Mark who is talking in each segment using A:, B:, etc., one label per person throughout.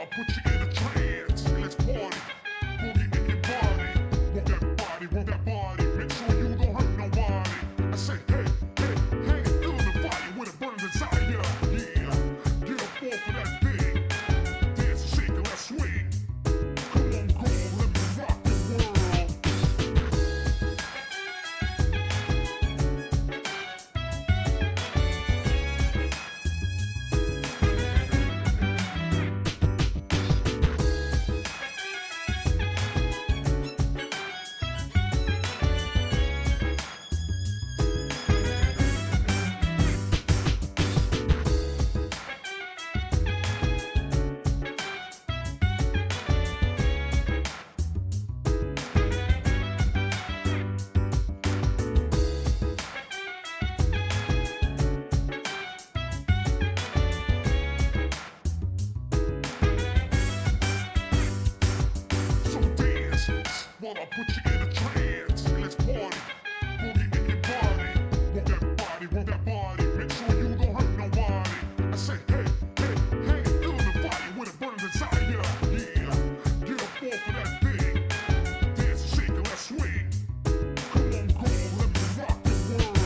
A: I'll put you in a trance. Let's party. Boogie in your body. Work that body, work that body. Make sure you don't hurt nobody. I say, hey, hey, hey, feel the fire with a burning desire. Yeah, get up off of that thing. Dance and shake and let's swing. Come on, go, let me rock the world. While I put you in a trance, let's party. Boogie in your body. Work that body, work that body. Make sure you don't hurt nobody. I say, hey, hey, hey, feel the fire with a burning desire. Yeah, get up off of that thing. Dance and shake and let's swing. Come on, go, let me rock the world.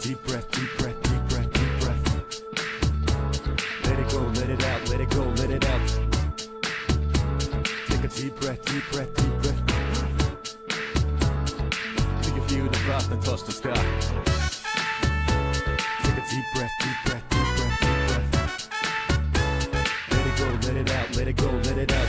B: Deep breath, deep breath, deep breath, deep breath. Let it go, let it out, let it go, let it out. Take a deep breath, deep breath, deep breath. Till you feel the breath and touch the sky. Take a deep breath, deep breath, deep breath, deep breath. Let it go, let it out, let it go, let it out.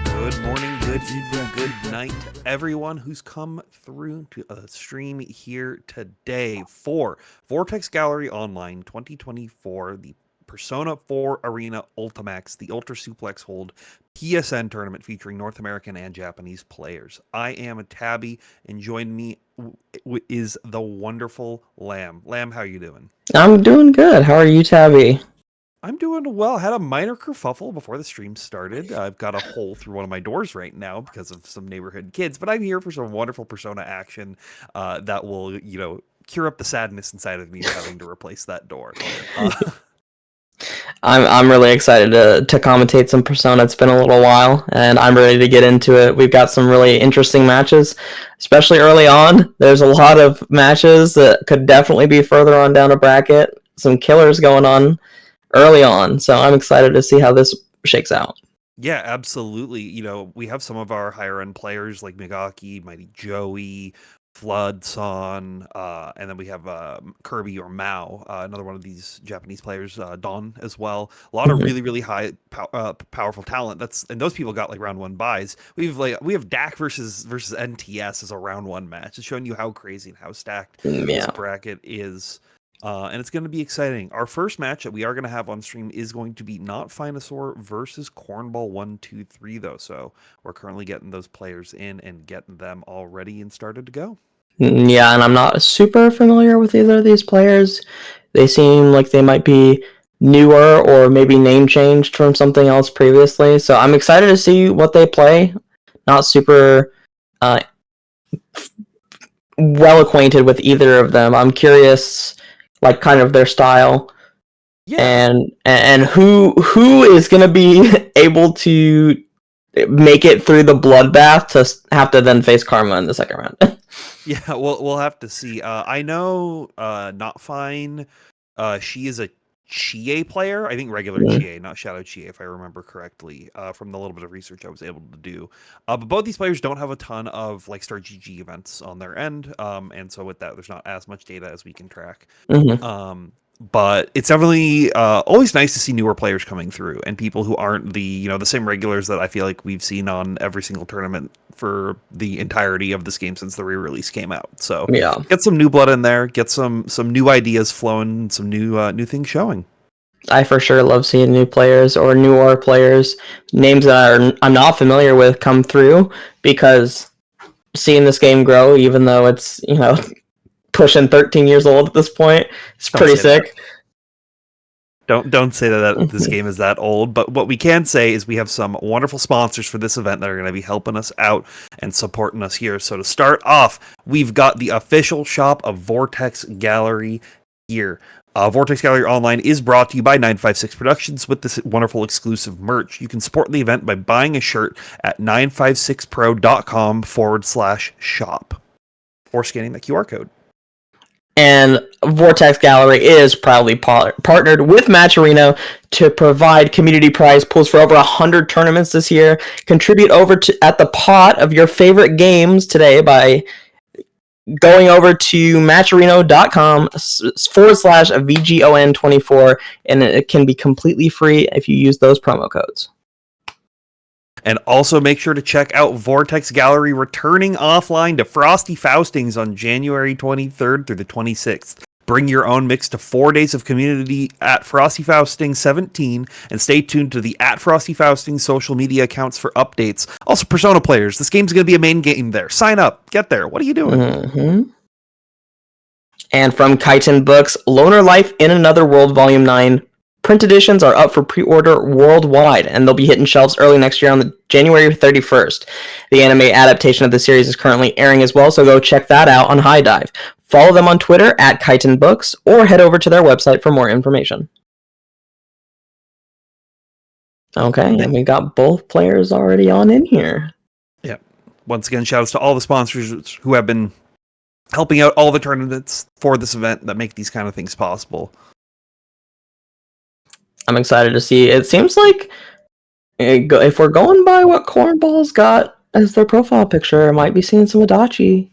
B: Good morning,
C: Good night, everyone who's come through to a stream here today for Vortex Gallery Online 2024, the Persona 4 Arena Ultimax, the Ultra Suplex Hold PSN tournament featuring North American and Japanese players. I am a Tabby, and join me is the wonderful Lamb. Lamb, how you doing?
D: I'm doing good. How are you, Tabby?
C: I'm doing well. Had a minor kerfuffle before the stream started. I've got a hole through one of my doors right now because of some neighborhood kids, but I'm here for some wonderful Persona action that will, cure up the sadness inside of me having to replace that door.
D: I'm really excited to commentate some Persona. It's been a little while, and I'm ready to get into it. We've got some really interesting matches, especially early on. There's a lot of matches that could definitely be further on down a bracket. Some killers going on early on, so I'm excited to see how this shakes out.
C: Yeah, absolutely. We have some of our higher end players like Megaki, Mighty Joey, Flood, Son, and then we have Kirby or Mao, another one of these Japanese players, Don as well. A lot of really, really high powerful talent. And those people got like round one buys. We have Dak versus NTS as a round one match. It's showing you how crazy and how stacked this bracket is. And it's going to be exciting. Our first match that we are going to have on stream is going to be not Finasaur versus Cornball 123, though. So we're currently getting those players in and getting them all ready and started to go.
D: Yeah, and I'm not super familiar with either of these players. They seem like they might be newer or maybe name changed from something else previously. So I'm excited to see what they play. Not super well acquainted with either of them. I'm curious, like, kind of their style, and who is going to be able to make it through the bloodbath to have to then face Karma in the second round.
C: Yeah, we'll have to see. I know Not Fine, she is a Chie player. I think regular Chie, not Shadow Chie, if I remember correctly, from the little bit of research I was able to do. But both these players don't have a ton of like Star GG events on their end, and so with that, there's not as much data as we can track. But it's definitely always nice to see newer players coming through and people who aren't the same regulars that I feel like we've seen on every single tournament for the entirety of this game since the re-release came out. So get some new blood in there, get some new ideas flowing, some new things showing.
D: I for sure love seeing new players or newer players, names that I'm not familiar with, come through, because seeing this game grow, even though it's pushing 13 years old at this point, it's pretty sick.
C: Don't say that this game is that old, but what we can say is we have some wonderful sponsors for this event that are going to be helping us out and supporting us here. So to start off, we've got the official shop of Vortex Gallery here. Vortex Gallery Online is brought to you by 956 Productions with this wonderful exclusive merch. You can support the event by buying a shirt at 956pro.com/shop or scanning the QR code.
D: And Vortex Gallery is proudly partnered with Matcherino to provide community prize pools for over 100 tournaments this year. Contribute over at the pot of your favorite games today by going over to matcherino.com/VGOn24, and it can be completely free if you use those promo codes.
C: And also make sure to check out Vortex Gallery returning offline to Frosty Faustings on January 23rd through the 26th. Bring your own mix to 4 days of community at Frosty Faustings 17, and stay tuned to the at Frosty Faustings social media accounts for updates. Also, Persona players, this game's going to be a main game there. Sign up. Get there. What are you doing?
D: And from Chitin Books, Loner Life in Another World Volume 9 print editions are up for pre-order worldwide, and they'll be hitting shelves early next year on January 31st. The anime adaptation of the series is currently airing as well, so go check that out on High Dive. Follow them on Twitter at Chitin Books, or head over to their website for more information. Okay, and we got both players already on in here.
C: Yeah. Once again, shout outs to all the sponsors who have been helping out all the tournaments for this event that make these kind of things possible.
D: I'm excited to see. It seems like if we're going by what Cornball's got as their profile picture, I might be seeing some Adachi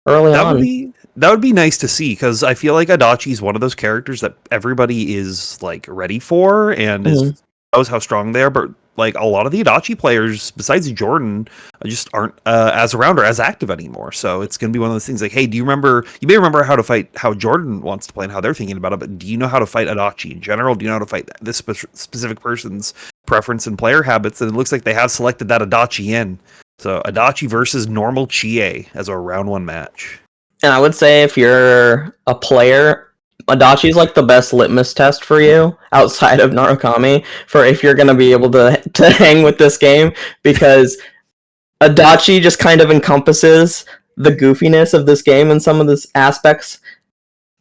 D: early on.
C: That would be nice to see, because I feel like Adachi is one of those characters that everybody is like ready for and knows how strong they are, but like a lot of the Adachi players, besides Jordan, just aren't as around or as active anymore. So it's going to be one of those things like, hey, do you remember? You may remember how Jordan wants to play and how they're thinking about it, but do you know how to fight Adachi in general? Do you know how to fight this specific person's preference and player habits? And it looks like they have selected that Adachi in. So Adachi versus normal Chie as a round 1 match.
D: And I would say if you're a player, Adachi's like the best litmus test for you outside of Narukami for if you're going to be able to hang with this game, because Adachi just kind of encompasses the goofiness of this game in some of the aspects.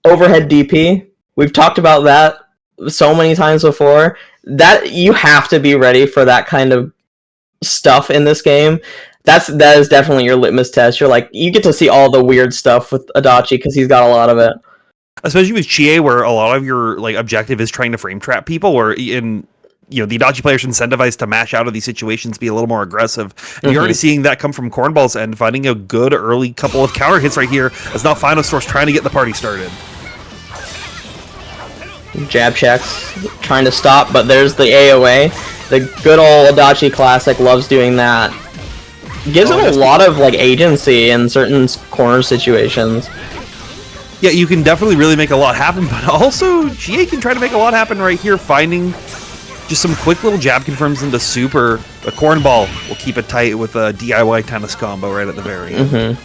D: Overhead DP, we've talked about that so many times before. That you have to be ready for that kind of stuff in this game. That is definitely your litmus test. You're like, you get to see all the weird stuff with Adachi because he's got a lot of it.
C: Especially with Chie, where a lot of your like objective is trying to frame trap people, or the Adachi players incentivized to mash out of these situations, be a little more aggressive. And you're already seeing that come from Cornball's end, finding a good early couple of counter hits right here as now Final Source trying to get the party started.
D: Jab checks, trying to stop, but there's the AOA. The good old Adachi classic loves doing that. Gives him a lot of like agency in certain corner situations.
C: Yeah, you can definitely really make a lot happen, but also Chie can try to make a lot happen right here, finding just some quick little jab confirms into super. The Cornball will keep it tight with a DIY tennis combo right at the very end.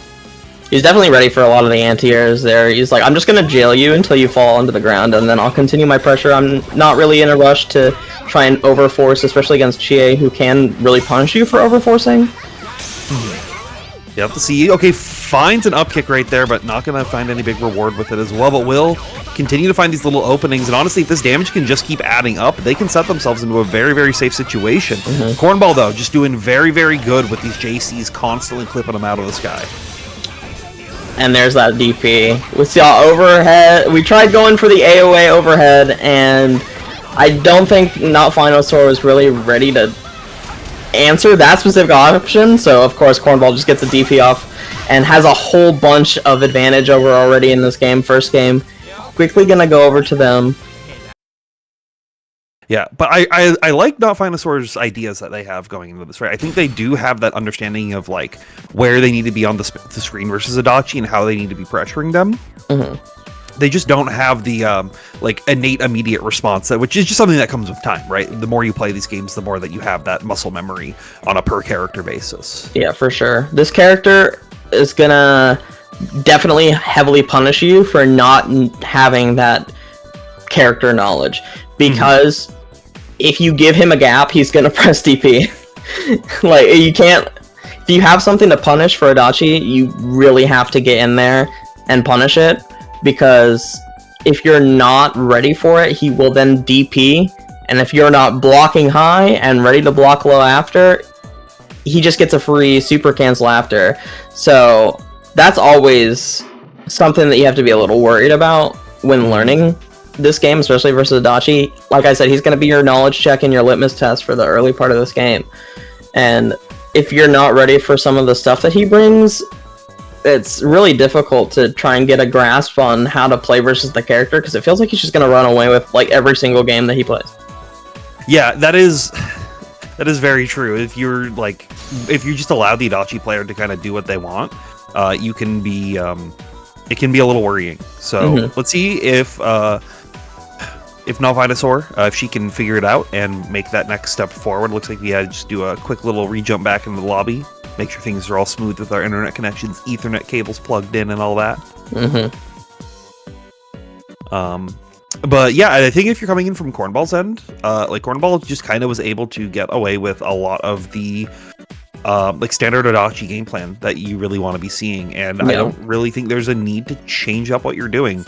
D: He's definitely ready for a lot of the anti-airs there. He's like, I'm just going to jail you until you fall onto the ground, and then I'll continue my pressure. I'm not really in a rush to try and overforce, especially against Chie, who can really punish you for overforcing.
C: You have to see. Okay, finds an up kick right there, but not going to find any big reward with it as well, but will continue to find these little openings, and honestly, if this damage can just keep adding up, they can set themselves into a very, very safe situation. Cornball, though, just doing very, very good with these JCs, constantly clipping them out of the sky.
D: And there's that DP. We saw overhead. We tried going for the AOA overhead, and I don't think Not Final Sore was really ready to answer that specific option, so of course Cornball just gets a DP off and has a whole bunch of advantage over already in this game. First game. Quickly gonna go over to them.
C: Yeah, but I like Not Finasaur's ideas that they have going into this, right? I think they do have that understanding of like where they need to be on the screen versus Adachi and how they need to be pressuring them. They just don't have the like innate immediate response, which is just something that comes with time, right? The more you play these games, the more that you have that muscle memory on a per character basis. Yeah,
D: for sure. This character is gonna definitely heavily punish you for not having that character knowledge, because if you give him a gap, he's gonna press DP. Like, you can't. If you have something to punish for Adachi, you really have to get in there and punish it. Because if you're not ready for it, he will then DP, and if you're not blocking high and ready to block low after, he just gets a free super cancel after. So that's always something that you have to be a little worried about when learning this game, especially versus Adachi. Like I said, he's going to be your knowledge check and your litmus test for the early part of this game. And if you're not ready for some of the stuff that he brings, it's really difficult to try and get a grasp on how to play versus the character, because it feels like he's just going to run away with like every single game that he plays.
C: Yeah, that is very true. If you just allow the Adachi player to kind of do what they want, you can be it can be a little worrying. So let's see if Nalvinasaur, if she can figure it out and make that next step forward. Looks like we had to just do a quick little re-jump back into the lobby. Make sure things are all smooth with our internet connections, Ethernet cables plugged in and all that. But yeah, I think if you're coming in from Cornball's end, like Cornball just kind of was able to get away with a lot of the like standard Adachi game plan that you really want to be seeing, and I don't really think there's a need to change up what you're doing.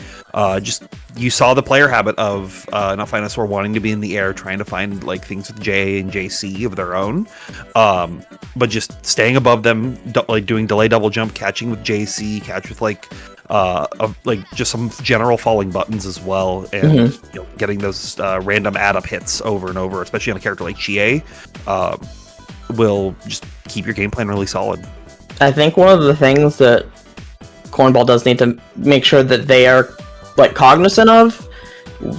C: Just you saw the player habit of Not Finasaur wanting to be in the air, trying to find like things with J and JC of their own, but just staying above them, like doing delay double jump, catching with JC, catch with like just some general falling buttons as well, and getting those random add up hits over and over, especially on a character like Chie, will just keep your game plan really solid.
D: I think one of the things that Cornball does need to make sure that they are like cognizant of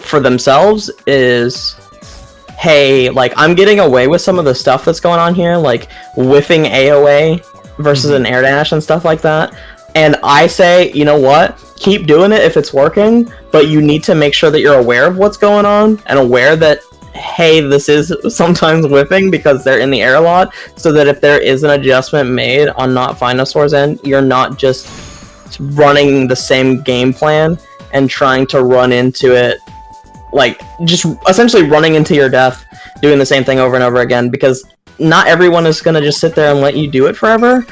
D: for themselves is, hey, like, I'm getting away with some of the stuff that's going on here, like whiffing AoA versus an air dash and stuff like that. And I say, you know what? Keep doing it if it's working, but you need to make sure that you're aware of what's going on and aware that, hey, this is sometimes whiffing because they're in the air a lot, so that if there is an adjustment made on Not Finasaur's end, you're not just running the same game plan and trying to run into it, like, just essentially running into your death, doing the same thing over and over again, because not everyone is going to just sit there and let you do it forever.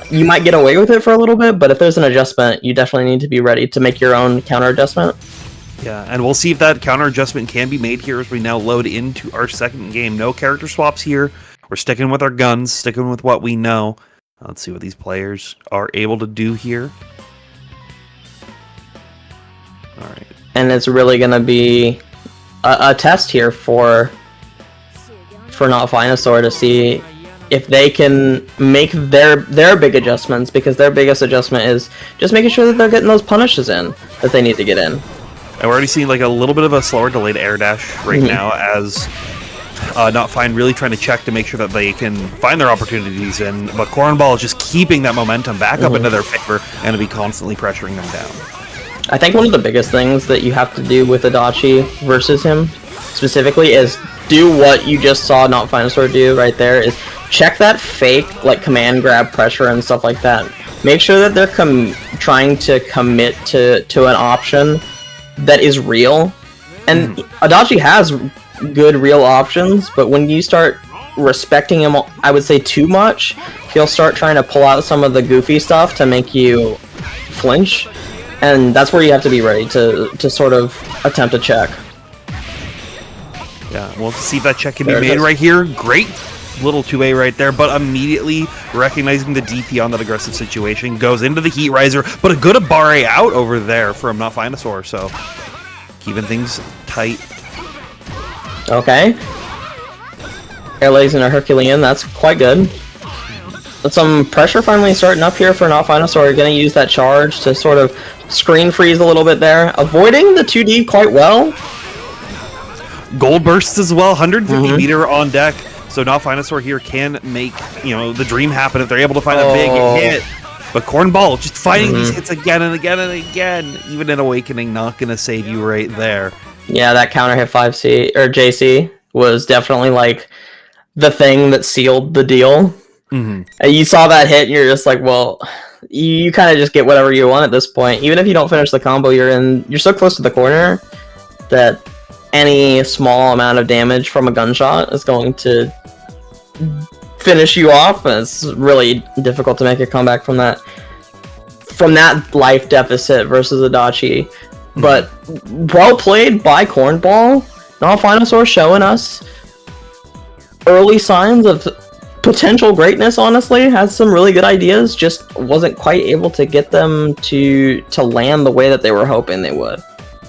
D: You might get away with it for a little bit, but if there's an adjustment, you definitely need to be ready to make your own counter adjustment.
C: Yeah, and we'll see if that counter adjustment can be made here as we now load into our second game. No character swaps here. We're sticking with our guns, sticking with what we know. Let's see what these players are able to do here. All right.
D: And it's really going to be a test here for Not Finasaur to see if they can make their big adjustments, because their biggest adjustment is just making sure that they're getting those punishes in that they need to get in.
C: And we're already seeing like a little bit of a slower delayed air dash right now as Not Fine really trying to check to make sure that they can find their opportunities in, but Cornball is just keeping that momentum back up into their favor and to be constantly pressuring them down.
D: I think one of the biggest things that you have to do with Adachi versus him specifically is do what you just saw Not Finasaur do right there, is check that fake like command grab pressure and stuff like that. Make sure that they're trying to commit to an option that is real. And Adachi has good real options, but when you start respecting him, I would say too much, he'll start trying to pull out some of the goofy stuff to make you flinch. And that's where you have to be ready to sort of attempt a check.
C: Yeah, we'll see if that check can be made right here. Great little 2A right there, but immediately recognizing the DP on that aggressive situation, goes into the Heat Riser, but a good Abare out over there from Not Finasaur, so keeping things tight.
D: Okay. Air legs and a Herculean, that's quite good. But some pressure finally starting up here for Not Finasaur. You're going to use that charge to sort of screen freeze a little bit there, avoiding the 2D quite well.
C: Gold bursts as well, 150 meter on deck. So Not Finasaur here can make, the dream happen if they're able to find a big hit. But Cornball just fighting these hits again and again and again. Even in Awakening, not going to save you right there.
D: Yeah, that counter hit 5C or JC was definitely like the thing that sealed the deal. You saw that hit and you're just like, well, you kind of just get whatever you want at this point. Even if you don't finish the combo, you're so close to the corner that any small amount of damage from a gunshot is going to finish you off, and it's really difficult to make a comeback from that life deficit versus Adachi. But well played by Cornball. Not Finasaur showing us early signs of potential greatness, honestly. Has some really good ideas, just wasn't quite able to get them to land the way that they were hoping they would.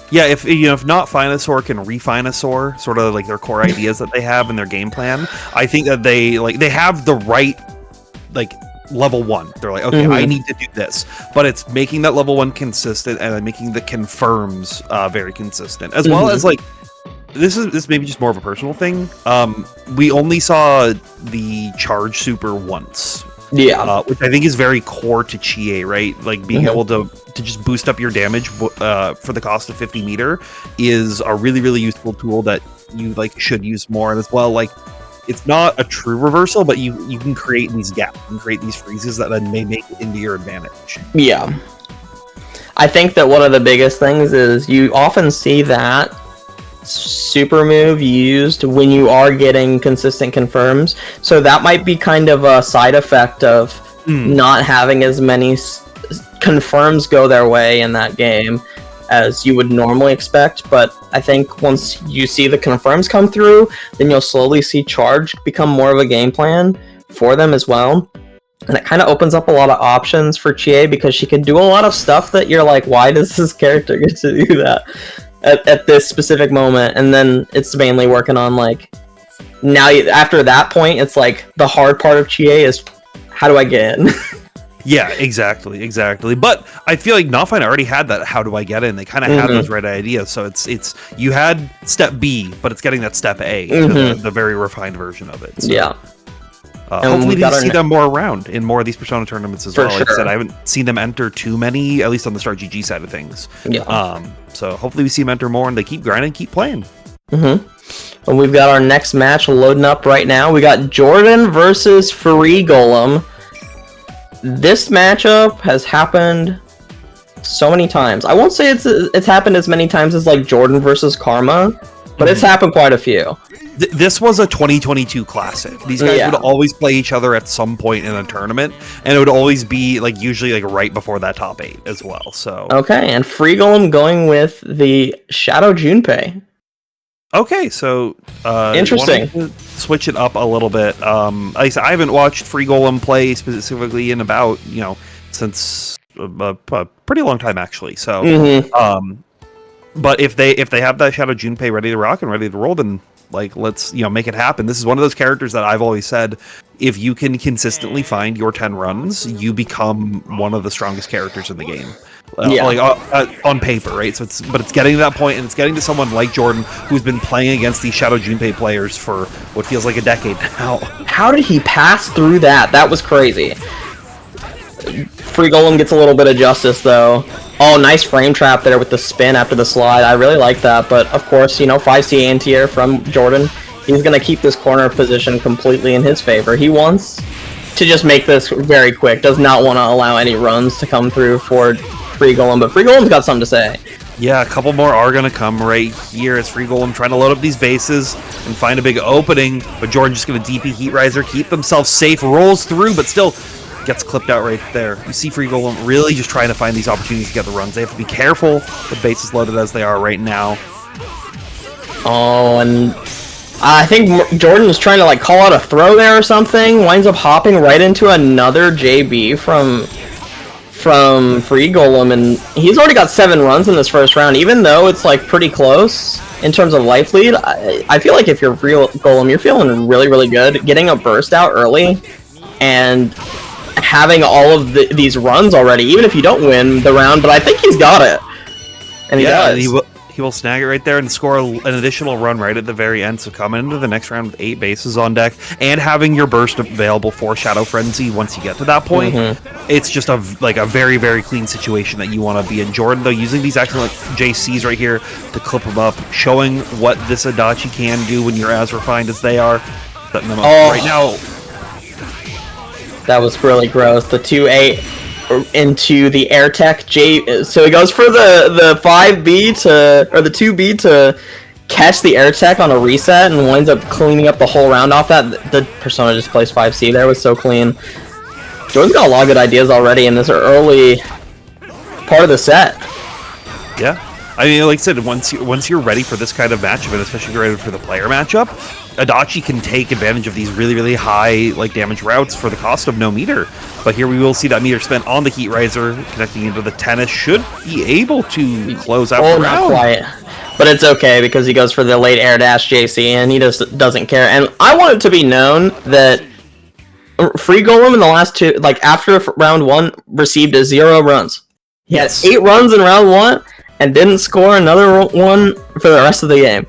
C: Yeah, if Not Finasaur can refinasaur sort of like their core ideas that they have in their game plan, I think that they have the right level 1. They're like, okay, I need to do this, but it's making that level 1 consistent and making the confirms very consistent, as well as this may be just more of a personal thing. We only saw the charge super once. Yeah, which I think is very core to Chie, right? Like being able to just boost up your damage for the cost of 50 meter is a really, really useful tool that you should use more. And as well, it's not a true reversal, but you can create these gaps and create these freezes that then may make it into your advantage. Yeah,
D: I think that one of the biggest things is you often see that super move used when you are getting consistent confirms, so that might be kind of a side effect of not having as many confirms go their way in that game as you would normally expect. But I think once you see the confirms come through, then you'll slowly see charge become more of a game plan for them as well, and it kind of opens up a lot of options for Chie, because she can do a lot of stuff that you're like, why does this character get to do that at this specific moment? And then it's mainly working on now after that point, it's like the hard part of Chie is, how do I get in?
C: Yeah, exactly. But I feel like Knotfine already had that. How do I get in? They kind of had those right ideas. So it's you had step B, but it's getting that step A to the very refined version of it. So,
D: Yeah.
C: hopefully we see them more around in more of these Persona tournaments as well. Like I said, I haven't seen them enter too many, at least on the Star GG side of things.
D: Yeah.
C: So hopefully we see them enter more, and they keep grinding, keep playing.
D: And we've got our next match loading up right now. We got Jordan versus Free Golem. This matchup has happened so many times. I won't say it's happened as many times as like Jordan versus Karma, but it's happened quite a few.
C: This was a 2022 classic. These guys would always play each other at some point in a tournament, and it would always be like usually like right before that top 8 as well. So
D: okay, and Free Golem going with the Shadow Junpei.
C: Okay, so
D: interesting.
C: Switch it up a little bit. Like I said, I haven't watched Free Golem play specifically in about since a pretty long time actually. So, but if they have that Shadow Junpei ready to rock and ready to roll, then like let's make it happen. This is one of those characters that I've always said, if you can consistently find your 10 runs, you become one of the strongest characters in the game. Like on paper, right? So it's getting to that point, and it's getting to someone like Jordan who's been playing against these Shadow Junpei players for what feels like a decade now.
D: How did he pass through that? That was crazy. Free Golem gets a little bit of justice though. Oh, nice frame trap there with the spin after the slide. I really like that, but of course, 5C anti-air from Jordan. He's going to keep this corner position completely in his favor. He wants to just make this very quick. Does not want to allow any runs to come through for Free Golem, but Free Golem's got something to say.
C: Yeah, a couple more are going to come right here as Free Golem trying to load up these bases and find a big opening, but Jordan just going to DP Heat Riser, keep themselves safe, rolls through, but still gets clipped out right there. You see Free Golem really just trying to find these opportunities to get the runs. They have to be careful with bases loaded as they are right now.
D: Oh, and I think Jordan is trying to like call out a throw there or something. Winds up hopping right into another JB from Free Golem, and he's already got 7 runs in this first round. Even though it's like pretty close in terms of life lead, I feel like if you're Free Golem, you're feeling really, really good. Getting a burst out early and having all of these runs already, even if you don't win the round, but I think he's got it. And he does.
C: He will snag it right there and score an additional run right at the very end. So coming into the next round with 8 bases on deck and having your burst available for Shadow Frenzy once you get to that point, it's just a very, very clean situation that you want to be in. Jordan, though, using these excellent JCs right here to clip them up, showing what this Adachi can do when you're as refined as they are. Setting them up right now.
D: That was really gross. The 2-8 into the air tech J, so he goes for the 5B or the 2B to catch the air tech on a reset and winds up cleaning up the whole round off that. The Persona just plays 5C there, was so clean. Jordan's got a lot of good ideas already in this early part of the set.
C: Yeah, I mean, like I said, once you're ready for this kind of matchup, and especially if you're ready for the player matchup, Adachi can take advantage of these really, really high damage routes for the cost of no meter. But here we will see that meter spent on the Heat Riser, connecting into the tennis. Should be able to close out the round.
D: Not quite. But it's okay because he goes for the late air dash JC and he just doesn't care. And I want it to be known that Free Golem in the last 2, after round 1, received 0 runs. He had 8 runs in round 1 and didn't score another one for the rest of the game.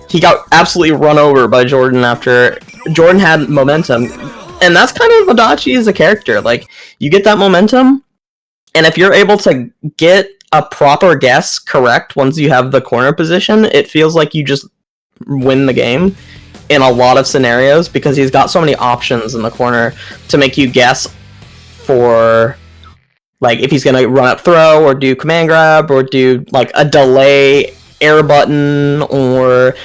D: He got absolutely run over by Jordan after Jordan had momentum. And that's kind of Adachi as a character. Like, you get that momentum, and if you're able to get a proper guess correct once you have the corner position, it feels like you just win the game in a lot of scenarios because he's got so many options in the corner to make you guess for, like, if he's going to run up throw or do command grab or do, like, a delay air button or,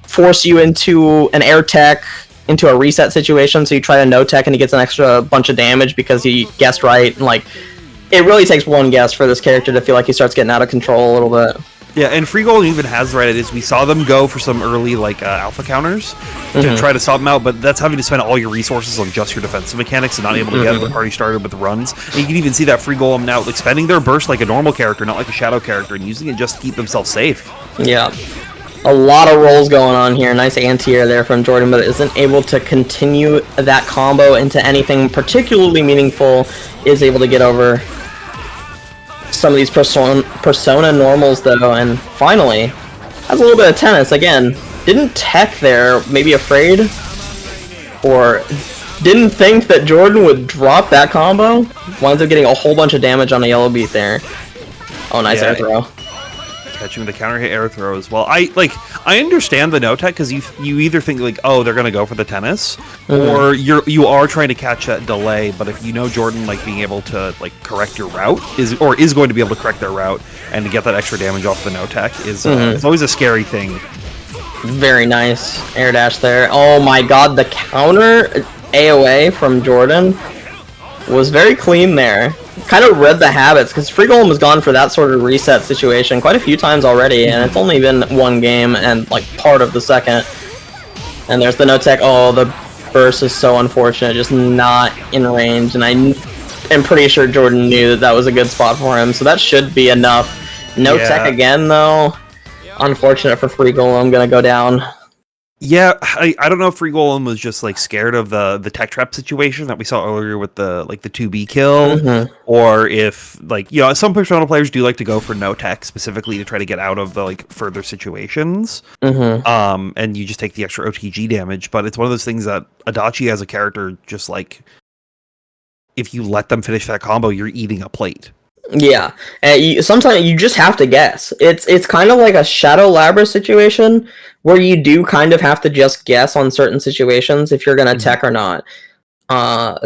D: force you into an air tech, into a reset situation, so you try to no tech and he gets an extra bunch of damage because he guessed right. And it really takes one guess for this character to feel like he starts getting out of control a little bit.
C: Yeah, and Free Golem even has the right ideas. We saw them go for some early alpha counters to try to stop them out, but that's having to spend all your resources on just your defensive mechanics and not able to get the party started with runs. And you can even see that Free Golem now spending their burst like a normal character, not like a shadow character, and using it just to keep themselves safe.
D: Yeah. A lot of rolls going on here. Nice anti-air there from Jordan, but isn't able to continue that combo into anything particularly meaningful. Is able to get over some of these persona normals though, and finally has a little bit of tennis again. Didn't tech there, maybe afraid, or didn't think that Jordan would drop that combo. Winds up getting a whole bunch of damage on a yellow beat there. Oh, nice air throw.
C: Catching the counter hit air throw as well. I understand the no tech because you either think like, oh, they're gonna go for the tennis, or you are trying to catch that delay. But if you know Jordan like being able to like correct your route is going to be able to correct their route and to get that extra damage off the no tech is it's always a scary thing.
D: Very nice air dash there. Oh my god, the counter AOA from Jordan was very clean there. Kind of read the habits, because Free Golem has gone for that sort of reset situation quite a few times already, and it's only been one game and like part of the second. And there's the no tech. Oh, the burst is so unfortunate, just not in range, and I am pretty sure Jordan knew that was a good spot for him, so that should be enough. No tech again though. Unfortunate for Free Golem, gonna go down.
C: Yeah, I don't know if Free Golem was just like scared of the tech trap situation that we saw earlier with the 2B kill, or if like, you know, some Persona players do like to go for no tech specifically to try to get out of the like further situations, and you just take the extra OTG damage. But it's one of those things that Adachi as a character, just like if you let them finish that combo, you're eating a plate.
D: Yeah, and sometimes you just have to guess. It's kind of like a Shadow Labra situation where you do kind of have to just guess on certain situations if you're gonna tech or not.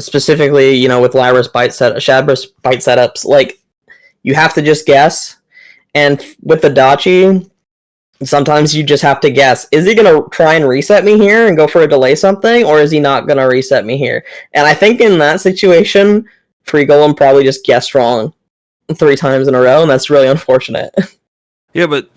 D: Specifically, you know, with Shadow's bite setups, like you have to just guess. And with the Dachi, sometimes you just have to guess. Is he gonna try and reset me here and go for a delay something, or is he not gonna reset me here? And I think in that situation, Free Golem probably just guessed wrong 3 times in a row, and that's really unfortunate.
C: Yeah, but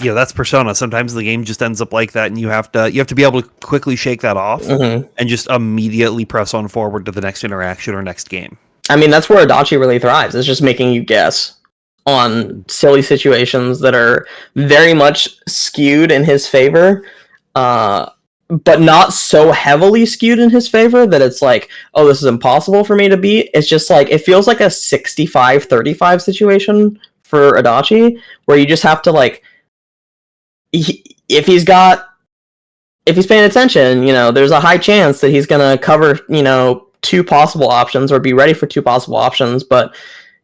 C: that's Persona. Sometimes the game just ends up like that, and you have to be able to quickly shake that off and just immediately press on forward to the next interaction or next game.
D: I mean, that's where Adachi really thrives. It's just making you guess on silly situations that are very much skewed in his favor, but not so heavily skewed in his favor that it's like, oh, this is impossible for me to beat. It's just like, it feels like a 65-35 situation for Adachi, where you just have to like, if he's paying attention, you know, there's a high chance that he's gonna cover, you know, 2 possible options or be ready for 2 possible options, but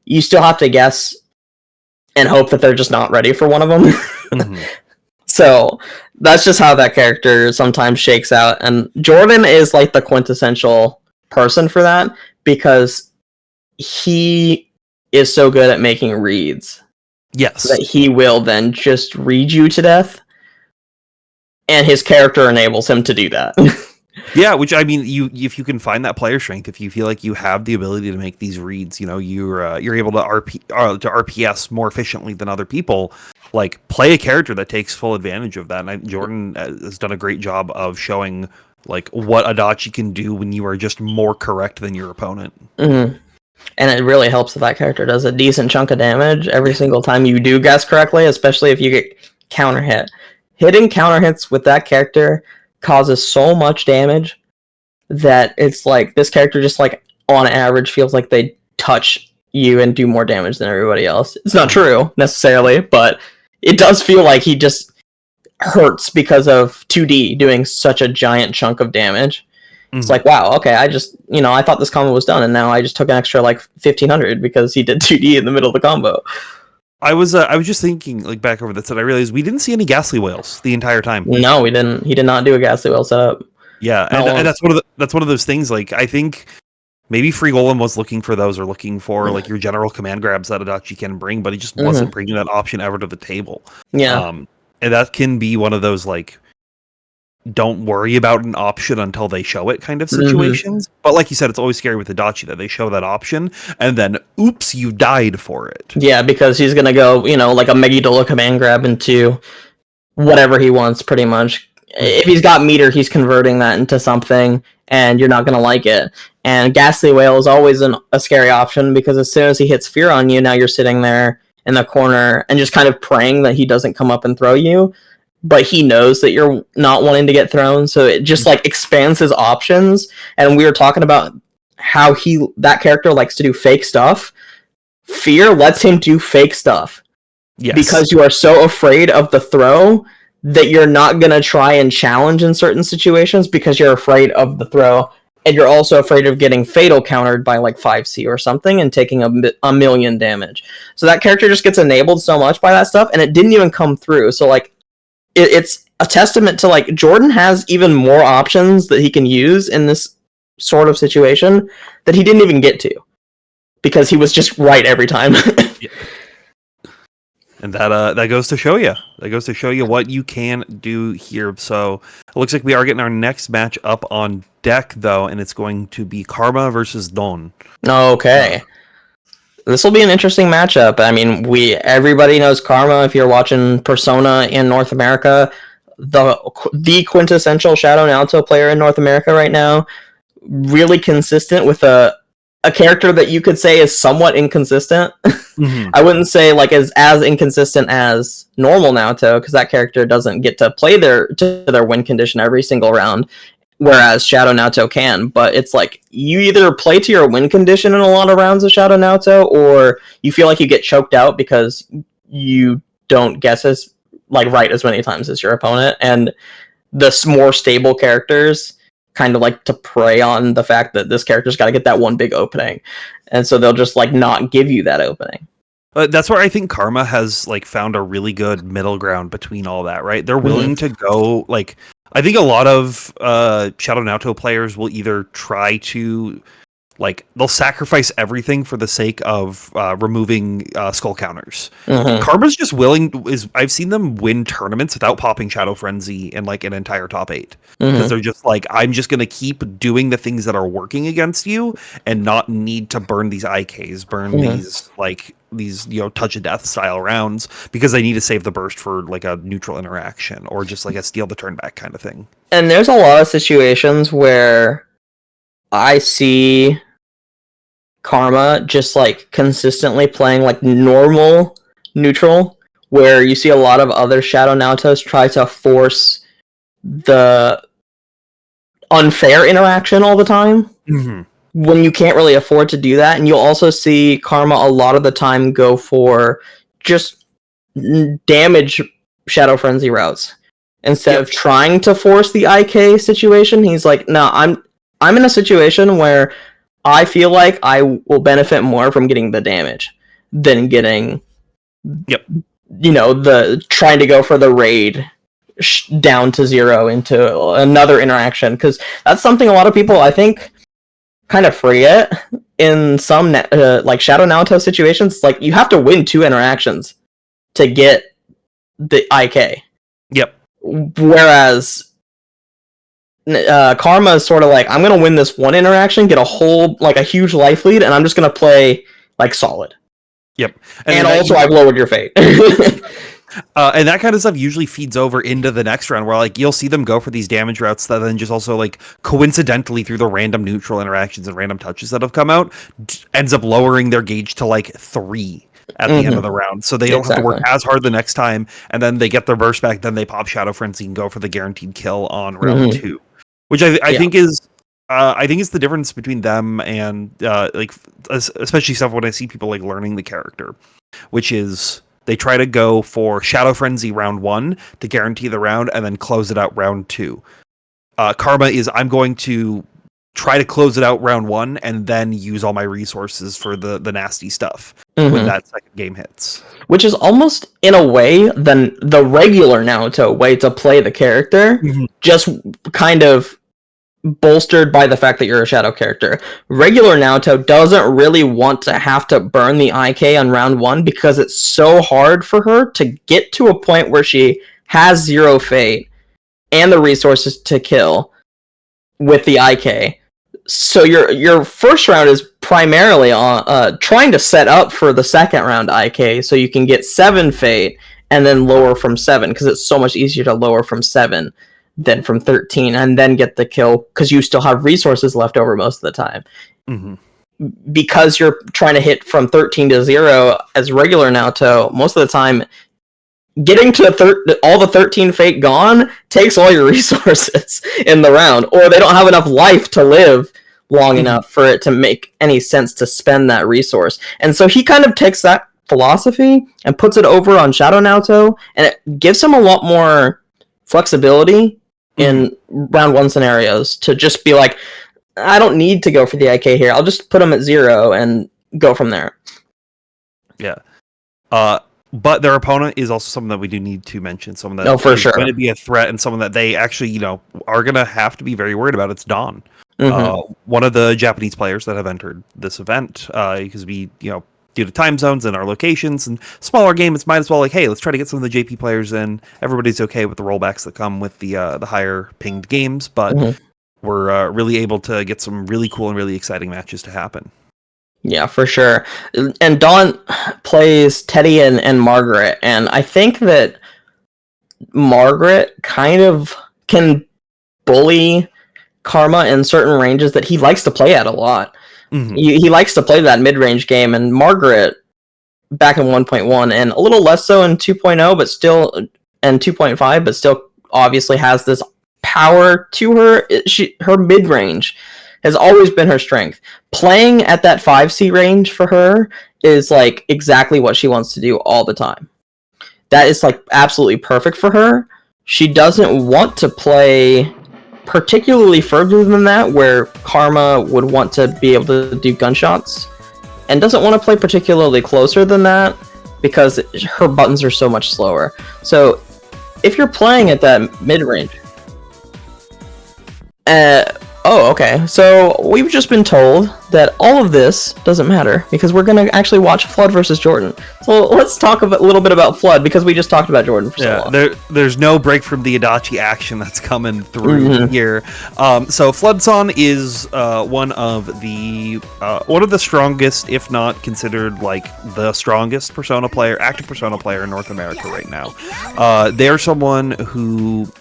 D: you still have to guess and hope that they're just not ready for one of them. So that's just how that character sometimes shakes out, and Jordan is like the quintessential person for that, because he is so good at making reads.
C: Yes.
D: That he will then just read you to death, and his character enables him to do that.
C: Yeah, which I mean, if you can find that player strength, if you feel like you have the ability to make these reads, you know, you're able to RPS more efficiently than other people. Like, play a character that takes full advantage of that. And Jordan has done a great job of showing like what Adachi can do when you are just more correct than your opponent.
D: And it really helps that character does a decent chunk of damage every single time you do guess correctly, especially if you get counter hit. Hitting counter hits with that character causes so much damage that it's like this character just like on average feels like they touch you and do more damage than everybody else. It's not true necessarily, but it does feel like he just hurts because of 2D doing such a giant chunk of damage. It's like, wow, okay, I thought this combo was done, and now I just took an extra like 1500 because he did 2D in the middle of the combo.
C: I was just thinking, like, back over that set, I realized we didn't see any Ghastly Whales the entire time.
D: No, we didn't. He did not do a Ghastly Whale setup.
C: Yeah, and that's one of those things. Like, I think maybe Free Golem was looking for those, or looking for like your general command grabs that Adachi can bring, but he just wasn't bringing that option ever to the table.
D: Yeah,
C: and that can be one of those like, don't worry about an option until they show it kind of situations. But like you said, it's always scary with Adachi that they show that option and then, oops, you died for it.
D: Yeah, because he's going to go, you know, like a Megidolo command grab into whatever he wants, pretty much. If he's got meter, he's converting that into something, and you're not going to like it. And Ghastly Whale is always a scary option, because as soon as he hits fear on you, now you're sitting there in the corner and just kind of praying that he doesn't come up and throw you. but he knows that you're not wanting to get thrown, so it just like expands his options. And we were talking about how that character likes to do fake stuff. Fear lets him do fake stuff.
C: Yes.
D: Because you are so afraid of the throw that you're not going to try and challenge in certain situations because you're afraid of the throw. And you're also afraid of getting fatal countered by like 5C or something and taking a million damage. So that character just gets enabled so much by that stuff, and it didn't even come through. So like, it's a testament to like Jordan has even more options that he can use in this sort of situation that he didn't even get to because he was just right every time.
C: Yeah. And that goes to show you. That goes to show you what you can do here. So it looks like we are getting our next match up on deck, though, and it's going to be Karma versus Don.
D: Okay. This will be an interesting matchup. I mean, everybody knows Karma. If you're watching Persona in North America, the quintessential Shadow Naruto player in North America right now, really consistent with a character that you could say is somewhat inconsistent. Mm-hmm. I wouldn't say like as inconsistent as normal Naruto, because that character doesn't get to play to their win condition every single round, whereas Shadow Naruto can. But it's like you either play to your win condition in a lot of rounds of Shadow Naruto, or you feel like you get choked out because you don't guess right as many times as your opponent. And the more stable characters kind of like to prey on the fact that this character's got to get that one big opening, and so they'll just like not give you that opening.
C: That's where I think Karma has like found a really good middle ground between all that, right? They're willing to go like, I think a lot of Shadow Naruto players will either try to like, they'll sacrifice everything for the sake of removing skull counters. Karma's just I've seen them win tournaments without popping Shadow Frenzy in like an entire top 8. Because they're just like, I'm just going to keep doing the things that are working against you and not need to burn these IKs, these touch of death style rounds, because I need to save the burst for like a neutral interaction or just like a steal the turn back kind of thing.
D: And there's a lot of situations where I see Karma just like consistently playing like normal neutral, where you see a lot of other Shadow Narutos try to force the unfair interaction all the time. When you can't really afford to do that. And you'll also see Karma a lot of the time go for just damage Shadow Frenzy routes instead of trying to force the IK situation. He's like, no, I'm in a situation where I feel like I will benefit more from getting the damage than getting, the trying to go for the raid down to 0 into another interaction. Because that's something a lot of people, I think, kind of forget in some like Shadow Naruto situations. Like, you have to win 2 interactions to get the IK. Whereas Karma is sort of like, I'm gonna win this one interaction, get a huge life lead, and I'm just gonna play like solid. And also I've lowered your fate.
C: And that kind of stuff usually feeds over into the next round, where like you'll see them go for these damage routes that then just also like coincidentally through the random neutral interactions and random touches that have come out ends up lowering their gauge to like 3 at the end of the round, so they don't have to work as hard the next time, and then they get their burst back, then they pop Shadow Frenzy and go for the guaranteed kill on round 2, which I think is the difference between them and like especially stuff when I see people like learning the character, which is they try to go for Shadow Frenzy round 1 to guarantee the round and then close it out round 2. Karma is, I'm going to try to close it out round 1 and then use all my resources for the nasty stuff when that second game hits. Which
D: is almost, in a way, the regular Naruto way to play the character, just kind of bolstered by the fact that you're a Shadow character. Regular Naruto doesn't really want to have to burn the IK on round 1 because it's so hard for her to get to a point where she has 0 fate and the resources to kill with the IK. So your first round is primarily on trying to set up for the second round IK, so you can get 7 fate and then lower from 7, because it's so much easier to lower from 7 than from 13, and then get the kill because you still have resources left over most of the time. Because you're trying to hit from 13 to 0 as regular Naruto, most of the time getting to all the 13 fate gone takes all your resources in the round, or they don't have enough life to live long enough for it to make any sense to spend that resource. And so he kind of takes that philosophy and puts it over on Shadow Naoto, and it gives him a lot more flexibility in round 1 scenarios to just be like, I don't need to go for the IK here. I'll just put him at 0 and go from there.
C: Yeah. But their opponent is also someone that we do need to mention. Someone that
D: for sure
C: going to be a threat, and someone that they actually, are going to have to be very worried about. It's Dawn. One of the Japanese players that have entered this event, because we, due to time zones and our locations and smaller game, it's might as well like, hey, let's try to get some of the JP players in. Everybody's okay with the rollbacks that come with the higher pinged games, but we're really able to get some really cool and really exciting matches to happen.
D: Yeah, for sure. And Dawn plays Teddy and Margaret, and I think that Margaret kind of can bully Karma in certain ranges that he likes to play at a lot. He likes to play that mid-range game, and Margaret, back in 1.1, and a little less so in 2.0, but still, and 2.5, but still obviously has this power to her. Her mid-range has always been her strength. Playing at that 5C range for her is like exactly what she wants to do all the time. That is like absolutely perfect for her. She doesn't want to play particularly further than that, where Karma would want to be able to do gunshots, and doesn't want to play particularly closer than that because her buttons are so much slower. So if you're playing at that mid-range... okay. So we've just been told that all of this doesn't matter because we're going to actually watch Flood versus Jordan. So let's talk a little bit about Flood, because we just talked about Jordan for so long.
C: There's no break from the Adachi action that's coming through here. So Floodson is one of the strongest, if not considered like the strongest active Persona player in North America right now. They're someone who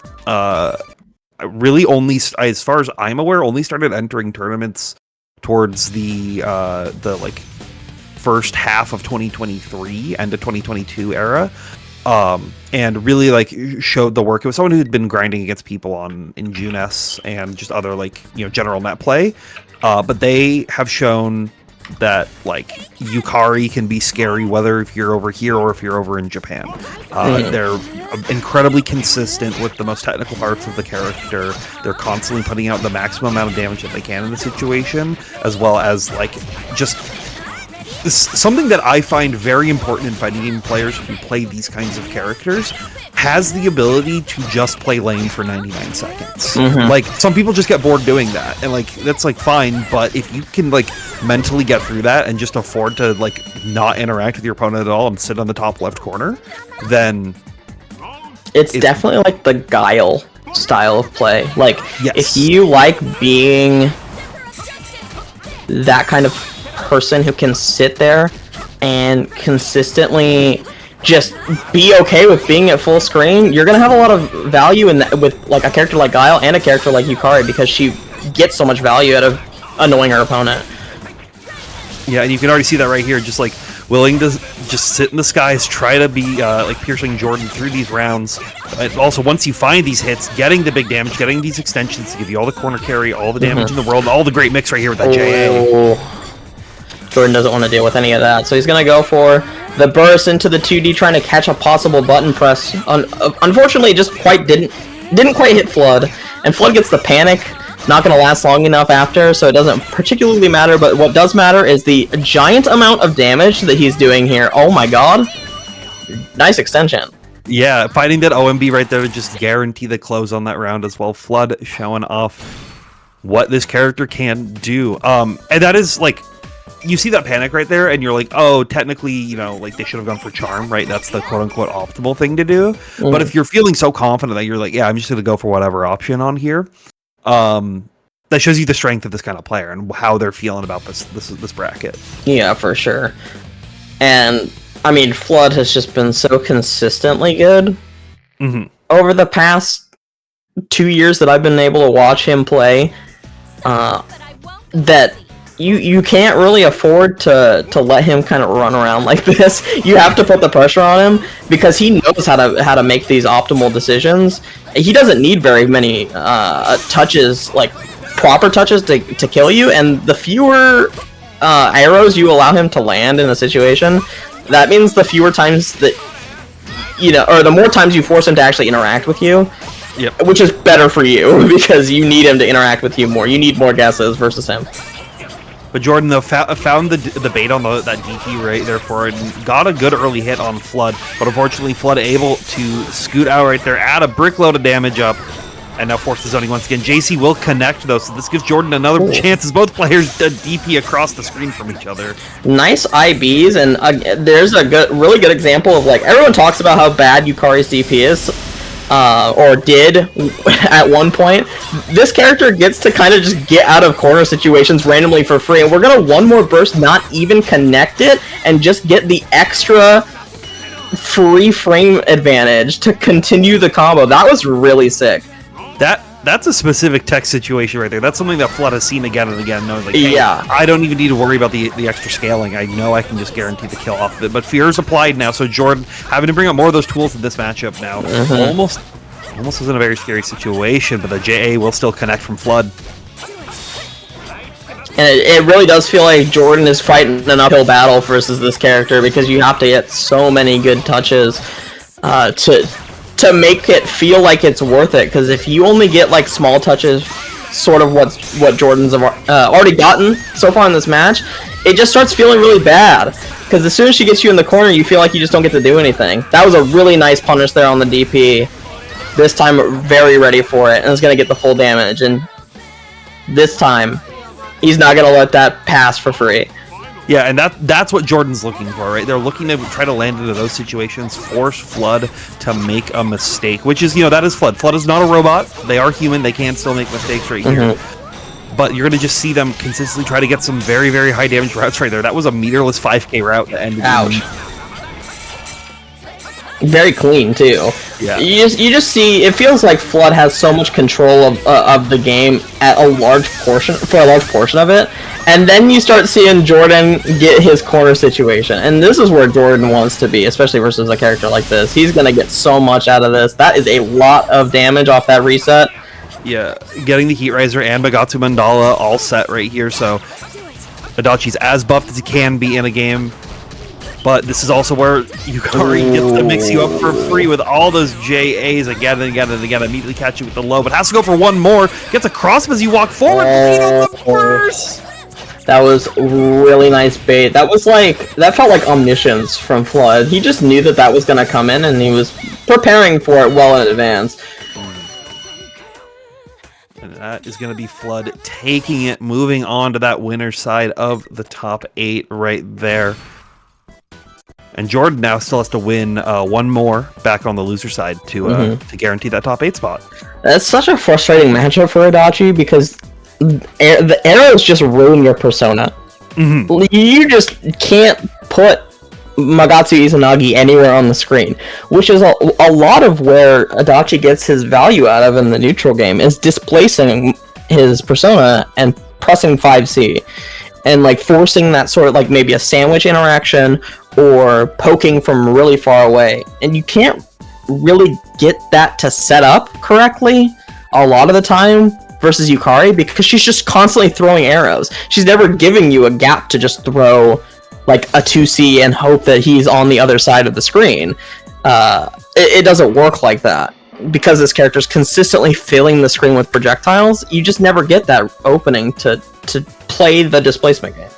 C: really only, as far as I'm aware, only started entering tournaments towards the like first half of 2023 and the 2022 era, and really like showed the work. It was someone who'd been grinding against people in Junes and just other like general map play, but they have shown that like Yukari can be scary whether if you're over here or if you're over in Japan. They're incredibly consistent with the most technical parts of the character. They're constantly putting out the maximum amount of damage that they can in the situation, as well as like just something that I find very important in fighting game players who play these kinds of characters has the ability to just play lane for 99 seconds. Like, some people just get bored doing that, and like that's like fine, but if you can like mentally get through that and just afford to like not interact with your opponent at all and sit on the top left corner, then
D: it's definitely like the Guile style of play. Like,
C: yes.
D: If you like being that kind of person who can sit there and consistently just be okay with being at full screen, you're gonna have a lot of value in that with like a character like Guile and a character like Yukari, because she gets so much value out of annoying her opponent.
C: Yeah, and you can already see that right here, just like willing to just sit in the skies, try to be like piercing Jordan through these rounds. And also, once you find these hits, getting the big damage, getting these extensions to give you all the corner carry, all the damage in the world, and all the great mix right here with that JA.
D: Jordan doesn't want to deal with any of that, so he's going to go for the burst into the 2D, trying to catch a possible button press. Unfortunately, it just didn't quite hit Flood, and Flood gets the panic. Not going to last long enough after, so it doesn't particularly matter, but what does matter is the giant amount of damage that he's doing here. Oh my god. Nice extension.
C: Yeah, finding that OMB right there to just guarantee the close on that round as well. Flood showing off what this character can do. And that is like, you see that panic right there, and you're like, oh, technically, like they should have gone for charm, right? That's the quote-unquote optimal thing to do. But if you're feeling so confident that you're like, yeah, I'm just going to go for whatever option on here, that shows you the strength of this kind of player and how they're feeling about this bracket.
D: Yeah, for sure. And, I mean, Flood has just been so consistently good over the past 2 years that I've been able to watch him play, that you can't really afford to let him kind of run around like this. You have to put the pressure on him because he knows how to make these optimal decisions. He doesn't need very many touches, like proper touches to kill you, and the fewer arrows you allow him to land in a situation, that means the fewer times that or the more times you force him to actually interact with you.
C: Yep.
D: Which is better for you because you need him to interact with you more. You need more guesses versus him.
C: But Jordan, though, found the bait on that DP right there for it and got a good early hit on Flood. But unfortunately, Flood able to scoot out right there, add a brickload of damage up, and now force the zoning once again. JC will connect, though, so this gives Jordan another chance as both players DP across the screen from each other. Nice
D: IBs, and there's a really good example of, like, everyone talks about how bad Yukari's DP is. Or did at one point. This character gets to kind of just get out of corner situations randomly for free, and we're gonna one more burst, not even connect it, and just get the extra free frame advantage to continue the combo. That was really sick.
C: That's a specific tech situation right there. That's something that Flood has seen again and again, knowing like, hey,
D: yeah,
C: I don't even need to worry about the extra scaling. I know I can just guarantee the kill off of it. But fear is applied now, so Jordan having to bring up more of those tools in this matchup now. Almost was in a very scary situation, but the JA will still connect from Flood.
D: And it really does feel like Jordan is fighting an uphill battle versus this character because you have to get so many good touches to make it feel like it's worth it. Because if you only get like small touches, sort of what Jordan's already gotten so far in this match, it just starts feeling really bad. Because as soon as she gets you in the corner, you feel like you just don't get to do anything. That was a really nice punish there on the DP. This time, very ready for it, and it's going to get the full damage. And this time, he's not going to let that pass for free.
C: Yeah, and that's what Jordan's looking for, right? They're looking to try to land into those situations, force Flood to make a mistake, which is, that is Flood. Flood is not a robot. They are human. They can still make mistakes right here. But you're going to just see them consistently try to get some very, very high damage routes right there. That was a meterless 5k route that ended.
D: Ouch. Very clean too.
C: Yeah.
D: You just see it feels like Flood has so much control of the game at a large portion of it, and then you start seeing Jordan get his corner situation, and this is where Jordan wants to be, especially versus a character like this. He's gonna get so much out of this. That is a lot of damage off that reset.
C: Yeah, getting the Heat Riser and Bagatsu Mandala all set right here, so Adachi's as buffed as he can be in a game. But this is also where Yukari gets to mix you up for free with all those JAs again and again and again. Immediately catch you with the low, but has to go for one more. Gets across him as you walk forward.
D: That was really nice bait. That felt like omniscience from Flood. He just knew that was going to come in, and he was preparing for it well in advance.
C: And that is going to be Flood taking it, moving on to that winner's side of the top 8 right there. And Jordan now still has to win one more back on the loser side to guarantee that top 8 spot.
D: That's such a frustrating matchup for Adachi because the arrows just ruin your persona. You just can't put Magatsu Izanagi anywhere on the screen, which is a lot of where Adachi gets his value out of in the neutral game, is displacing his persona and pressing 5C. And like forcing that sort of like maybe a sandwich interaction or poking from really far away. And you can't really get that to set up correctly a lot of the time versus Yukari because she's just constantly throwing arrows. She's never giving you a gap to just throw like a 2C and hope that he's on the other side of the screen. It doesn't work like that. Because this character's consistently filling the screen with projectiles, you just never get that opening to play the displacement game.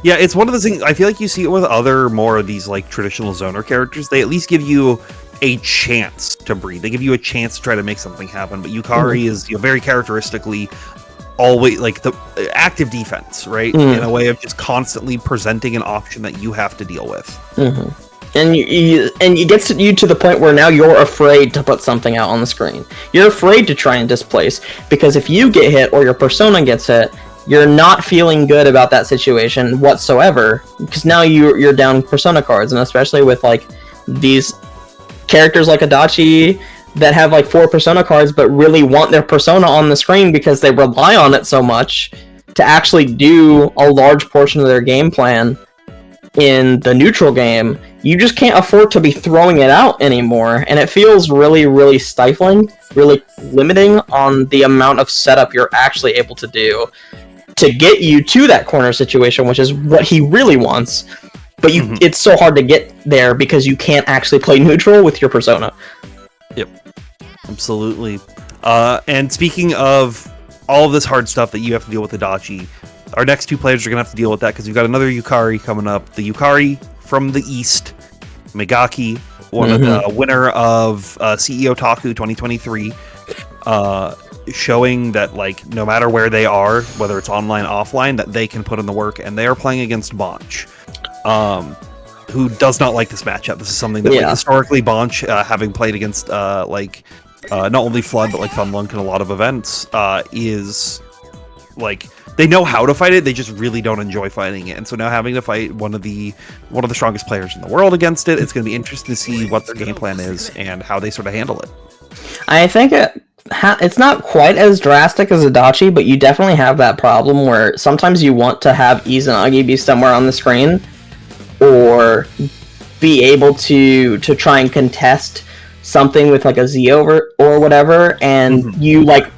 C: Yeah, it's one of those things, I feel like you see it with other more of these like traditional zoner characters. They at least give you a chance to breathe. They give you a chance to try to make something happen. But Yukari is very characteristically always like the active defense, right? In a way of just constantly presenting an option that you have to deal with. And it gets you to the point where now you're afraid to put something out on the screen. You're afraid to try and displace, because if you get hit or your persona gets hit, you're not feeling good about that situation whatsoever, because now you're down persona cards, and especially with like these characters like Adachi that have like 4 persona cards but really want their persona on the screen because they rely on it so much,
D: to actually do a large portion of their game plan in the neutral game, you just can't afford to be throwing it out anymore, and it feels really, really stifling, really limiting on the amount of setup you're actually able to do to get you to that corner situation, which is what he really wants. But it's so hard to get there because you can't actually play neutral with your persona.
C: Yep, absolutely. And speaking of all of this hard stuff that you have to deal with Adachi, our next two players are going to have to deal with that because we've got another Yukari coming up. The Yukari from the East, Megaki, one of the winner of CEO Taku 2023, showing that like no matter where they are, whether it's online, offline, that they can put in the work, and they are playing against Bonch, who does not like this matchup. This is something that like, historically Bonch, having played against not only Flood but like Funlunk in a lot of events, is like they know how to fight it, they just really don't enjoy fighting it. And so now having to fight one of the strongest players in the world against it, it's going to be interesting to see what their game plan is and how they sort of handle it.
D: I think it's not quite as drastic as Adachi, but you definitely have that problem where sometimes you want to have Izanagi be somewhere on the screen, or be able to try and contest something with like a Z over or whatever, and you like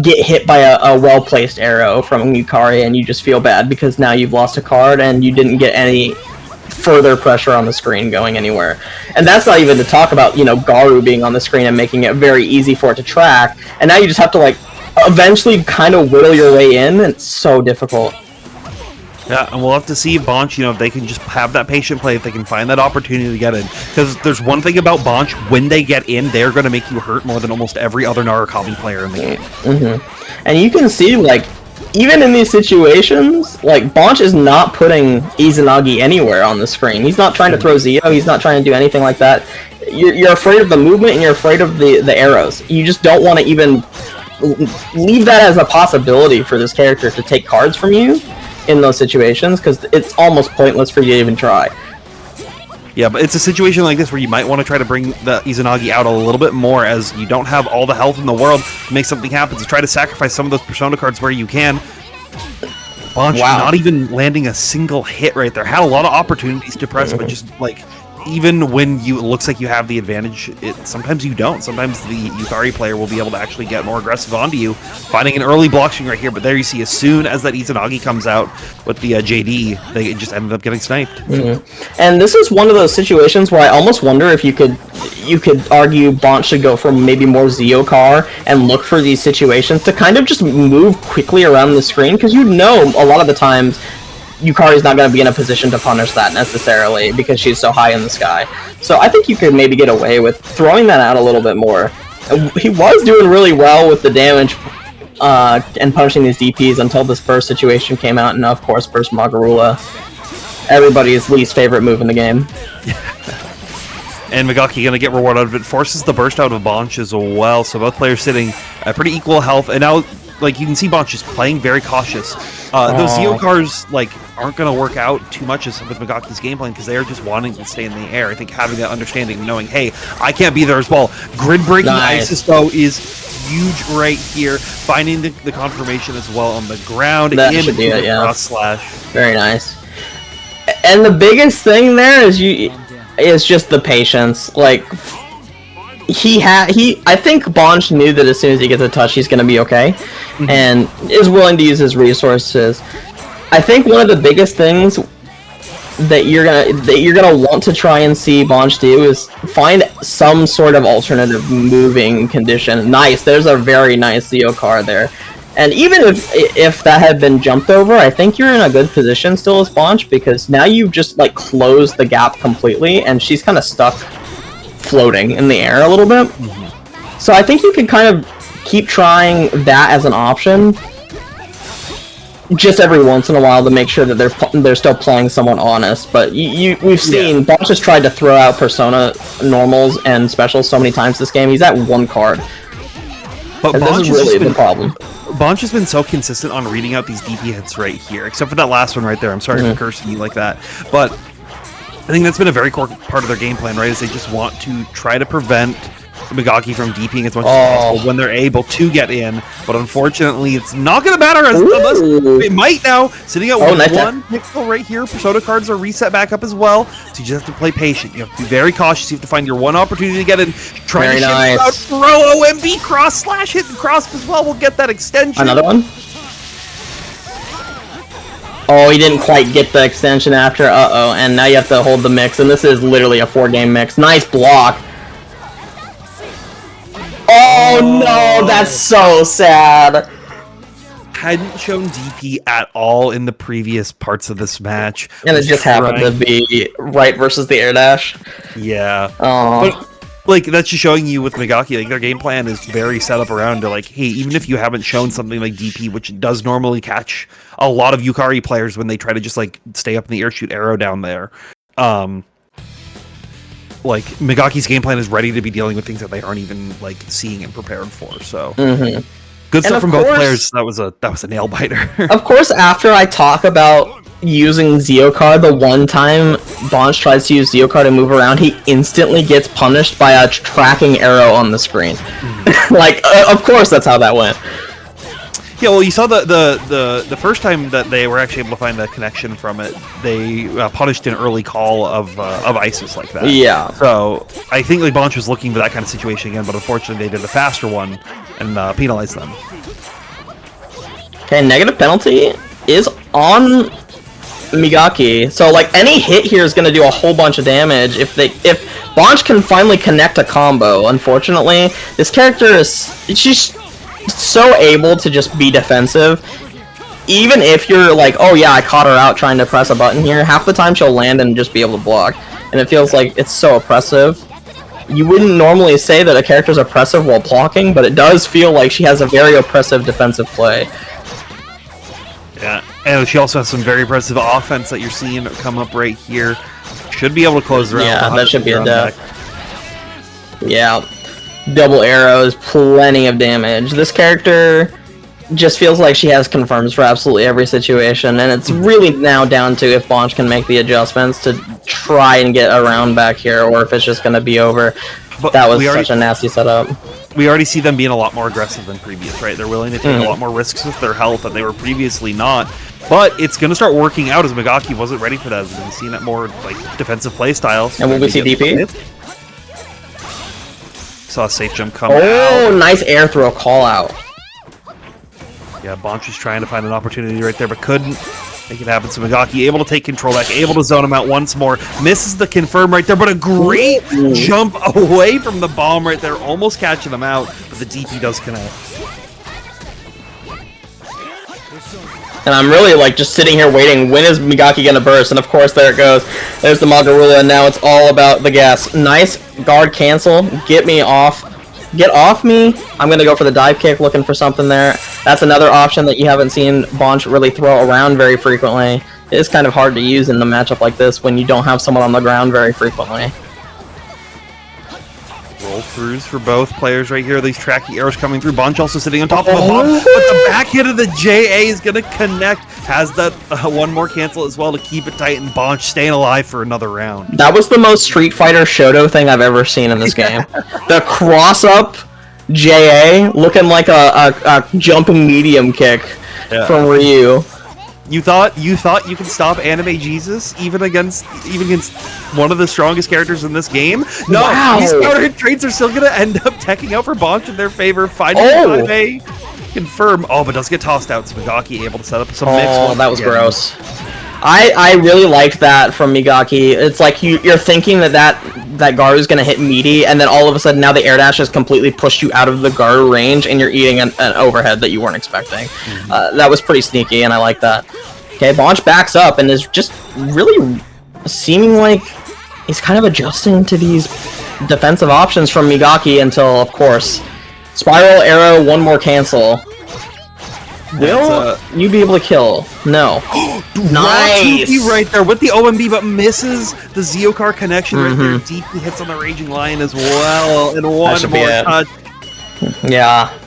D: get hit by a well-placed arrow from Yukari, and you just feel bad because now you've lost a card and you didn't get any further pressure on the screen going anywhere. And that's not even to talk about, Garu being on the screen and making it very easy for it to track, and now you just have to like eventually kind of whittle your way in. It's so difficult.
C: Yeah, and we'll have to see if Bonch, if they can just have that patient play, if they can find that opportunity to get in. Because there's one thing about Bonch, when they get in, they're going to make you hurt more than almost every other Narukami player in the game.
D: And you can see, like, even in these situations, like, Bonch is not putting Izanagi anywhere on the screen. He's not trying to throw Zio, he's not trying to do anything like that. You're afraid of the movement, and you're afraid of the arrows. You just don't want to even leave that as a possibility for this character to take cards from you in those situations, because it's almost pointless for you to even try.
C: Yeah, but it's a situation like this where you might want to try to bring the Izanagi out a little bit more, as you don't have all the health in the world to make something happen, to try to sacrifice some of those Persona cards where you can. Bonch not even landing a single hit right there. Had a lot of opportunities to press, but just like, even when it looks like you have the advantage, sometimes you don't. Sometimes the Yukari player will be able to actually get more aggressive onto you, finding an early block string right here. But there you see, as soon as that Izanagi comes out with the JD, they just ended up getting sniped.
D: And this is one of those situations where I almost wonder if you could argue Bonch should go for maybe more Ziokar and look for these situations to kind of just move quickly around the screen, because a lot of the times Yukari's not going to be in a position to punish that necessarily because she's so high in the sky. So I think you could maybe get away with throwing that out a little bit more. He was doing really well with the damage and punishing these DPs until this burst situation came out, and of course burst Magarula, everybody's least favorite move in the game.
C: And Megaki going to get reward out of it, forces the burst out of Bonch as well, so both players sitting at pretty equal health, and now like you can see Bonch is playing very cautious. Those Ziokars like aren't going to work out too much with Megaki's game plan, because they are just wanting to stay in the air. I think having that understanding, knowing, hey, I can't be there as well. Grid breaking Isis though is huge right here. Finding the confirmation as well on the ground.
D: That should be it, yeah.
C: Cross slash.
D: Very nice. And the biggest thing there is just the patience. Like, I think Bonch knew that as soon as he gets a touch, he's going to be okay, and is willing to use his resources. I think one of the biggest things that you're gonna want to try and see Bonch do is find some sort of alternative moving condition. Nice, there's a very nice Ziokar there. And even if that had been jumped over, I think you're in a good position still as Bonch, because now you've just like closed the gap completely, and she's kind of stuck floating in the air a little bit. So I think you can kind of keep trying that as an option just every once in a while to make sure that they're still playing someone honest. But we've seen Bonch has tried to throw out Persona normals and specials so many times this game. He's at one card.
C: But
D: this is really the problem.
C: Bonch has been so consistent on reading out these DP hits right here, except for that last one right there. I'm sorry for cursing you like that, but I think that's been a very core part of their game plan, right? Is they just want to try to prevent Megaki from DPing as much as possible when they're able to get in. But unfortunately, it's not going to matter unless it might now. Sitting at one pixel right here. Persona cards are reset back up as well. So you just have to play patient. You have to be very cautious. You have to find your one opportunity to get in. Try to out, throw OMB cross slash hit and cross as well. We'll get that extension.
D: Another one. Oh, he didn't quite get the extension after. Uh-oh. And now you have to hold the mix. And this is literally a 4-game mix. Nice block. Oh, no. That's so sad.
C: Hadn't shown DP at all in the previous parts of this match.
D: And it just happened to be right versus the air dash.
C: Yeah.
D: Oh.
C: Like, that's just showing you with Megaki, like, their game plan is very set up around to, like, hey, even if you haven't shown something like DP, which does normally catch a lot of Yukari players when they try to just, like, stay up in the air, shoot arrow down there, like, Megaki's game plan is ready to be dealing with things that they aren't even, like, seeing and prepared for, so... Good stuff from both players. That was a nail biter. Of
D: course, after I talk about using Zeokar, the one time Bonch tries to use Zeokar to move around, he instantly gets punished by a tracking arrow on the screen. Like, of course, that's how that went.
C: Yeah, well, you saw the first time that they were actually able to find a connection from it, they punished an early call of ISIS like that.
D: Yeah.
C: So I think like Bonch was looking for that kind of situation again, but unfortunately they did a faster one and penalized them.
D: Okay, negative penalty is on Megaki. So like any hit here is going to do a whole bunch of damage if Bonch can finally connect a combo. Unfortunately, this character she's so able to just be defensive. Even if you're like, oh yeah, I caught her out trying to press a button here, half the time she'll land and just be able to block. And it feels like it's so oppressive. You wouldn't normally say that a character's oppressive while blocking, but it does feel like she has a very oppressive defensive play.
C: Yeah, and she also has some very impressive offense that you're seeing come up right here. Should be able to close the round.
D: Yeah, that should be a death. Yeah. Double arrows, plenty of damage. This character just feels like she has confirms for absolutely every situation, and it's really now down to if Bonch can make the adjustments to try and get around back here, or if it's just going to be over. But that was such a nasty setup.
C: We already see them being a lot more aggressive than previous, right? They're willing to take a lot more risks with their health that they were previously not. But it's going to start working out as Megaki wasn't ready for that. We're going to see that more like defensive play style.
D: And will we see DP?
C: Saw a safe jump come out.
D: Oh, nice air throw call out.
C: Yeah, Bonch was trying to find an opportunity right there, but couldn't make it happen. So Megaki able to take control back, able to zone him out once more. Misses the confirm right there, but a great jump away from the bomb right there, almost catching him out, but the DP does connect.
D: And I'm really like just sitting here waiting, when is Megaki gonna burst? And of course there it goes. There's the Magarula, and now it's all about the gas. Nice guard cancel. Get me off. Get off me. I'm gonna go for the dive kick, looking for something there. That's another option that you haven't seen Bonch really throw around very frequently. It is kind of hard to use in a matchup like this when you don't have someone on the ground very frequently.
C: Roll throughs for both players right here. These tracky arrows coming through. Bonch also sitting on top of the bomb, but the back hit of the JA is going to connect. Has that one more cancel as well to keep it tight, and Bonch staying alive for another round.
D: That was the most Street Fighter Shoto thing I've ever seen in this game. The cross-up JA looking like a jumping medium kick from Ryu.
C: You thought you could stop Anime Jesus even against one of the strongest characters in this game? No, these counter hit trades are still gonna end up teching out for Bonch in their favor. Finding 5A confirm. Oh, but does get tossed out. So Megaki able to set up some mix.
D: Oh, that was gross. I really liked that from Megaki. It's like you're thinking that Garu's gonna hit meaty, and then all of a sudden now the air dash has completely pushed you out of the Garu range, and you're eating an overhead that you weren't expecting. That was pretty sneaky, and I like that. Okay, Bonch backs up and is just really seeming like he's kind of adjusting to these defensive options from Megaki until, of course, spiral arrow, one more cancel. Will you be able to kill? No. Nice!
C: Right there with the OMB, but misses the Zeokar connection right there. Deeply hits on the Raging Lion as well, and one more touch.
D: Yeah.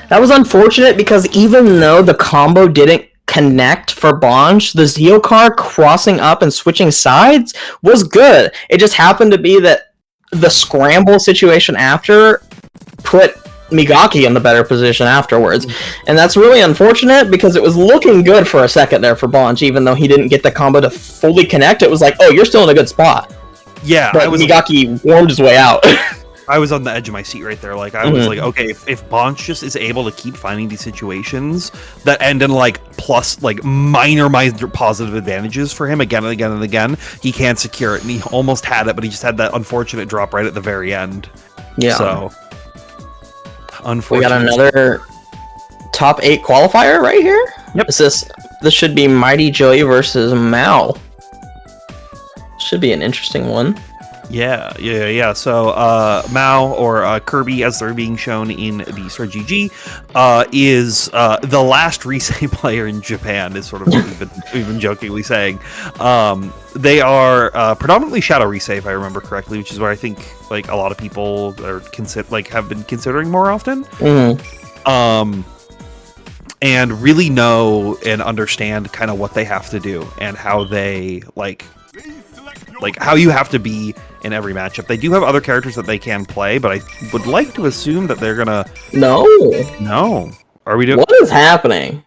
D: That was unfortunate because even though the combo didn't connect for Bonch, the Zeokar crossing up and switching sides was good. It just happened to be that the scramble situation after put Migaki in the better position afterwards. And that's really unfortunate because it was looking good for a second there for Bonch, even though he didn't get the combo to fully connect. It was like, oh, you're still in a good spot.
C: Yeah,
D: But Migaki warmed his way out.
C: I was on the edge of my seat right there. Like, I was like, okay, if Bonch just is able to keep finding these situations that end in, like, plus, like, minor positive advantages for him again and again and again, he can secure it. And he almost had it, but he just had that unfortunate drop right at the very end.
D: Yeah.
C: So,
D: We
C: unfortunately.
D: got another top 8 qualifier right here.
C: Yep.
D: This should be Mighty Joey versus Mao. Should be an interesting one.
C: Yeah. So, Mao, or Kirby, as they're being shown in the Star GG, is the last Risei player in Japan, is sort of what we've been jokingly saying. They are predominantly Shadow Risei, if I remember correctly, which is where I think like a lot of people are have been considering more often. And really know and understand kind of what they have to do and how they like how you have to be in every matchup. They do have other characters that they can play, but I would like to assume that they're gonna... No. Are we doing...
D: What is happening?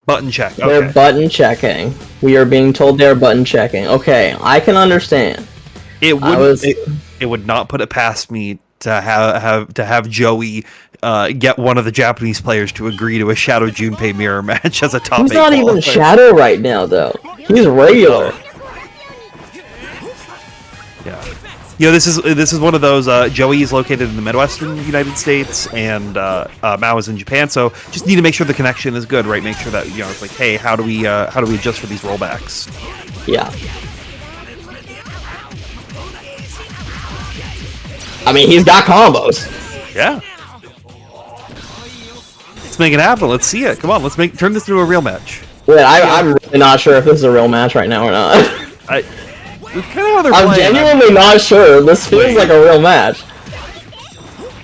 C: Button check. Okay.
D: They're button checking. We are being told they're button checking. Okay, I can understand.
C: It would not put it past me to have Joey get one of the Japanese players to agree to a Shadow Junpei mirror match as a top 8
D: He's not even Shadow right now, though. He's regular.
C: Yeah. You know, this is one of those. Joey is located in the Midwestern United States, and Mao is in Japan. So just need to make sure the connection is good, right? Make sure that it's like, hey, how do we adjust for these rollbacks?
D: Yeah. I mean, he's got combos.
C: Yeah. Let's make it happen. Let's see it. Come on, turn this into a real match.
D: Wait, I'm really not sure if this is a real match right now or not. I'm genuinely not sure. This feels like a real match.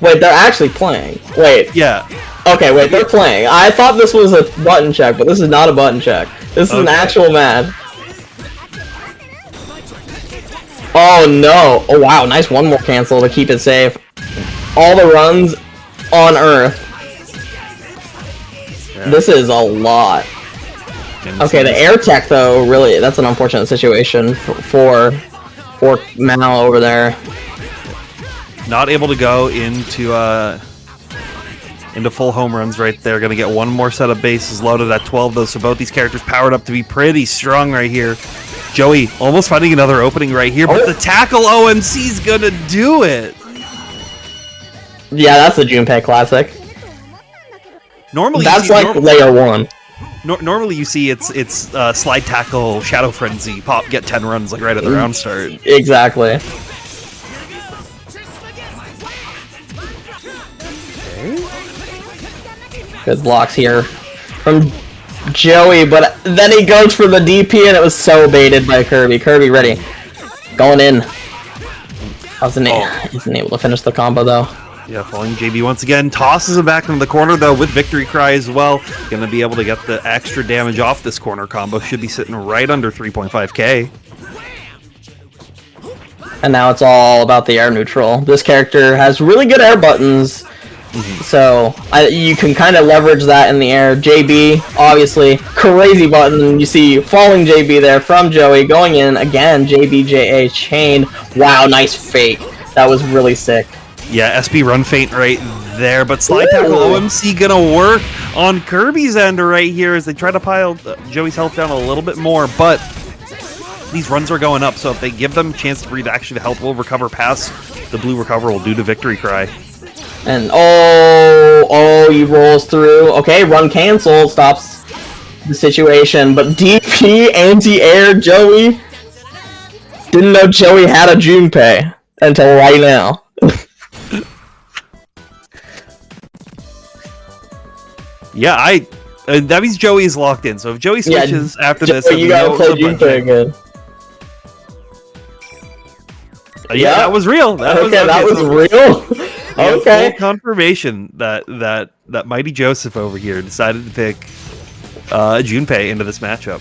D: Wait, they're actually playing. Wait.
C: Yeah.
D: Okay, wait, they're playing. I thought this was a button check, but this is not a button check. This is an actual match. Oh no. Oh wow, nice one more cancel to keep it safe. All the runs on Earth. Yeah. This is a lot. Okay, the air tech though, really, that's an unfortunate situation for Mao over there.
C: Not able to go into full home runs right there. Gonna get one more set of bases loaded at 12 though, so both these characters powered up to be pretty strong right here. Joey almost finding another opening right here, but the tackle OMC's gonna do it.
D: Yeah, that's the Junpei classic.
C: Normally,
D: that's like layer 1.
C: Normally you see it's slide tackle Shadow Frenzy pop get 10 runs like right at the round start.
D: Exactly. Good blocks here from Joey, but then he goes for the DP and it was so baited by Kirby. Kirby ready, going in. Wasn't able to finish the combo though.
C: Yeah, falling JB once again, tosses him back into the corner though with Victory Cry as well. Gonna be able to get the extra damage off this corner combo. Should be sitting right under 3.5k.
D: And now it's all about the air neutral. This character has really good air buttons, so you can kind of leverage that in the air. JB, obviously, crazy button. You see falling JB there from Joey, going in again, JBJA chain. Wow, nice fake. That was really sick.
C: Yeah, SB run feint right there, but slide tackle OMC gonna work on Kirby's end right here as they try to pile Joey's health down a little bit more, but these runs are going up, so if they give them a chance to breathe, actually the health will recover past the blue recover will due to Victory Cry.
D: And he rolls through. Okay, run cancel, stops the situation, but DP anti-air Joey. Didn't know Joey had a Junpei until right now.
C: Yeah, that means Joey's locked in. So if Joey switches after this,
D: you gotta play Junpei again.
C: Yeah, that was real. That was
D: real. Okay.
C: Full confirmation that Mighty Joseph over here decided to pick Junpei into this matchup.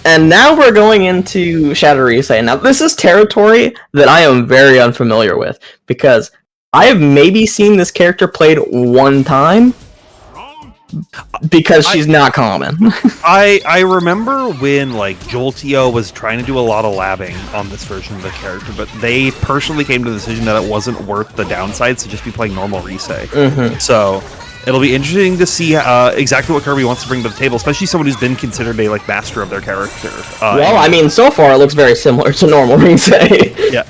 D: And now we're going into Shadow Risei. Now, this is territory that I am very unfamiliar with, because I have maybe seen this character played one time, because she's not common.
C: I remember when like Jolteo was trying to do a lot of labbing on this version of the character, but they personally came to the decision that it wasn't worth the downsides to just be playing normal Risei. So it'll be interesting to see exactly what Kirby wants to bring to the table, especially someone who's been considered a like master of their character.
D: Well, I mean, so far it looks very similar to normal Risei.
C: Yeah.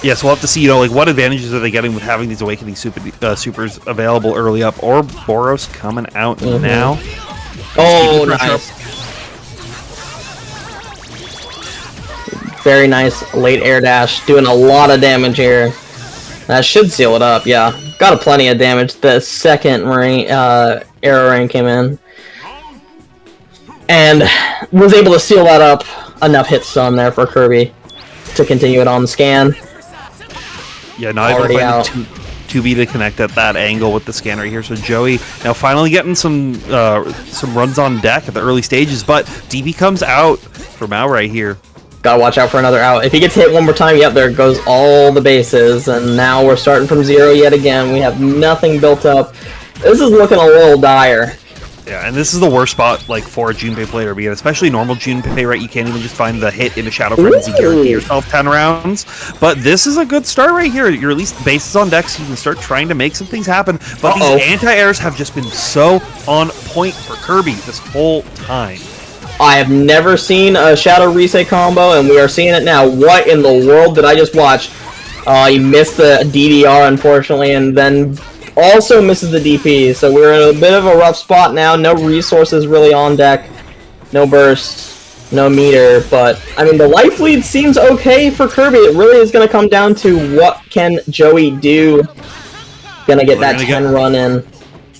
C: Yes, we'll have to see, you know, like what advantages are they getting with having these Awakening supers available early up, or Boros coming out now.
D: Oh, nice. Very nice late air dash, doing a lot of damage here. That should seal it up, yeah. Got a plenty of damage. The second arrow rain came in. And was able to seal that up. Enough hit stun there for Kirby to continue it on the scan.
C: Yeah, not able to find the 2B to connect at that angle with the scan right here. So Joey now finally getting some runs on deck at the early stages, but DB comes out for Mao right here.
D: Gotta watch out for another out. If he gets hit one more time, yep, there goes all the bases, and now we're starting from zero yet again. We have nothing built up. This is looking a little dire.
C: Yeah, and this is the worst spot like for a Junpei player to be in, especially normal Junpei, right? You can't even just find the hit in a Shadow Frenzy, guarantee yourself 10 rounds. But this is a good start right here. You're at least bases on deck, so you can start trying to make some things happen. But these anti-airs have just been so on point for Kirby this whole time.
D: I have never seen a Shadow Risei combo, and we are seeing it now. What in the world did I just watch? He missed the DDR, unfortunately, and then also misses the DP, so we're in a bit of a rough spot now. No resources really on deck, no burst, no meter, but I mean the life lead seems okay for Kirby. It really is going to come down to what can Joey do. Gonna get that 10 run in.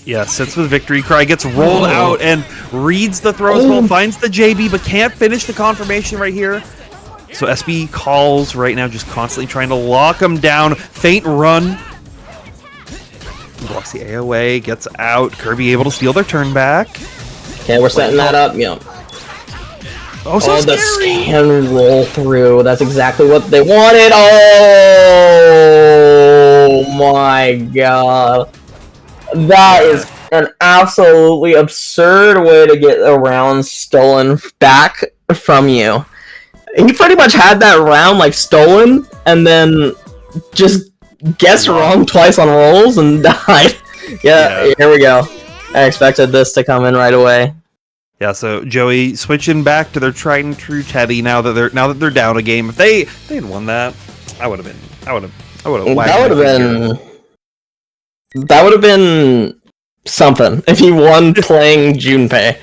C: Yeah, sits with Victory Cry, gets rolled out and reads the throw spell, finds the JB, but can't finish the confirmation right here. So SB calls right now, just constantly trying to lock him down. Faint run. Blocks the AOA, gets out. Kirby able to steal their turn back.
D: Okay, we're setting that up. Yep.
C: Oh, so
D: the scan roll through. That's exactly what they wanted. Oh my god. That is an absolutely absurd way to get a round stolen back from you. He pretty much had that round like stolen and then just guessed wrong twice on rolls and died. Yeah, here we go. I expected this to come in right away.
C: Yeah, so Joey switching back to their tried and true Teddy now that they're down a game. If they had won that, I would have
D: been something if he won playing Junpei.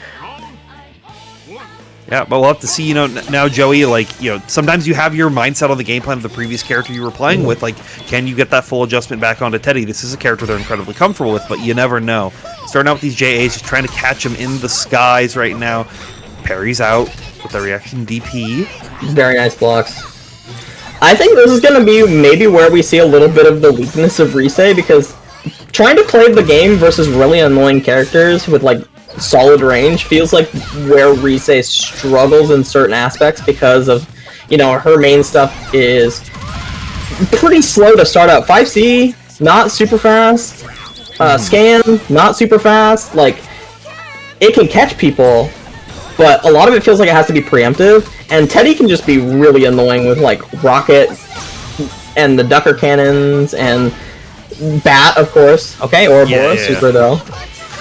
C: Yeah, but we'll have to see, you know, now Joey, like, you know, sometimes you have your mindset on the game plan of the previous character you were playing with, like, can you get that full adjustment back onto Teddy? This is a character they're incredibly comfortable with, but you never know. Starting out with these JAs, just trying to catch him in the skies right now. Parry's out with the reaction DP.
D: Very nice blocks. I think this is going to be maybe where we see a little bit of the weakness of Risei, because trying to play the game versus really annoying characters with, like, solid range feels like where Risei struggles in certain aspects because of, you know, her main stuff is pretty slow to start out. 5C, not super fast. Scan, not super fast. Like, it can catch people, but a lot of it feels like it has to be preemptive, and Teddy can just be really annoying with, like, Rocket and the Ducker cannons and Bat, of course. Okay, Ouroboros, super though.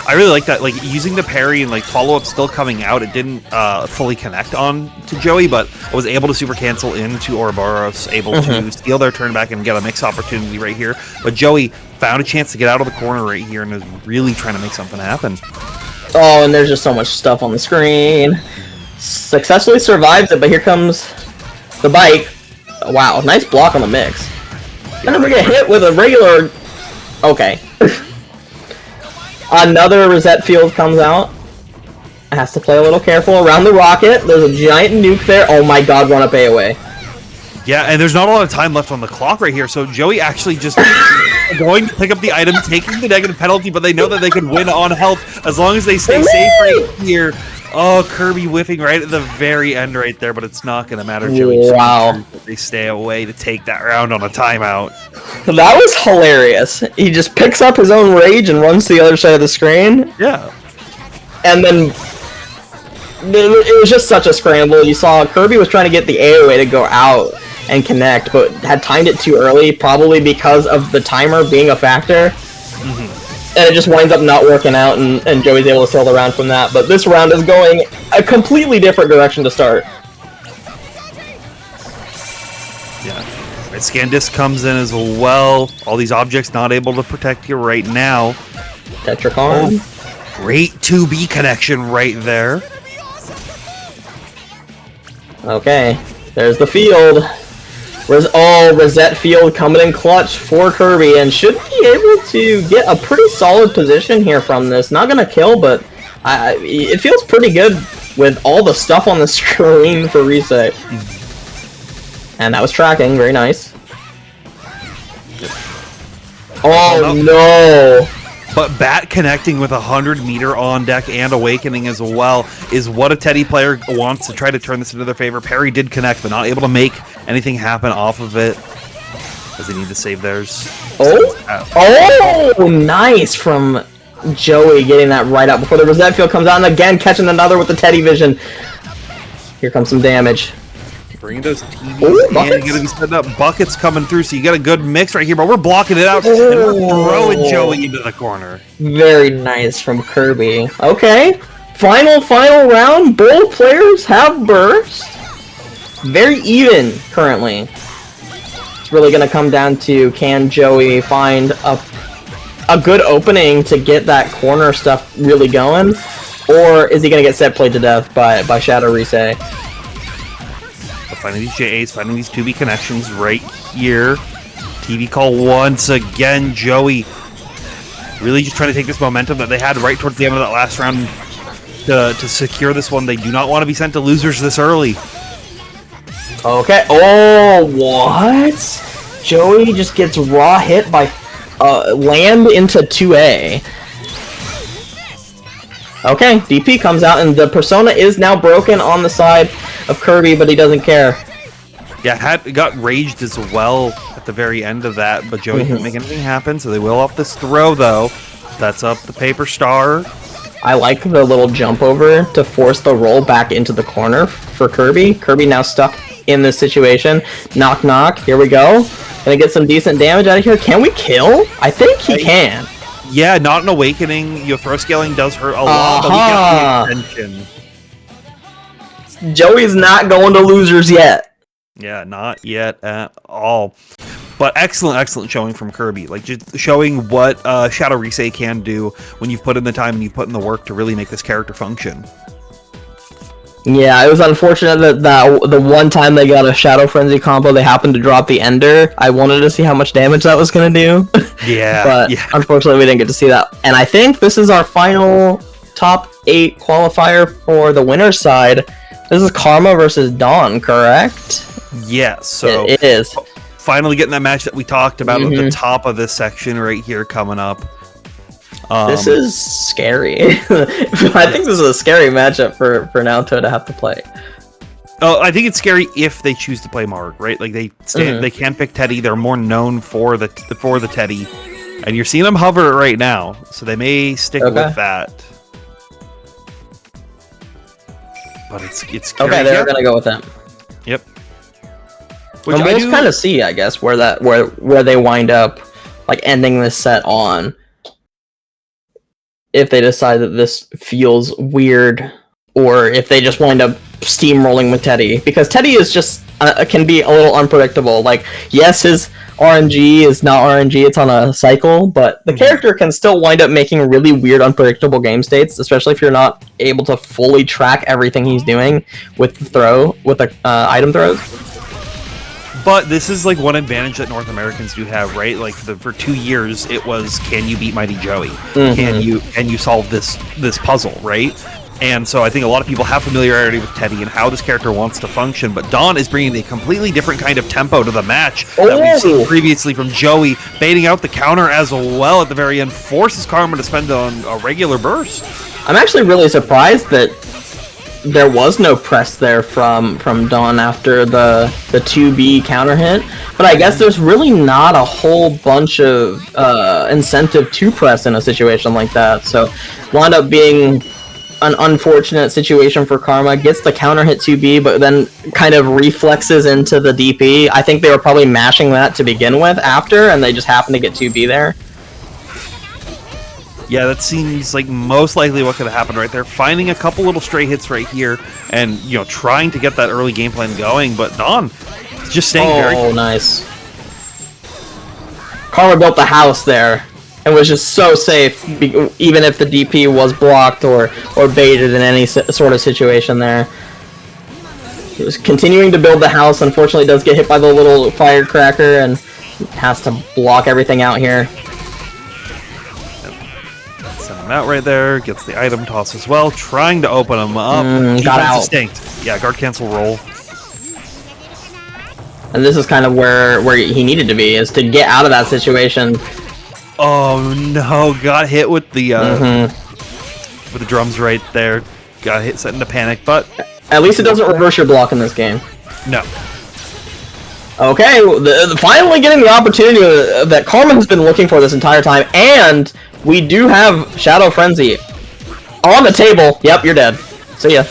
C: I really like that, like, using the parry and, like, follow-up still coming out. It didn't fully connect on to Joey, but I was able to super cancel into Ouroboros, able to steal their turn back and get a mix opportunity right here. But Joey found a chance to get out of the corner right here and is really trying to make something happen.
D: Oh, and there's just so much stuff on the screen. Successfully survives it, but here comes the bike. Wow, nice block on the mix. And then we get hit with a regular... Okay. Another reset field comes out. Has to play a little careful around the rocket. There's a giant nuke there. Oh my god, run up AOA.
C: Yeah, and there's not a lot of time left on the clock right here, so Joey actually just going to pick up the item, taking the negative penalty, but they know that they can win on health as long as they stay safe right here. Oh, Kirby whiffing right at the very end right there, but it's not going to matter. Joey,
D: wow.
C: They stay away to take that round on a timeout.
D: That was hilarious. He just picks up his own rage and runs to the other side of the screen.
C: Yeah.
D: And then it was just such a scramble. You saw Kirby was trying to get the AoE to go out and connect, but had timed it too early, probably because of the timer being a factor. And it just winds up not working out, and Joey's able to sail the round from that. But this round is going a completely different direction to start.
C: Yeah. Right, scan disc comes in as well. All these objects not able to protect you right now.
D: Tetrakarn.
C: Oh, great 2B connection right there.
D: Okay, there's the field. Reset field coming in clutch for Kirby, and should be able to get a pretty solid position here from this. Not gonna kill, but it feels pretty good with all the stuff on the screen for reset. And that was tracking, very nice. Oh no!
C: But Bat connecting with 100-meter on deck and Awakening as well is what a Teddy player wants to try to turn this into their favor. Parry did connect, but not able to make anything happen off of it, as they need to save theirs.
D: Oh, nice from Joey getting that right out before the reset field comes out, and again catching another with the Teddy vision. Here comes some damage.
C: Bringing those TVs and gonna be setting up buckets coming through, so you get a good mix right here, but we're blocking it out and we're throwing Joey into the corner.
D: Very nice from Kirby. Okay, final round. Both players have burst. Very even currently. It's really gonna come down to, can Joey find a good opening to get that corner stuff really going, or is he gonna get set played to death by Shadow Risei?
C: Finding these JAs, finding these 2B connections right here. TV call once again. Joey really just trying to take this momentum that they had right towards the end of that last round to secure this one. They do not want to be sent to losers this early.
D: Okay. Oh, what? Joey just gets raw hit by land into 2A. Okay, DP comes out, and the persona is now broken on the side of Kirby, but he doesn't care.
C: Yeah, got raged as well at the very end of that, but Joey couldn't make anything happen, so they will off this throw, though. That's up the paper star.
D: I like the little jump over to force the roll back into the corner for Kirby. Kirby now stuck in this situation. Knock, knock. Here we go. Gonna get some decent damage out of here. Can we kill? I think he can.
C: Yeah, not an Awakening. Your throw scaling does hurt a lot, but we got the attention.
D: Joey's not going to losers yet.
C: Yeah, not yet at all. But excellent showing from Kirby. Like, just showing what Shadow Risei can do when you've put in the time and you've put in the work to really make this character function.
D: Yeah, it was unfortunate that the one time they got a Shadow Frenzy combo, they happened to drop the Ender. I wanted to see how much damage that was going to do.
C: Yeah.
D: But unfortunately, we didn't get to see that. And I think this is our final top 8 qualifier for the winner's side. This is Karma versus Dawn, correct?
C: Yeah, so
D: it is.
C: Finally getting that match that we talked about at the top of this section right here coming up.
D: This is scary. I think this is a scary matchup for Naoto to have to play.
C: Oh, I think it's scary if they choose to play Marg, right? Like they can pick Teddy. They're more known for the Teddy, and you're seeing them hover it right now, so they may stick with that. But it's scary.
D: Okay, they're gonna go with them.
C: Yep.
D: Which we'll kind of see, I guess, where they wind up, like ending this set on. If they decide that this feels weird, or if they just wind up steamrolling with Teddy, because Teddy is just can be a little unpredictable. Like, yes, his RNG is not RNG; it's on a cycle, but the character can still wind up making really weird, unpredictable game states, especially if you're not able to fully track everything he's doing with the item throws.
C: But this is like one advantage that North Americans do have, right? Like for 2 years, it was, can you beat Mighty Joey? Can you solve this puzzle, right? And so I think a lot of people have familiarity with Teddy and how this character wants to function, but Dawn is bringing a completely different kind of tempo to the match that we've seen previously from Joey, baiting out the counter as well at the very end, forces Karma to spend on a regular burst.
D: I'm actually really surprised that there was no press there from Dawn after the 2B counter hit, but I guess there's really not a whole bunch of incentive to press in a situation like that, so wound up being an unfortunate situation for Karma. Gets the counter hit 2B, but then kind of reflexes into the DP. I think they were probably mashing that to begin with after, and they just happened to get 2B there.
C: Yeah, that seems like most likely what could have happened right there. Finding a couple little stray hits right here, and trying to get that early game plan going. But Dawn just staying very.
D: Oh, nice. Karma built the house there, and was just so safe, even if the DP was blocked or baited in any sort of situation there. He was continuing to build the house. Unfortunately, does get hit by the little firecracker and has to block everything out here.
C: Send him out right there, gets the item toss as well, trying to open him up.
D: Got out.
C: Distinct. Yeah, guard cancel roll.
D: And this is kind of where he needed to be, is to get out of that situation.
C: Oh no, got hit with the with the drums right there. Got hit, set into panic, but
D: at least it doesn't reverse your block in this game.
C: No.
D: Okay, finally getting the opportunity that Karma has been looking for this entire time, and we do have Shadow Frenzy on the table. Yep, you're dead. See ya.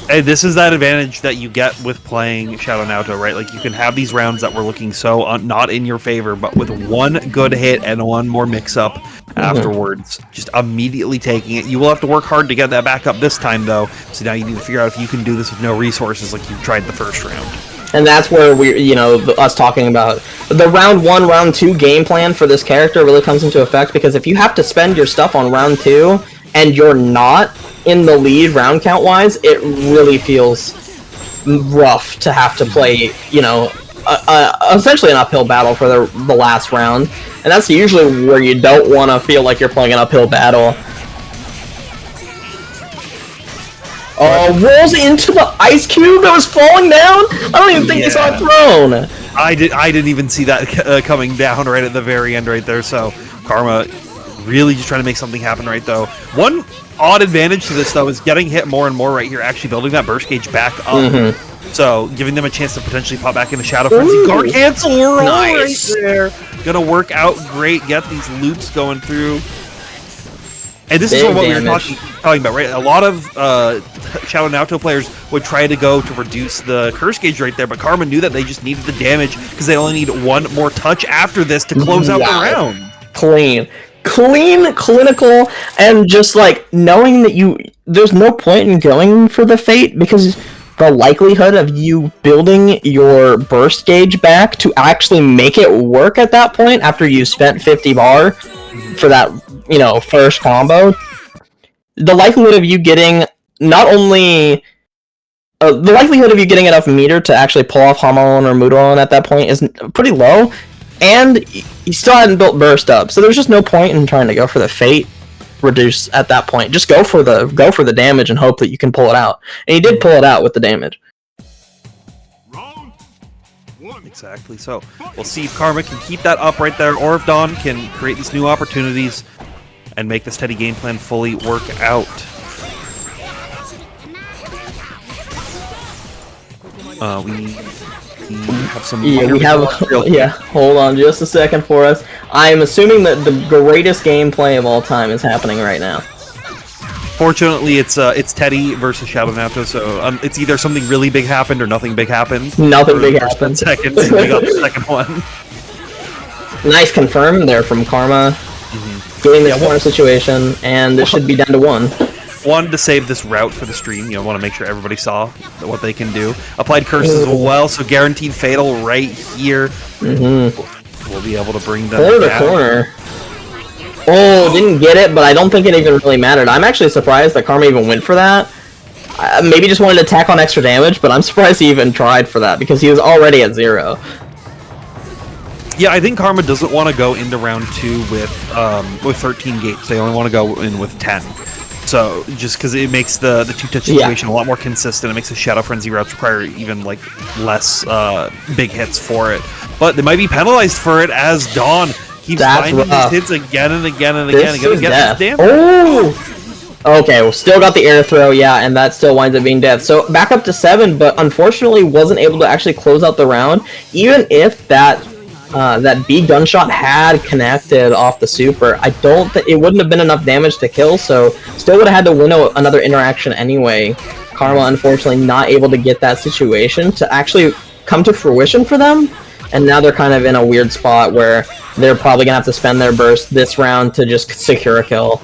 C: Hey, this is that advantage that you get with playing Shadow Naoto, right? Like, you can have these rounds that were looking so not in your favor, but with one good hit and one more mix-up afterwards, just immediately taking it. You will have to work hard to get that back up this time, though, so now you need to figure out if you can do this with no resources like you tried the first round.
D: And that's where us talking about the round 1, round 2 game plan for this character really comes into effect, because if you have to spend your stuff on round 2 and you're not in the lead round count wise, it really feels rough to have to play, essentially an uphill battle for the last round. And that's usually where you don't want to feel like you're playing an uphill battle. Rolls into the ice cube that was falling down? I don't even think they saw it thrown.
C: I didn't even see that coming down right at the very end right there, so Karma really just trying to make something happen right though. One odd advantage to this though is getting hit more and more right here, actually building that burst gauge back up. So giving them a chance to potentially pop back into Shadow Frenzy. Guard cancel roll right there. Gonna work out great, get these loops going through. And this is what we were talking about, right? A lot of Shadow Naoto players would try to go to reduce the curse gauge right there, but Karma knew that they just needed the damage because they only need one more touch after this to close out the round.
D: Clean, clinical, and just like knowing that there's no point in going for the Fate, because the likelihood of you building your burst gauge back to actually make it work at that point after you spent 50 bar for that, first combo, the likelihood of you getting not only the likelihood of you getting enough meter to actually pull off Hamon or Mudoon at that point is pretty low, and you still hadn't built burst up, so there's just no point in trying to go for the Fate reduce at that point. Just go for the damage and hope that you can pull it out, and he did pull it out with the damage.
C: Exactly, so we'll see if Karma can keep that up right there, or if Dawn can create these new opportunities and make the steady game plan fully work out. We have some... hold on just a second for us. I'm assuming that the greatest gameplay of all time is happening right now. Fortunately, it's Teddy versus Shadow Naoto, so it's either something really big happened or nothing big happened.
D: Nothing big happened.
C: Seconds, and we got the second one.
D: Nice confirm there from Karma. Getting the corner situation, and this should be down to 1.
C: Wanted to save this route for the stream. Want to make sure everybody saw what they can do. Applied curses as well, so guaranteed fatal right here. We'll be able to bring them
D: corner to corner. Oh, didn't get it, but I don't think it even really mattered. I'm actually surprised that Karma even went for that. Maybe just wanted to tack on extra damage, but I'm surprised he even tried for that, because he was already at 0.
C: Yeah, I think Karma doesn't want to go into round 2 with 13 gates. They only want to go in with 10. So just because it makes the two-touch situation a lot more consistent, it makes the Shadow Frenzy routes require even like less big hits for it. But they might be penalized for it as Dawn keeps finding these hits again and again and again.
D: This is death. Oh! Okay, well, still got the air throw, yeah, and that still winds up being death. So back up to 7, but unfortunately wasn't able to actually close out the round. Even if that B gunshot had connected off the super, I don't think it wouldn't have been enough damage to kill. So still would have had to win another interaction anyway. Karma unfortunately not able to get that situation to actually come to fruition for them, and now they're kind of in a weird spot where they're probably gonna have to spend their burst this round to just secure a kill.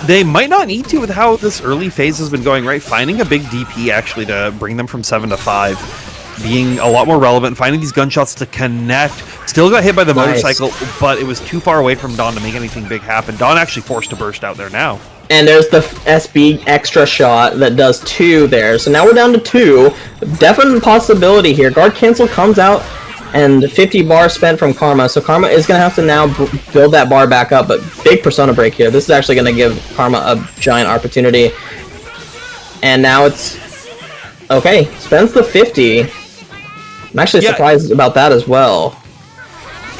C: They might not need to with how this early phase has been going, right? Finding a big DP actually to bring them from 7 to 5, being a lot more relevant, finding these gunshots to connect. Still got hit by the motorcycle, but it was too far away from Dawn to make anything big happen. Dawn actually forced to burst out there now.
D: And there's the SB extra shot that does 2 there. So now we're down to 2. Definite possibility here. Guard cancel comes out, and 50 bar spent from Karma. So Karma is going to have to now build that bar back up, but big persona break here. This is actually going to give Karma a giant opportunity. And now it's... Okay, spends the 50. I'm actually surprised about that as well.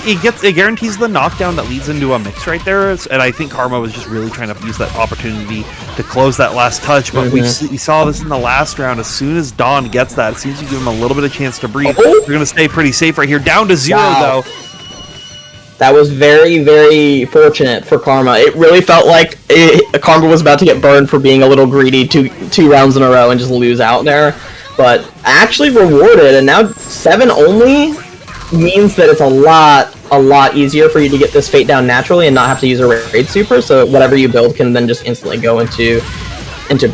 C: It guarantees the knockdown that leads into a mix right there, and I think Karma was just really trying to use that opportunity to close that last touch, but we saw this in the last round. As soon as Dawn gets that, as soon as you give him a little bit of chance to breathe, they're going to stay pretty safe right here. Down to 0, though.
D: That was very, very fortunate for Karma. It really felt like Karma was about to get burned for being a little greedy two rounds in a row and just lose out there, but actually rewarded, and now 7 only means that it's a lot easier for you to get this fate down naturally and not have to use a raid super, so whatever you build can then just instantly go into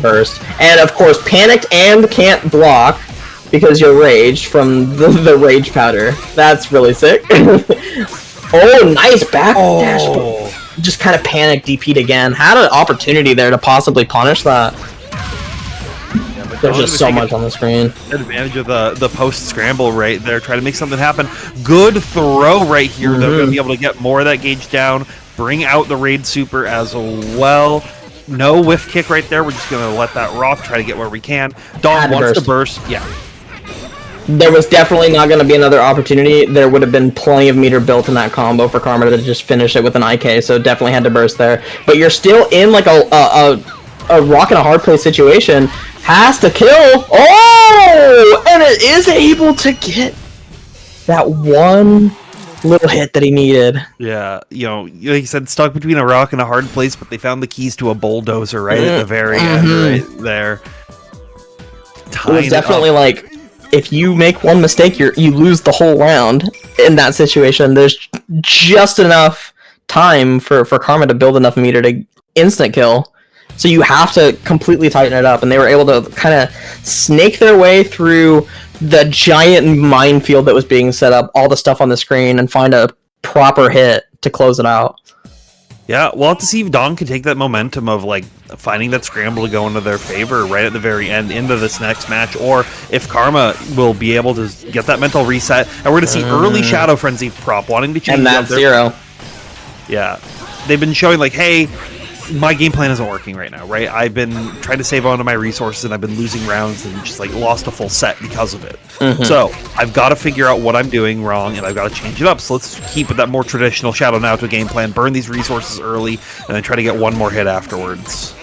D: burst. And of course panicked and can't block because you're raged from the rage powder. That's really sick. Oh, nice back dash. Just kind of panic DP'd again. Had an opportunity there to possibly punish that. There's just so much on the screen.
C: Advantage of the post scramble right there, try to make something happen. Good throw right here. They're going to be able to get more of that gauge down, bring out the raid super as well. No whiff kick right there. We're just going to let that rock, try to get where we can. Dawn wants to burst. Yeah.
D: There was definitely not going to be another opportunity. There would have been plenty of meter built in that combo for Karma to just finish it with an IK, so definitely had to burst there. But you're still in like a rock and a hard play situation. Has to kill. Oh! And it is able to get that one little hit that he needed.
C: Yeah, you know, like you said, stuck between a rock and a hard place, but they found the keys to a bulldozer right at the very end right there.
D: It was definitely like, if you make one mistake, you lose the whole round in that situation. There's just enough time for Karma to build enough meter to instant kill. So you have to completely tighten it up, and they were able to kind of snake their way through the giant minefield that was being set up, all the stuff on the screen, and find a proper hit to close it out.
C: Yeah, we'll have to see if Dawn can take that momentum of like finding that scramble to go into their favor right at the very end into this next match, or if Karma will be able to get that mental reset, and we're going to see early Shadow Frenzy prop wanting to change.
D: And that's 0.
C: Yeah, they've been showing like, hey, my game plan isn't working right now, right? I've been trying to save onto my resources, and I've been losing rounds and just like lost a full set because of it. So I've got to figure out what I'm doing wrong, and I've got to change it up. So let's keep that more traditional Shadow now to a game plan, burn these resources early, and then try to get one more hit afterwards.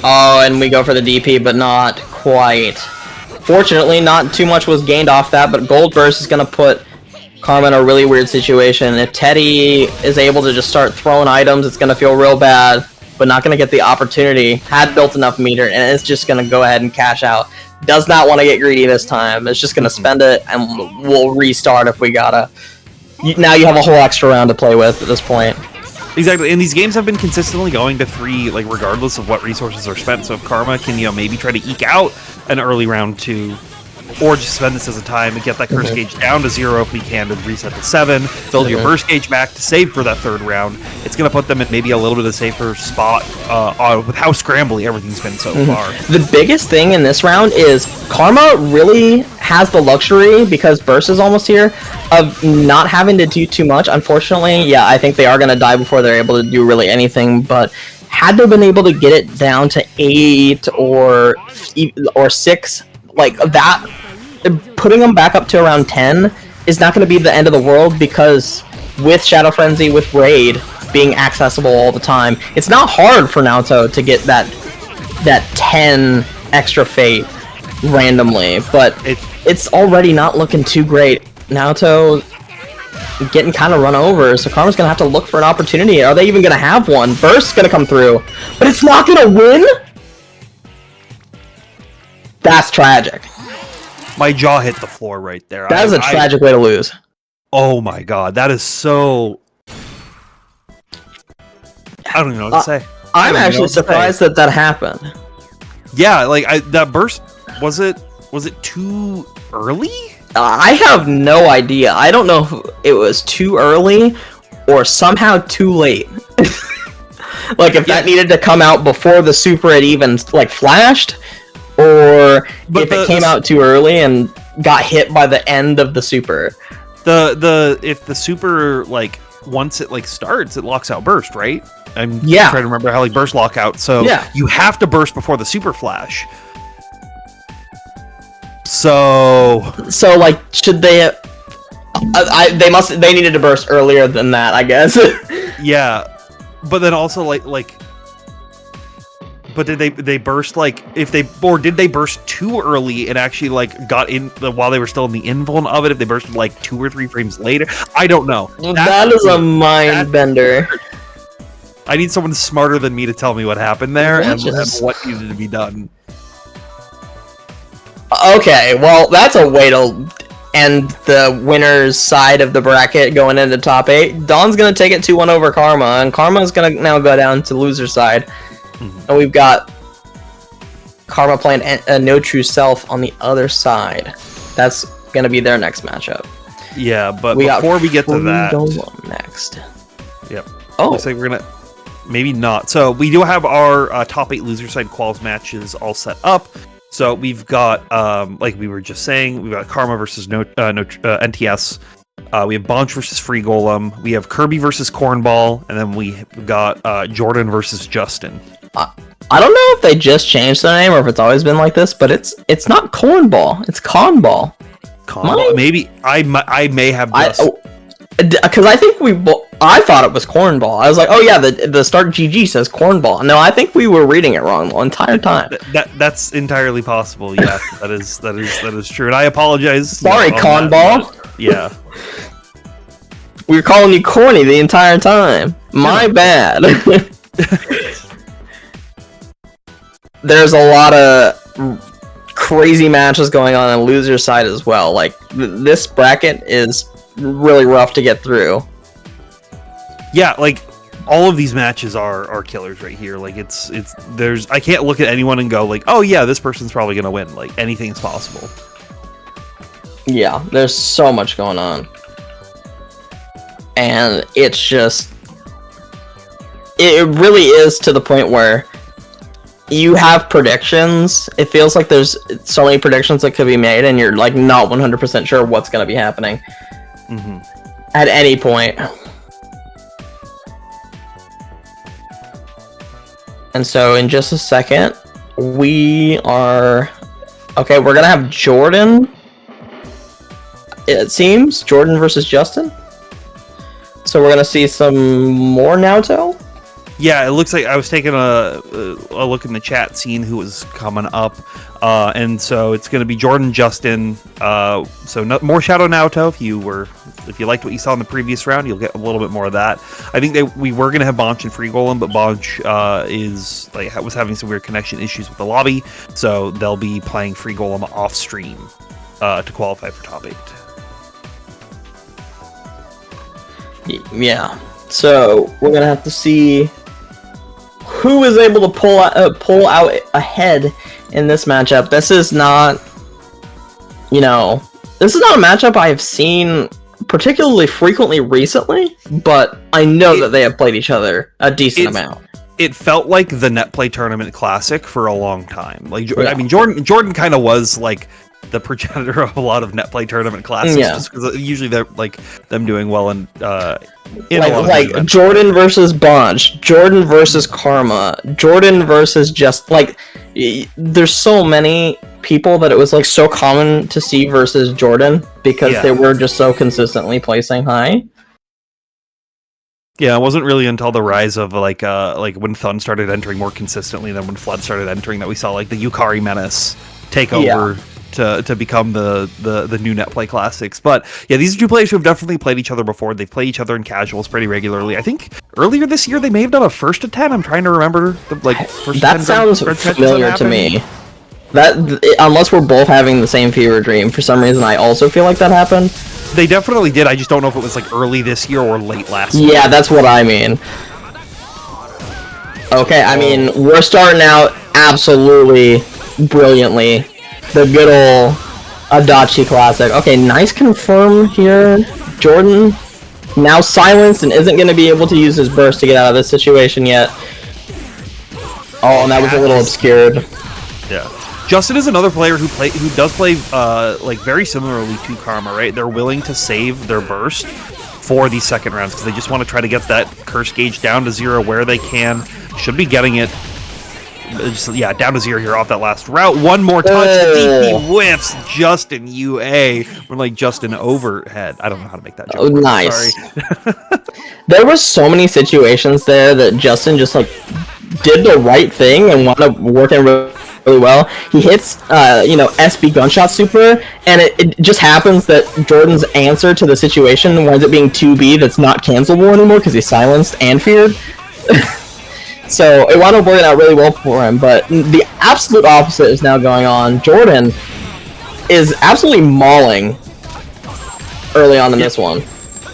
D: Oh, and we go for the DP, but not quite. Fortunately, not too much was gained off that, but Gold Burst is going to put Karma in a really weird situation. If Teddy is able to just start throwing items, it's going to feel real bad, but not going to get the opportunity. Had built enough meter, and it's just going to go ahead and cash out. Does not want to get greedy this time. It's just going to spend it, and we'll restart if we gotta. Now you have a whole extra round to play with at this point.
C: Exactly, and these games have been consistently going to 3, like regardless of what resources are spent. So if Karma can, you know, maybe try to eke out an early round 2, or just spend this as a time and get that curse gauge down to 0 if we can, to reset to 7, build your burst gauge back to save for that 3rd round. It's going to put them in maybe a little bit of a safer spot with how scrambly everything's been so far.
D: The biggest thing in this round is Karma really has the luxury, because burst is almost here, of not having to do too much. Unfortunately, yeah, I think they are going to die before they're able to do really anything, but had they been able to get it down to 8 or 6, like that, putting them back up to around 10 is not going to be the end of the world, because with Shadow Frenzy, with Raid being accessible all the time, it's not hard for Naoto to get that 10 extra fate randomly, but it's already not looking too great. Naoto getting kind of run over, so Karma's gonna have to look for an opportunity. Are they even gonna have one? Burst's gonna come through, but it's not gonna win? That's tragic.
C: My jaw hit the floor right there.
D: That is a tragic way to lose.
C: Oh my god, that is so... I don't even know what to say.
D: I'm actually surprised that happened.
C: Yeah, like that burst, was it too early?
D: I have no idea. I don't know if it was too early or somehow too late. Like if that needed to come out before the super had even like flashed, or if it came out too early and got hit by the end of the super.
C: If the super, like, once it like starts, it locks out burst, right? I'm trying to remember how like burst lockout. So you have to burst before the super flash. So like, should they? They needed to burst earlier than that, I guess. Yeah, but then also like. But did they burst, like, did they burst too early and actually like got in while they were still in the invuln of it? If they bursted like 2 or 3 frames later, I don't know.
D: That is a mind bender.
C: I need someone smarter than me to tell me what happened there and what needed to be done.
D: Okay, well, that's a way to end the winner's side of the bracket going into top 8. Dawn's gonna take it 2-1 over Karma, and Karma's gonna now go down to loser side. And we've got Karma playing a No True Self on the other side. That's gonna be their next matchup.
C: Yeah, but before we get to that,
D: next.
C: Yep.
D: Oh,
C: looks like we're gonna maybe not. So we do have our top 8 loser side quals matches all set up. So we've got, like we were just saying, we've got Karma versus NTS. We have Bonch versus Free Golem. We have Kirby versus Cornball, and then we've got Jordan versus Justin.
D: I don't know if they just changed the name or if it's always been like this, but it's not Cornball, it's Conball.
C: Maybe I may have just...
D: because I think I thought it was Cornball. I was like, oh yeah, the start GG says Cornball. No, I think we were reading it wrong the entire time.
C: That's entirely possible. Yeah, that is true. And I apologize.
D: Sorry, Cornball.
C: Yeah.
D: We were calling you corny the entire time. My bad. There's a lot of crazy matches going on loser side as well. Like this bracket is really rough to get through.
C: Yeah, like all of these matches are killers right here. Like I can't look at anyone and go like, oh yeah, this person's probably gonna win. Like anything's possible.
D: Yeah, there's so much going on. And it's just, it really is to the point where you have predictions. It feels like there's so many predictions that could be made and you're like not 100% sure what's going to be happening at any point. And so in just a second, we're going to have Jordan, it seems. Jordan versus Justin. So we're gonna see some more Naoto?
C: Yeah, it looks like I was taking a look in the chat, seeing who was coming up, and so it's gonna be Jordan, Justin. More Shadow Naoto. If you liked what you saw in the previous round, you'll get a little bit more of that. I think we were gonna have Bonch and Free Golem, but Bonch was having some weird connection issues with the lobby, so they'll be playing Free Golem off stream to qualify for top 8.
D: Yeah, so we're gonna have to see who is able to pull out ahead in this matchup. This is not a matchup I have seen particularly frequently recently, but I know that they have played each other a decent amount.
C: It felt like the Net Play Tournament Classic for a long time. Like, yeah. I mean, Jordan kind of was like the progenitor of a lot of net play tournament classes.
D: Yeah.
C: Just because usually they're like them doing well in a lot of
D: like
C: events.
D: Jordan versus Bunch, Jordan versus Karma, Jordan versus just like there's so many people that it was like so common to see versus Jordan because they were just so consistently placing high.
C: Yeah, it wasn't really until the rise of like when Thun started entering more consistently than when Flood started entering that we saw like the Yukari Menace take over to become the new net play classics. But yeah, these are two players who have definitely played each other before. They've played each other in casuals pretty regularly. I think earlier this year they may have done a first to 10. I'm trying to remember the first
D: that
C: to 10
D: sounds
C: red trenches
D: familiar
C: that
D: to me.
C: happened.
D: That unless we're both having the same fever dream, for some reason I also feel like that happened.
C: They definitely did. I just don't know if it was like early this year or late last year.
D: Yeah, that's what I mean. Okay, I mean, we're starting out absolutely brilliantly. The good old Adachi classic. Okay, nice confirm here. Jordan now silenced and isn't going to be able to use his burst to get out of this situation yet. Oh, and that was a little obscured.
C: Yeah. Justin is another player who does play like very similarly to Karma, right? They're willing to save their burst for these second rounds because they just want to try to get that curse gauge down to 0 where they can. Should be getting it. Down to 0 here off that last route. One more touch. DP whiffs Justin UA. We're like Justin overhead. I don't know how to make that joke.
D: Oh, nice.
C: Sorry.
D: There was so many situations there that Justin just like did the right thing and wound up working really well. He hits, SB gunshot super, and it just happens that Jordan's answer to the situation winds up being 2B that's not cancelable anymore because he's silenced and feared. So it wound up working out really well for him, but the absolute opposite is now going on. Jordan is absolutely mauling early on in this one.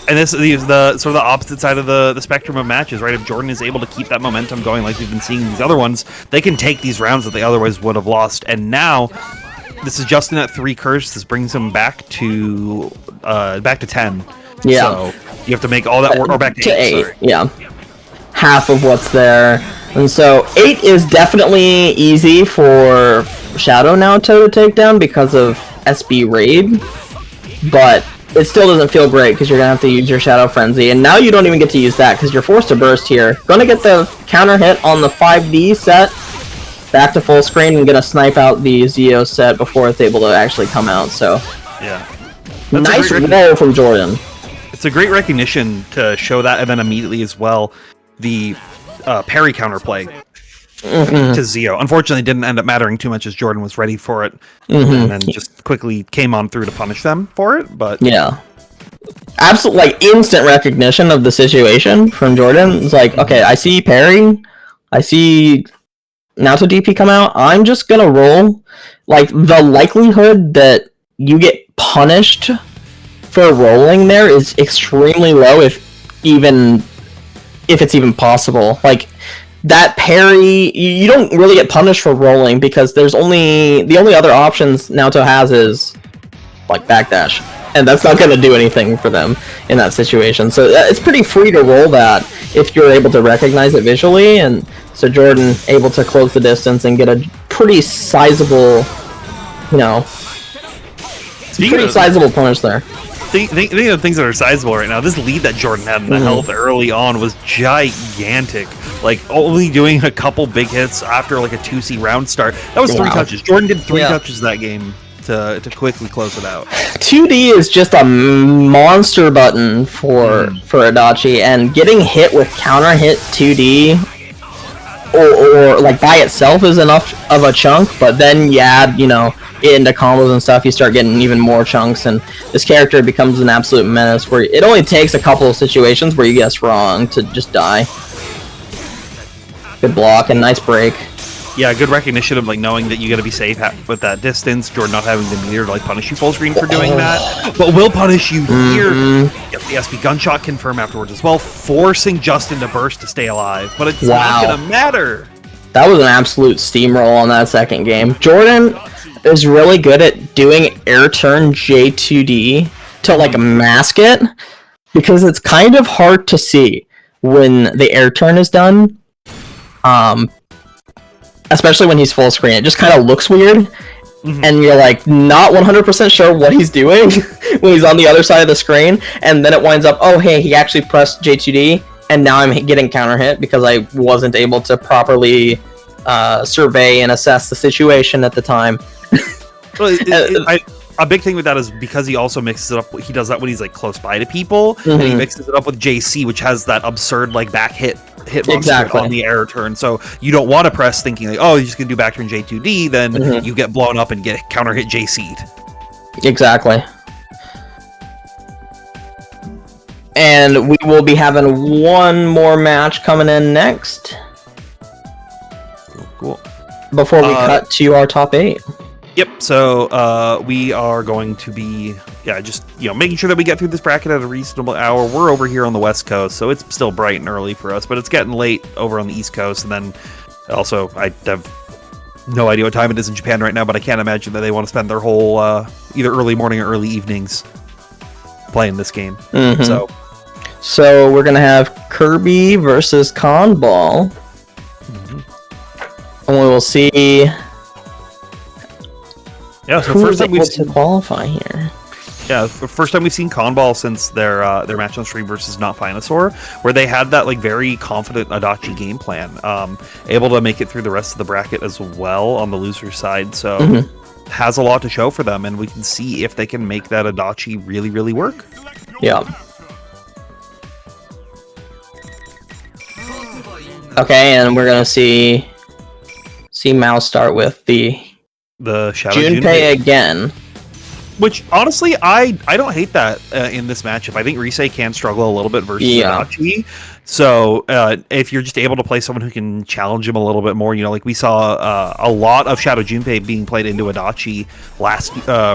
C: And this is the sort of the opposite side of the spectrum of matches, right? If Jordan is able to keep that momentum going like we've been seeing these other ones, they can take these rounds that they otherwise would have lost. And now, this is Justin at 3 curse. This brings him back to 10.
D: Yeah.
C: So you have to make all that work, or back to 8. Sorry.
D: Yeah. Half of what's there. And so 8 is definitely easy for Shadow now to take down because of SB Raid. But it still doesn't feel great because you're going to have to use your Shadow Frenzy. And now you don't even get to use that because you're forced to burst here. Going to get the counter hit on the 5D set. Back to full screen and going to snipe out the Zeo set before it's able to actually come out. So
C: yeah.
D: Nice roll from Jordan.
C: It's a great recognition to show that, and then immediately as well, the parry counterplay to Zeo. Unfortunately, it didn't end up mattering too much as Jordan was ready for it, and then just quickly came on through to punish them for it. But
D: yeah, absolute like instant recognition of the situation from Jordan. It's like, okay, I see parry, I see Naoto DP come out. I'm just gonna roll. Like the likelihood that you get punished for rolling there is extremely low, if it's even possible. Like that parry, you don't really get punished for rolling because the only other options Naoto has is like backdash, and that's not going to do anything for them in that situation. So it's pretty free to roll that if you're able to recognize it visually, and so Jordan able to close the distance and get a pretty sizable, sizable punish there.
C: Think of things that are sizable right now. This lead that Jordan had in the health early on was gigantic. Like, only doing a couple big hits after like a 2C round start. That was 3 touches. Jordan did 3 touches that game to quickly close it out. 2D
D: is just a monster button for Adachi, and getting hit with counter hit 2D or like by itself is enough of a chunk, but then you add, into combos and stuff, you start getting even more chunks, and this character becomes an absolute menace where it only takes a couple of situations where you guess wrong to just die. Good block and nice break.
C: Yeah, good recognition of like knowing that you got to be safe with that distance. Jordan not having the meter to like punish you full screen for doing that, but will punish you here. Get the SB gunshot confirm afterwards as well, forcing Justin to burst to stay alive. But it's not gonna matter. That was an absolute steamroll on that second game. Jordan is really good at doing air turn J2D to like mask it, because it's kind of hard to see when the air turn is done. Especially when he's full screen, it just kind of looks weird.
D: and you're like not 100% sure what he's doing when he's on the other side of the screen, and then it winds up, oh hey, he actually pressed J2D, and now I'm getting counter hit because I wasn't able to properly survey and assess the situation at the time.
C: Well, a big thing with that is because he also mixes it up. He does that when he's like close by to people, and he mixes it up with JC, which has that absurd like back hit monster on the air turn. So you don't want to press thinking like, oh, you're just gonna do back turn J2D, then you get blown up and get counter hit JC'd.
D: Exactly. And we will be having one more match coming in next.
C: Cool.
D: Before we cut to our top 8.
C: Yep. So we are going to be just making sure that we get through this bracket at a reasonable hour. We're over here on the West Coast, so it's still bright and early for us, but it's getting late over on the East Coast. And then also I have no idea what time it is in Japan right now, but I can't imagine that they want to spend their whole either early morning or early evenings playing this game. So
D: we're gonna have Kirby versus Conball, and we will see.
C: Yeah, so
D: who is able to qualify here.
C: Yeah, first time we've seen Conball since their match on stream versus Not Finasaur, where they had that like very confident Adachi game plan, able to make it through the rest of the bracket as well on the loser side. So has a lot to show for them, and we can see if they can make that Adachi really, really work.
D: Yeah. Okay, and we're gonna see Mao start with the
C: Shadow
D: Junpei again.
C: Which, honestly, I don't hate that in this matchup. I think Risei can struggle a little bit versus Adachi. So, if you're just able to play someone who can challenge him a little bit more, like we saw a lot of Shadow Junpei being played into Adachi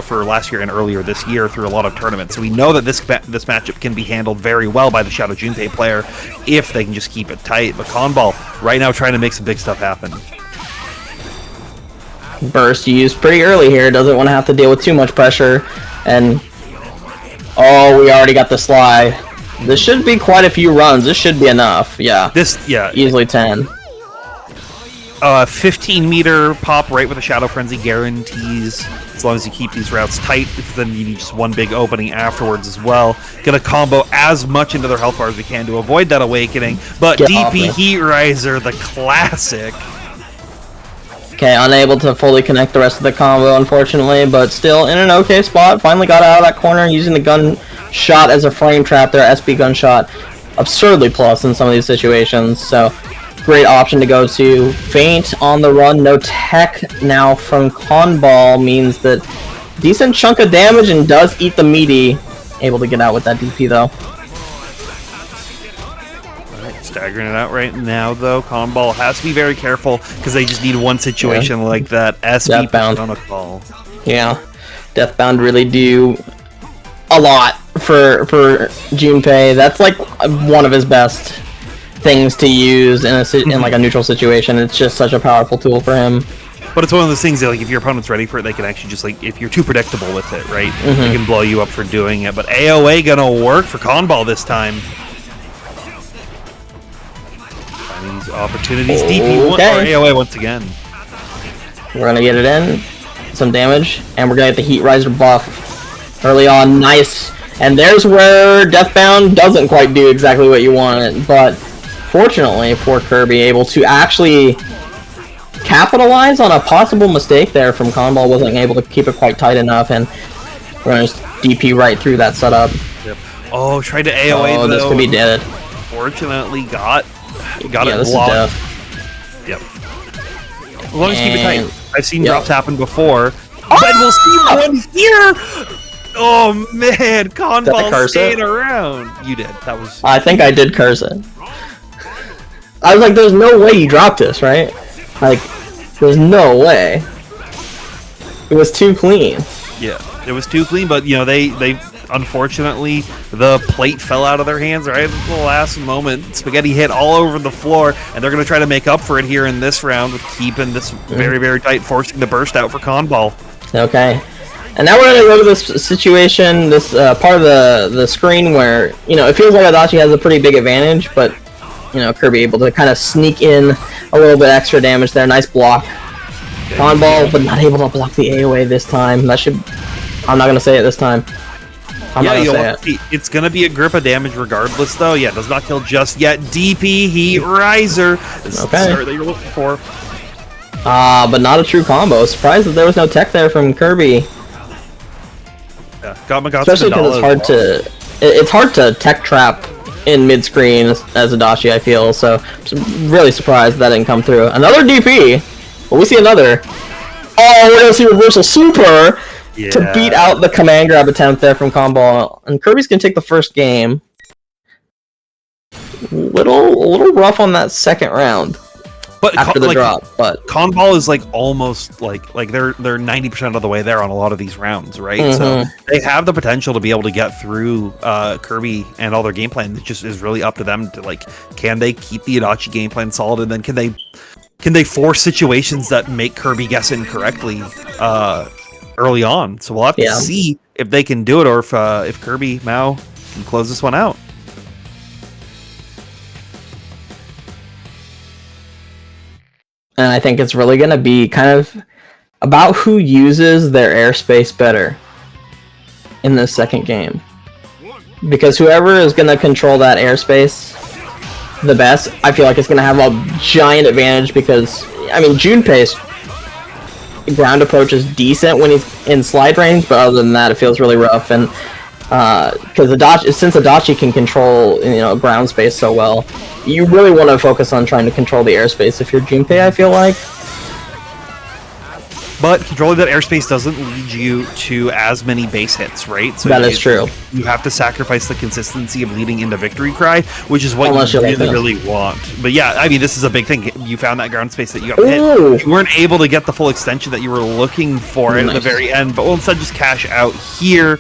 C: for last year and earlier this year through a lot of tournaments. So we know that this matchup can be handled very well by the Shadow Junpei player if they can just keep it tight. But Conball, right now, trying to make some big stuff happen.
D: Burst used pretty early here, doesn't want to have to deal with too much pressure, and we already got the slide. This should be quite a few runs. This should be enough. Easily 10.
C: 15-meter pop right with a Shadow Frenzy guarantees, as long as you keep these routes tight, because then you need just one big opening afterwards as well. Gonna combo as much into their health bar as we can to avoid that awakening, but DP Heat Riser, the classic.
D: Okay, unable to fully connect the rest of the combo, unfortunately, but still in an okay spot. Finally got out of that corner using the gun shot as a frame trap there. SB gunshot, absurdly plus in some of these situations, so great option to go to. Feint on the run, no tech now from Conball means that decent chunk of damage and does eat the meaty. Able to get out with that DP though.
C: Staggering it out right now, though. Conball has to be very careful because they just need one situation like that. SB on a call. Yeah,
D: Deathbound really do a lot for Junpei. That's like one of his best things to use in like a neutral situation. It's just such a powerful tool for him.
C: But it's one of those things that, like, if your opponent's ready for it, they can actually just, like, if you're too predictable with it, right, they can blow you up for doing it. But AOA gonna work for Conball this time. These opportunities. DP1 or AOA once again.
D: We're gonna get it in, some damage, and we're gonna get the Heat Riser buff early on. Nice. And there's where Deathbound doesn't quite do exactly what you wanted, but fortunately for Kirby, able to actually capitalize on a possible mistake there from Conball. Wasn't able to keep it quite tight enough, and we're gonna just DP right through that setup.
C: Yep. Oh, tried to AOA though.
D: This could be dead.
C: Fortunately, got it blocked. Yep. As long as you keep it tight. I've seen drops happen before. But we'll see one here! Oh man, Conball staying around. You did. That was.
D: I think I did curse it. I was like, there's no way you dropped this, right? Like, there's no way. It was too clean.
C: Yeah, it was too clean, but they unfortunately, the plate fell out of their hands right at the last moment. Spaghetti hit all over the floor, and they're going to try to make up for it here in this round with keeping this very, very tight, forcing the burst out for Conball. Okay.
D: And now we're going to go to this situation, this part of the screen where, it feels like Adachi has a pretty big advantage, but, Kirby able to kind of sneak in a little bit extra damage there. Nice block. Conball, but not able to block the AoE this time. That should... I'm not gonna say it this time. I'm not gonna say it.
C: It's gonna be a grip of damage regardless, though. Yeah, does not kill just yet. DP Heat Riser. This is the start that you're looking for.
D: But not a true combo. Surprised that there was no tech there from Kirby.
C: Yeah, got Magatsu.
D: Especially because it's hard to tech trap in mid screen as Adachi, I feel. So I'm really surprised that didn't come through. Another DP. But we see another. Oh, we're gonna see reversal super to beat out the command grab attempt there from Conball. And Kirby's gonna take the first game. A little rough on that second round.
C: But
D: after the drop, but
C: Conball is like almost like they're 90% of the way there on a lot of these rounds, right? So they have the potential to be able to get through Kirby and all their game plan. It just is really up to them to like, can they keep the Adachi game plan solid, and then can they force situations that make Kirby guess incorrectly early on? So we'll have to see if they can do it, or if Kirby Mao can close this one out.
D: And I think it's really going to be kind of about who uses their airspace better in this second game. Because whoever is going to control that airspace the best, I feel like it's going to have a giant advantage because, I mean, Junpei's ground approach is decent when he's in slide range, but other than that, it feels really rough. And because since Adachi can control, ground space so well, you really want to focus on trying to control the airspace if you're Junpei, I feel like.
C: But controlling that airspace doesn't lead you to as many base hits, right? So
D: that is true.
C: You have to sacrifice the consistency of leading into Victory Cry, which is what you really want. But yeah, I mean, this is a big thing. You found that ground space that you got hit. You weren't able to get the full extension that you were looking for at the very end, but we'll instead just cash out here.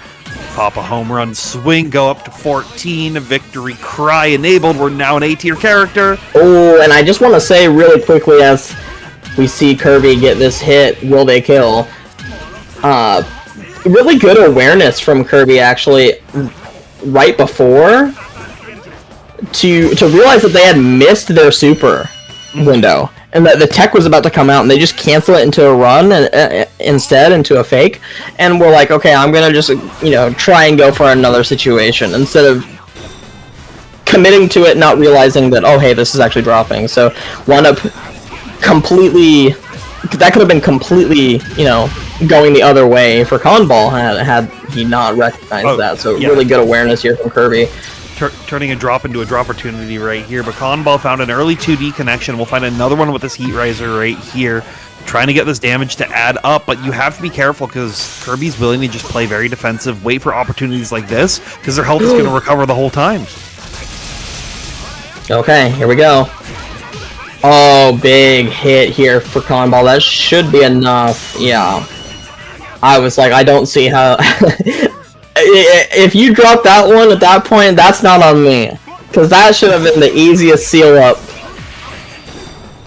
C: Pop a home run swing, go up to 14, Victory Cry enabled. We're now an A-tier character.
D: Oh, and I just want to say really quickly as we see Kirby get this hit, will they kill? Really good awareness from Kirby actually right before to realize that they had missed their super window. And that the tech was about to come out, and they just cancel it into a run instead, into a fake. And we're like, okay, I'm gonna just, try and go for another situation instead of committing to it, not realizing that, oh, hey, this is actually dropping. So wound up completely. That could have been completely, going the other way for Conball had he not recognized that. So really good awareness here from Kirby.
C: Turning a drop into a drop opportunity right here, but Conball found an early 2D connection. We'll find another one with this Heat Riser right here, trying to get this damage to add up, but you have to be careful because Kirby's willing to just play very defensive, wait for opportunities like this, because their health is going to recover the whole time.
D: Okay, here we go. Oh, big hit here for Conball. That should be enough. Yeah. I was like, I don't see how... If you drop that one at that point, that's not on me. Because that should have been the easiest seal up.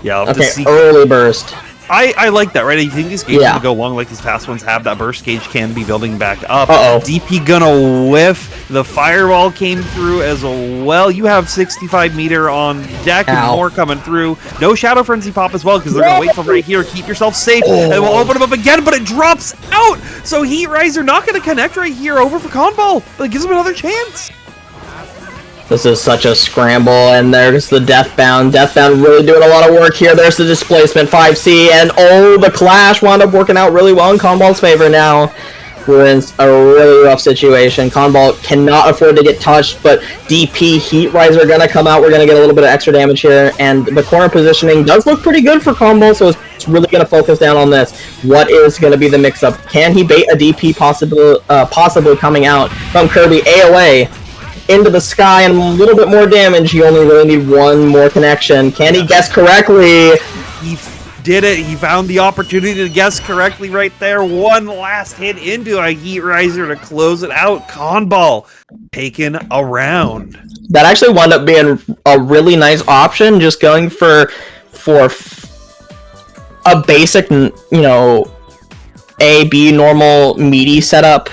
C: Yeah,
D: okay, early burst.
C: I like that, right? I think these games will go long like these past ones have. That burst gauge can be building back up. DP gonna whiff. The fireball came through as well. You have 65 meter on deck and more coming through. No Shadow Frenzy pop as well because they're gonna wait for right here. Keep yourself safe. And we'll open them up again, but it drops out. So Heat Riser not gonna connect right here over for Conball, but it gives him another chance.
D: This is such a scramble, and there's the Deathbound. Deathbound really doing a lot of work here. There's the displacement, 5C, and the clash wound up working out really well in Conball's favor now. We're in a really rough situation. Conball cannot afford to get touched, but DP Heat Riser are going to come out. We're going to get a little bit of extra damage here, and the corner positioning does look pretty good for Conball, so it's really going to focus down on this. What is going to be the mix-up? Can he bait a DP possibly coming out from Kirby? AOA into the sky and a little bit more damage. You only really need one more connection. Can he guess correctly?
C: He did it. He found the opportunity to guess correctly right there. One last hit into a Heat Riser to close it out. Conball taken around.
D: That actually wound up being a really nice option, just going for a basic, A, B, normal, meaty setup.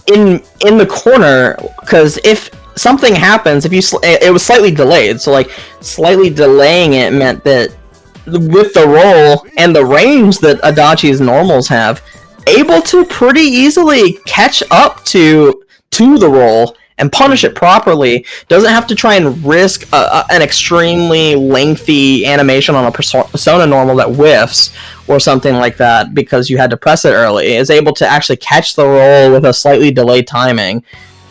D: In the corner, because if something happens, it was slightly delayed, so like slightly delaying it meant that with the roll and the range that Adachi's normals have, able to pretty easily catch up to the roll and punish it properly. Doesn't have to try and risk an extremely lengthy animation on a Persona normal that whiffs or something like that because you had to press it early. Is able to actually catch the roll with a slightly delayed timing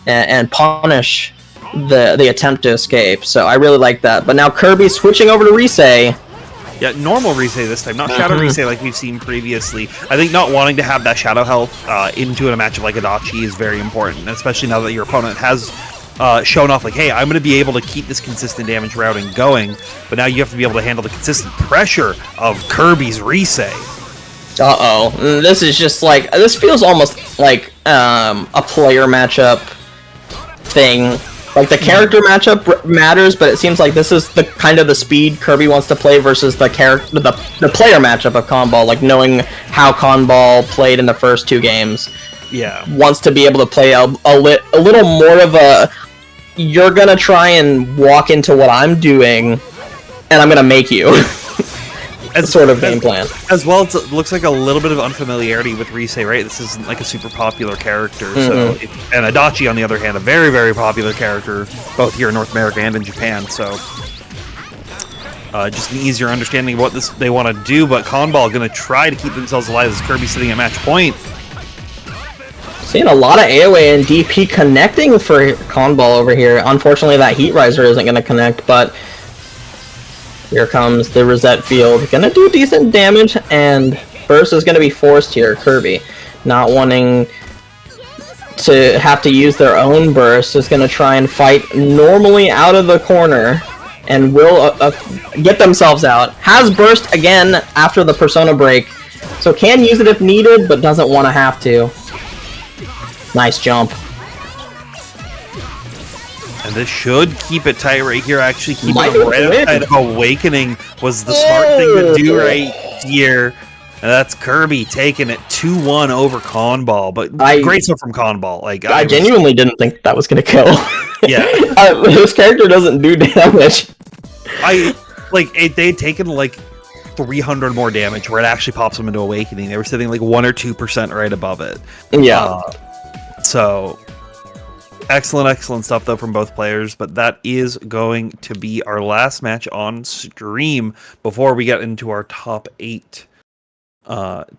D: and punish the attempt to escape. So I really like that. But now Kirby switching over to Risei.
C: Yeah, normal Risei this time, not Shadow Risei like we've seen previously. I think not wanting to have that Shadow health into a matchup like Adachi is very important, especially now that your opponent has shown off, like, hey, I'm going to be able to keep this consistent damage routing going, but now you have to be able to handle the consistent pressure of Kirby's Risei.
D: Uh-oh. This is just like, this feels almost like a player matchup thing. Like, the character matchup matters, but it seems like this is the kind of the speed Kirby wants to play versus the player matchup of Conball, like knowing how Conball played in the first 2 games.
C: Yeah.
D: Wants to be able to play a little more of a, you're gonna try and walk into what I'm doing, and I'm gonna make you. Sort of game plan.
C: As well, it looks like a little bit of unfamiliarity with Risei, right? This isn't like a super popular character. So, and Adachi, on the other hand, a very, very popular character, both here in North America and in Japan. So, just an easier understanding of what they want to do. But Conball going to try to keep themselves alive as Kirby sitting at match point.
D: Seeing a lot of AoE and DP connecting for Conball over here. Unfortunately, that Heat Riser isn't going to connect, but here comes the Reset Field. Gonna do decent damage, and Burst is gonna be forced here. Kirby, not wanting to have to use their own Burst, is gonna try and fight normally out of the corner, and will get themselves out. Has Burst again after the Persona break, so can use it if needed, but doesn't want to have to. Nice jump.
C: And this should keep it tight right here. Actually, keeping
D: Might
C: it right
D: win.
C: outside of Awakening was the smart thing to do right here. And that's Kirby taking it 2-1 over Conball. But great stuff from Conball. Like,
D: I genuinely didn't think that was going to kill.
C: Yeah.
D: His character doesn't do damage.
C: They'd taken like 300 more damage where it actually pops them into Awakening. They were sitting like 1 or 2% right above it.
D: Yeah.
C: So excellent stuff though from both players, but that is going to be our last match on stream before we get into our top 8.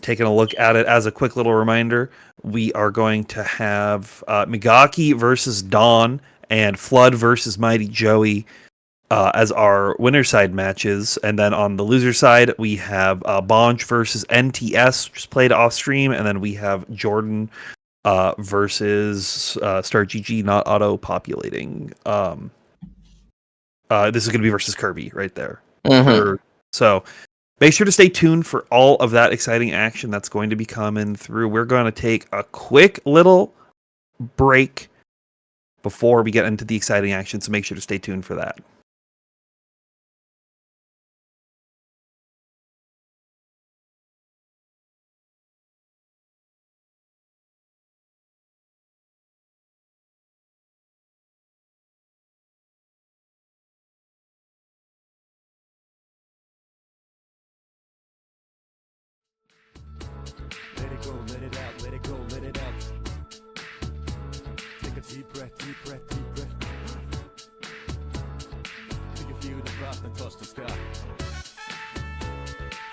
C: Taking a look at it as a quick little reminder, we are going to have Megaki versus Dawn and Flood versus Mighty Joey as our winner side matches, and then on the loser side we have Bonch versus NTS, just played off stream, and then we have Jordan versus Star GG not auto populating. This is going to be versus Kirby right there. So make sure to stay tuned for all of that exciting action that's going to be coming through. We're going to take a quick little break before we get into the exciting action, so make sure to stay tuned for that.
B: Let it go, let it out, let it go, let it out. Take a deep breath, deep breath, deep breath. Till you feel the frost and touch the sky.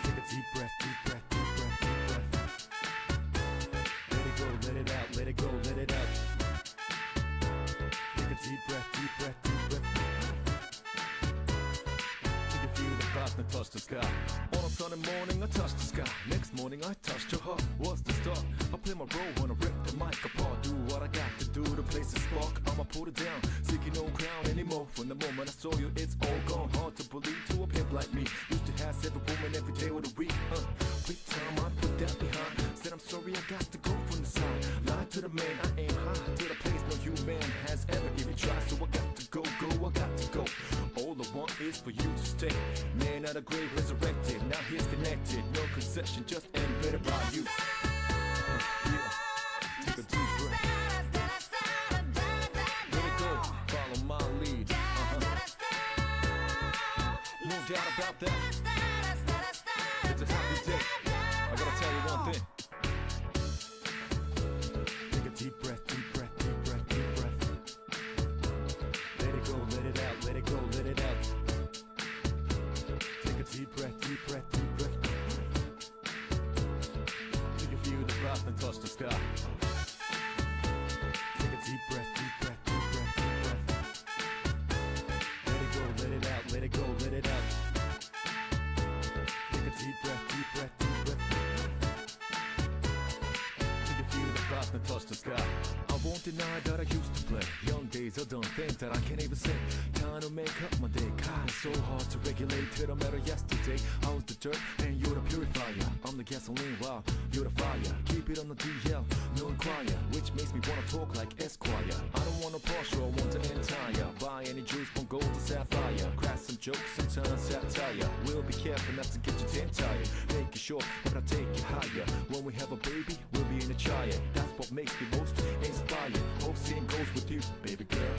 B: Take a deep breath, deep breath, deep breath, deep breath. Let it go, let it out, let it go, let it out. Take a deep breath, deep breath, deep breath. Till you feel the frost and touch the sky. On a sunny morning, I touch the sky. Next morning, I touched your heart. What's the start? I play my role when I rip the mic apart. Do what I got to do to place a spark. I'ma put it down, seeking no crown anymore. From the moment I saw you, it's all gone. Hard to believe to a pimp like me. Used to have every woman every day of the week. Quick time, I put that behind. Said I'm sorry, I got to go from the side. Lied to the man, I aim high to the place no human has ever given try. So I got to go, I got to go. All I want is for you to stay. Man out of grave, resurrected. Now he's connected. No concession, just embedded by you. Yeah. Take a deep breath. Let it go. Follow my lead. No doubt about that. past and touch the sky. Take a deep breath, deep breath, deep breath, deep breath. Let it go, let it out, let it go, let it out. Take a deep breath, deep breath, deep breath. Till you feel the past and touch the sky. I won't deny that I used to play. Young days I've done things that I can't even say. Trying to make up my day. God, it's so hard to regulate. Till I met her yesterday. I was the dirt and you're the purifier. I'm the gasoline, wow, you're the fire. Keep it on the DL, no inquire. Which makes me wanna talk like Esquire. I don't want a Porsche, I want an entire. Buy any juice from gold to sapphire. Crack some jokes and turn satire. We'll be careful not to get you tin tired. Make it short, but I'll take you higher. When we have a baby, we'll be in a child. That's what makes me most inspired. Hope seeing goes with you, baby girl.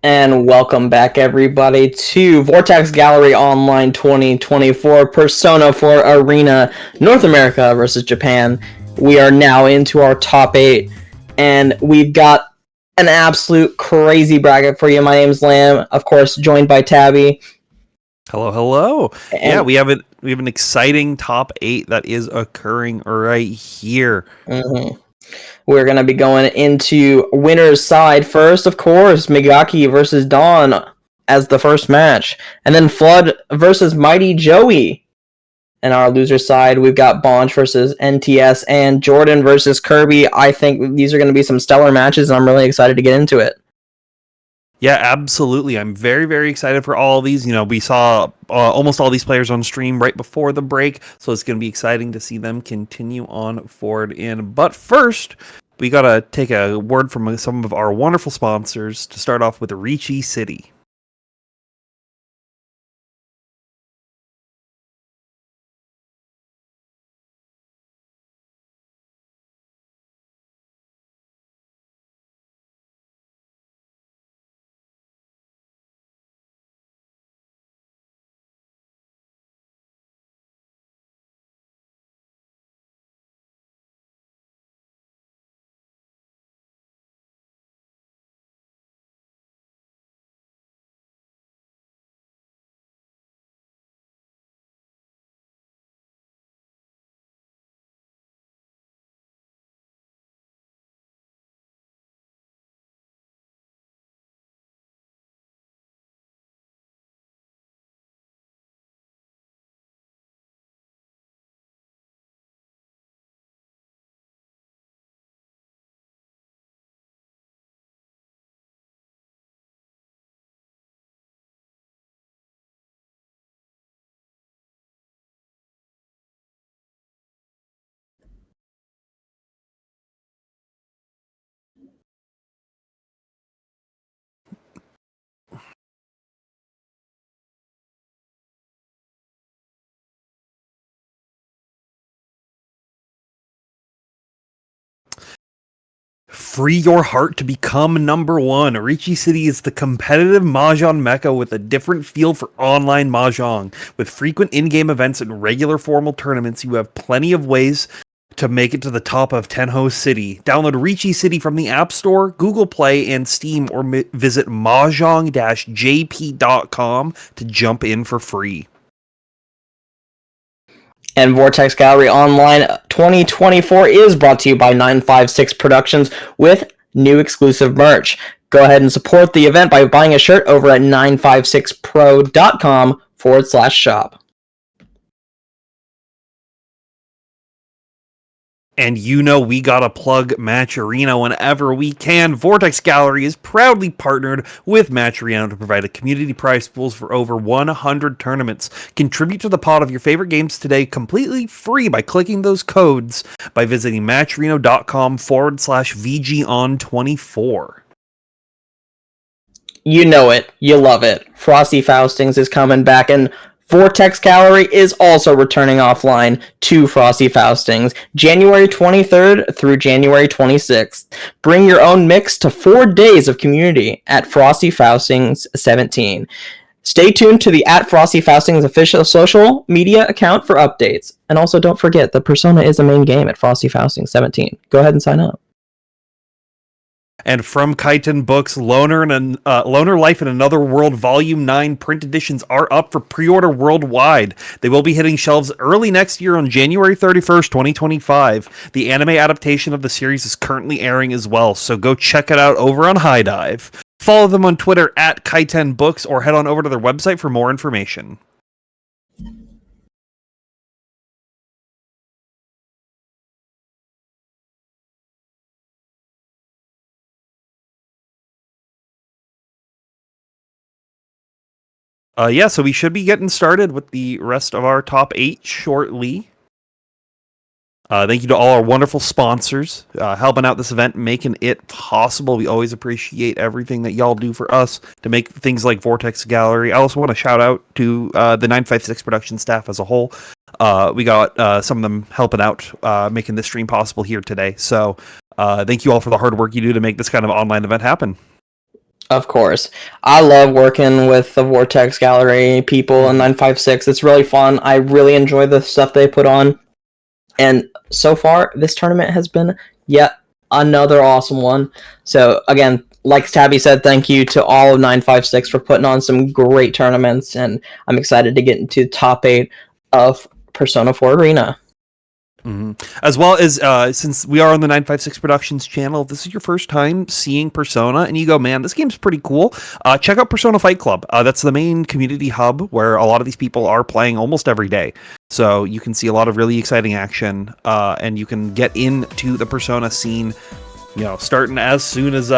D: And welcome back, everybody, to Vortex Gallery Online 2024 Persona 4 Arena North America versus Japan. We are now into our top 8, and we've got an absolute crazy bracket for you. My name's Lamb, of course, joined by Tabby.
C: Hello.
D: And
C: we have an exciting top 8 that is occurring right here.
D: We're going to be going into winner's side first, of course, Megaki versus Dawn as the first match. And then Flood versus Mighty Joey. And our loser side, we've got Bonch versus NTS and Jordan versus Kirby. I think these are going to be some stellar matches, and I'm really excited to get into it.
C: Yeah, absolutely. I'm very, very excited for all of these. You know, we saw almost all these players on stream right before the break, so it's going to be exciting to see them continue on forward in. But first, we got to take a word from some of our wonderful sponsors to start off with Ricci City. Free your heart to become number one. Ricci City is the competitive Mahjong mecca with a different feel for online Mahjong. With frequent in-game events and regular formal tournaments, you have plenty of ways to make it to the top of Tenho City. Download Ricci City from the App Store, Google Play, and Steam, or visit mahjong-jp.com to jump in for free.
D: And Vortex Gallery Online 2024 is brought to you by 956 Productions with new exclusive merch. Go ahead and support the event by buying a shirt over at 956pro.com/shop.
C: And you know we gotta plug Match Arena whenever we can. Vortex Gallery is proudly partnered with Match Arena to provide a community prize pools for over 100 tournaments. Contribute to the pot of your favorite games today completely free by clicking those codes by visiting matchreno.com/VGOn24.
D: You know it. You love it. Frosty Faustings is coming back, and Vortex Gallery is also returning offline to Frosty Faustings, January 23rd through January 26th. Bring your own mix to 4 days of community at Frosty Faustings 17. Stay tuned to the @Frosty Faustings official social media account for updates. And also don't forget, the Persona is the main game at Frosty Faustings 17. Go ahead and sign up.
C: And from Kaiten Books, Loner Life in Another World Volume 9 print editions are up for pre-order worldwide. They will be hitting shelves early next year on January 31st, 2025. The anime adaptation of the series is currently airing as well, so go check it out over on High Dive. Follow them on Twitter @Kaiten Books or head on over to their website for more information. So we should be getting started with the rest of our top 8 shortly. Thank you to all our wonderful sponsors helping out this event, making it possible. We always appreciate everything that y'all do for us to make things like Vortex Gallery. I also want to shout out to the 956 production staff as a whole. We got some of them helping out, making this stream possible here today. So thank you all for the hard work you do to make this kind of online event happen.
D: Of course. I love working with the Vortex Gallery people in 956. It's really fun. I really enjoy the stuff they put on. And so far, this tournament has been yet another awesome one. So, again, like Tabby said, thank you to all of 956 for putting on some great tournaments. And I'm excited to get into the top 8 of Persona 4 Arena.
C: As well as since we are on the 956 Productions channel, if this is your first time seeing Persona and you go, man, this game's pretty cool, check out Persona Fight Club. That's the main community hub where a lot of these people are playing almost every day. So you can see a lot of really exciting action, and you can get into the Persona scene, you know, starting as soon as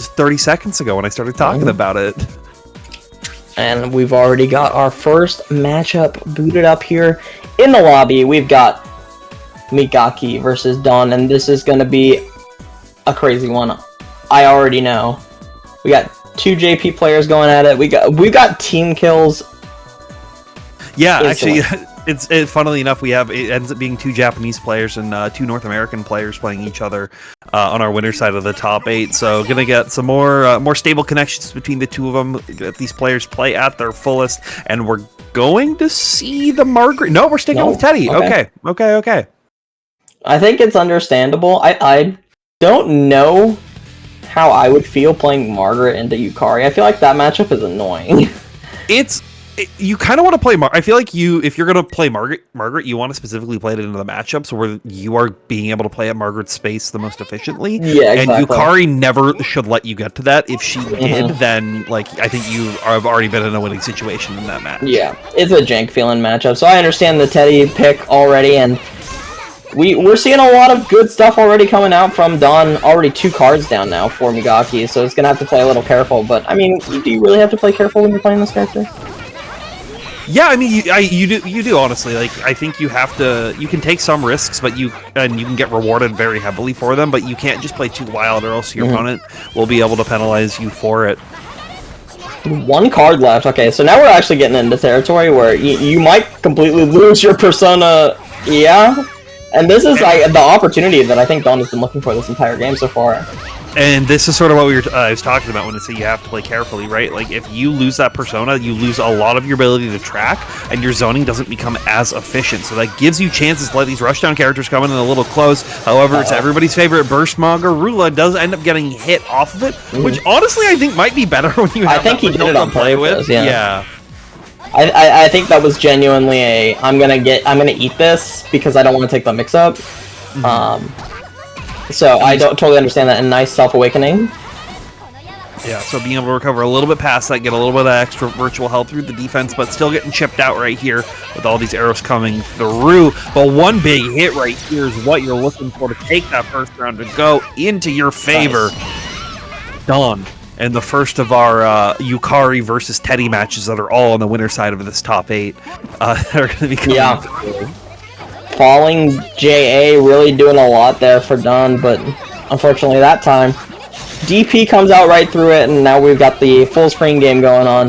C: 30 seconds ago when I started talking about it.
D: And we've already got our first matchup booted up here in the lobby. We've got Migaki versus Dawn, and this is going to be a crazy one. I already know. We got 2 JP players going at it. We got team kills.
C: Yeah, actually, it's funnily enough, it ends up being 2 Japanese players and 2 North American players playing each other on our winner side of the top 8. So gonna get some more stable connections between the two of them. Let these players play at their fullest, and we're going to see the Margaret. No, we're sticking with Teddy. Okay.
D: I think it's understandable. I don't know how I would feel playing Margaret into Yukari. I feel like that matchup is annoying.
C: You kind of want to play I feel like if you're going to play Margaret, you want to specifically play it into the matchups where you are being able to play at Margaret's space the most efficiently.
D: Yeah, exactly.
C: And Yukari never should let you get to that. If she did, then I think you have already been in a winning situation in that match.
D: Yeah, it's a jank feeling matchup. So I understand the Teddy pick already, and we're seeing a lot of good stuff already coming out from Dawn. Already 2 cards down now for Migaki, so it's gonna have to play a little careful. But I mean, do you really have to play careful when you're playing this character?
C: Yeah, I mean, you do honestly. Like, I think you have to. You can take some risks, but you can get rewarded very heavily for them. But you can't just play too wild, or else your opponent will be able to penalize you for it.
D: 1 card left. Okay, so now we're actually getting into territory where you might completely lose your Persona. Yeah, and this is the opportunity that I think Dawn has been looking for this entire game so far.
C: And this is sort of what I was talking about when I say you have to play carefully, right? Like, if you lose that Persona, you lose a lot of your ability to track, and your zoning doesn't become as efficient. So that gives you chances to let these rushdown characters come in a little close. However, it's everybody's favorite Burst Garula does end up getting hit off of it, which honestly I think might be better when you have
D: he did it on
C: play
D: purpose,
C: with. Yeah.
D: I think that was genuinely I'm gonna eat this because I don't want to take the mix up. So I don't totally understand that, and nice self-awakening.
C: Yeah, so being able to recover a little bit past that, get a little bit of extra virtual health through the defense, but still getting chipped out right here with all these arrows coming through. But one big hit right here is what you're looking for to take that first round to go into your favor. Nice. Dawn, and the first of our Yukari versus Teddy matches that are all on the winner side of this top 8 that are going to be coming through.
D: Falling JA really doing a lot there for Dawn, but unfortunately that time DP comes out right through it, and now we've got the full screen game going on.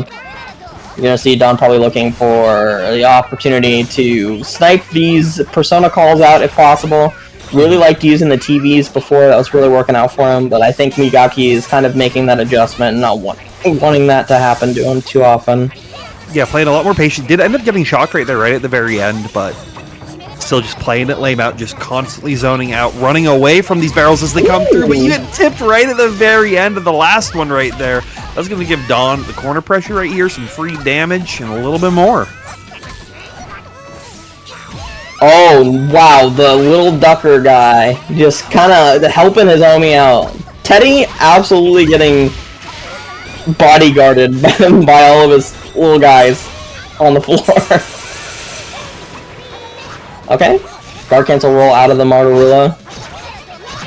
D: You're gonna see Dawn probably looking for the opportunity to snipe these Persona calls out if possible. Really liked using the TVs before, that was really working out for him, but I think Migaki is kind of making that adjustment and not wanting that to happen to him too often.
C: Yeah, playing a lot more patient. Did end up getting shocked right there, right at the very end, but still just playing it lame out, just constantly zoning out, running away from these barrels as they come through, but you get tipped right at the very end of the last one right there. That's going to give Dawn the corner pressure right here, some free damage, and a little bit more.
D: Oh, wow, the little ducker guy just kind of helping his homie out. Teddy absolutely getting bodyguarded by all of his little guys on the floor. Okay, guard cancel roll out of the Margarula,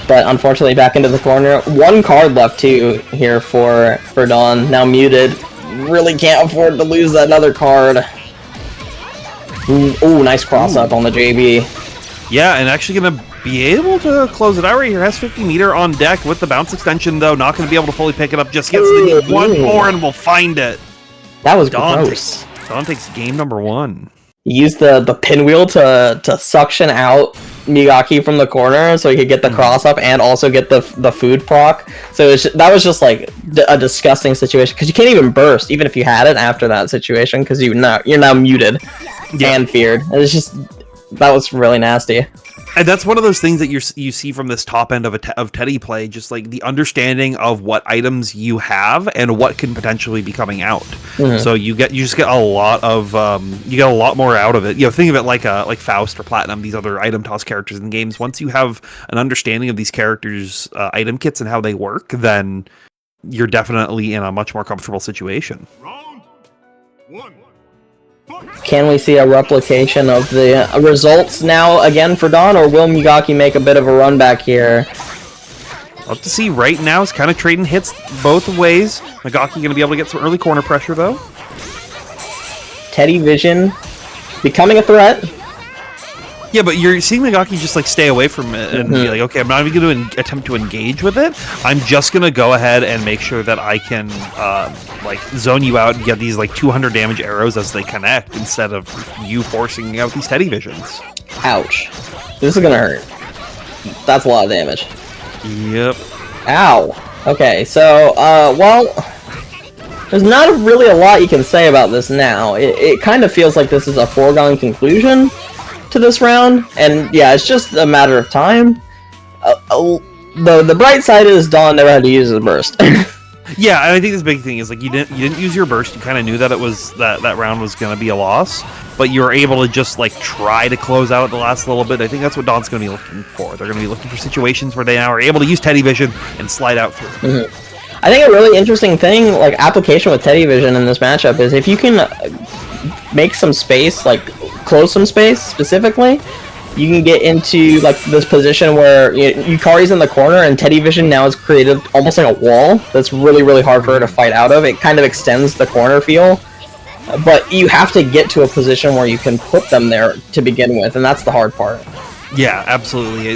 D: but unfortunately back into the corner. 1 card left too here for Dawn, now muted. Really can't afford to lose another card. Ooh, nice cross up on the JB.
C: Yeah, and actually gonna be able to close it out right here. Has 50 meter on deck with the bounce extension though, not gonna be able to fully pick it up just yet, so they need 1 more and we'll find it.
D: That was gross.
C: Dawn takes game number 1.
D: Use the pinwheel to suction out Migaki from the corner so he could get the cross up and also get the food proc. So that was just like a disgusting situation because you can't even burst even if you had it after that situation because you're now muted and feared. It's just that was really nasty.
C: And that's one of those things that you see from this top end of Teddy play, just like the understanding of what items you have and what can potentially be coming out. So you just get a lot of more out of it. Think of it like Faust or Platinum, these other item toss characters in games. Once you have an understanding of these characters' item kits and how they work, then you're definitely in a much more comfortable situation.
A: Round one.
D: Can we see a replication of the results now again for Dawn, or will Migaki make a bit of a run back here?
C: I'll have to see. Right now, it's kind of trading hits both ways. Migaki going to be able to get some early corner pressure, though.
D: Teddy Vision becoming a threat.
C: Yeah, but you're seeing Migaki just like stay away from it and be like, okay, I'm not even going to attempt to engage with it. I'm just going to go ahead and make sure that I can like zone you out and get these like 200 damage arrows as they connect instead of you forcing out these Teddy Visions.
D: Ouch. This is going to hurt. That's a lot of damage.
C: Yep.
D: Ow. Okay, so, well, there's not really a lot you can say about this now. It kind of feels like this is a foregone conclusion to this round, and yeah, it's just a matter of time. The bright side is Dawn never had to use his burst.
C: Yeah, and I think this big thing is like you didn't use your burst. You kind of knew that it was that round was going to be a loss, but you were able to just like try to close out at the last little bit. I think that's what Dawn's going to be looking for. They're going to be looking for situations where they now are able to use Teddy Vision and slide out through.
D: I think a really interesting thing, like application with Teddy Vision in this matchup, is if you can make some space, like close some space specifically, you can get into like this position where Yukari's in the corner and Teddy Vision now has created almost like a wall that's really, really hard for her to fight out of. It kind of extends the corner feel, but you have to get to a position where you can put them there to begin with, and that's the hard part.
C: Yeah, absolutely.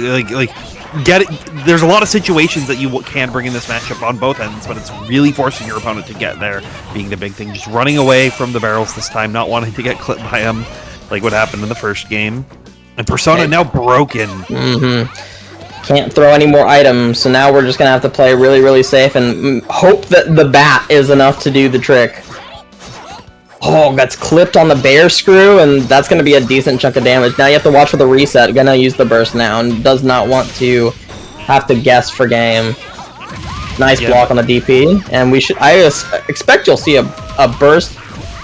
C: There's a lot of situations that you can bring in this matchup on both ends, but it's really forcing your opponent to get there being the big thing. Just running away from the barrels this time, not wanting to get clipped by them like what happened in the first game. And Persona now broken.
D: Can't throw any more items, so now we're just gonna have to play really, really safe and hope that the bat is enough to do the trick. Oh, that's clipped on the bear screw, and that's gonna be a decent chunk of damage. Now you have to watch for the reset. Gonna use the burst now, and does not want to have to guess for game. Nice block on the DP, and I expect you'll see a burst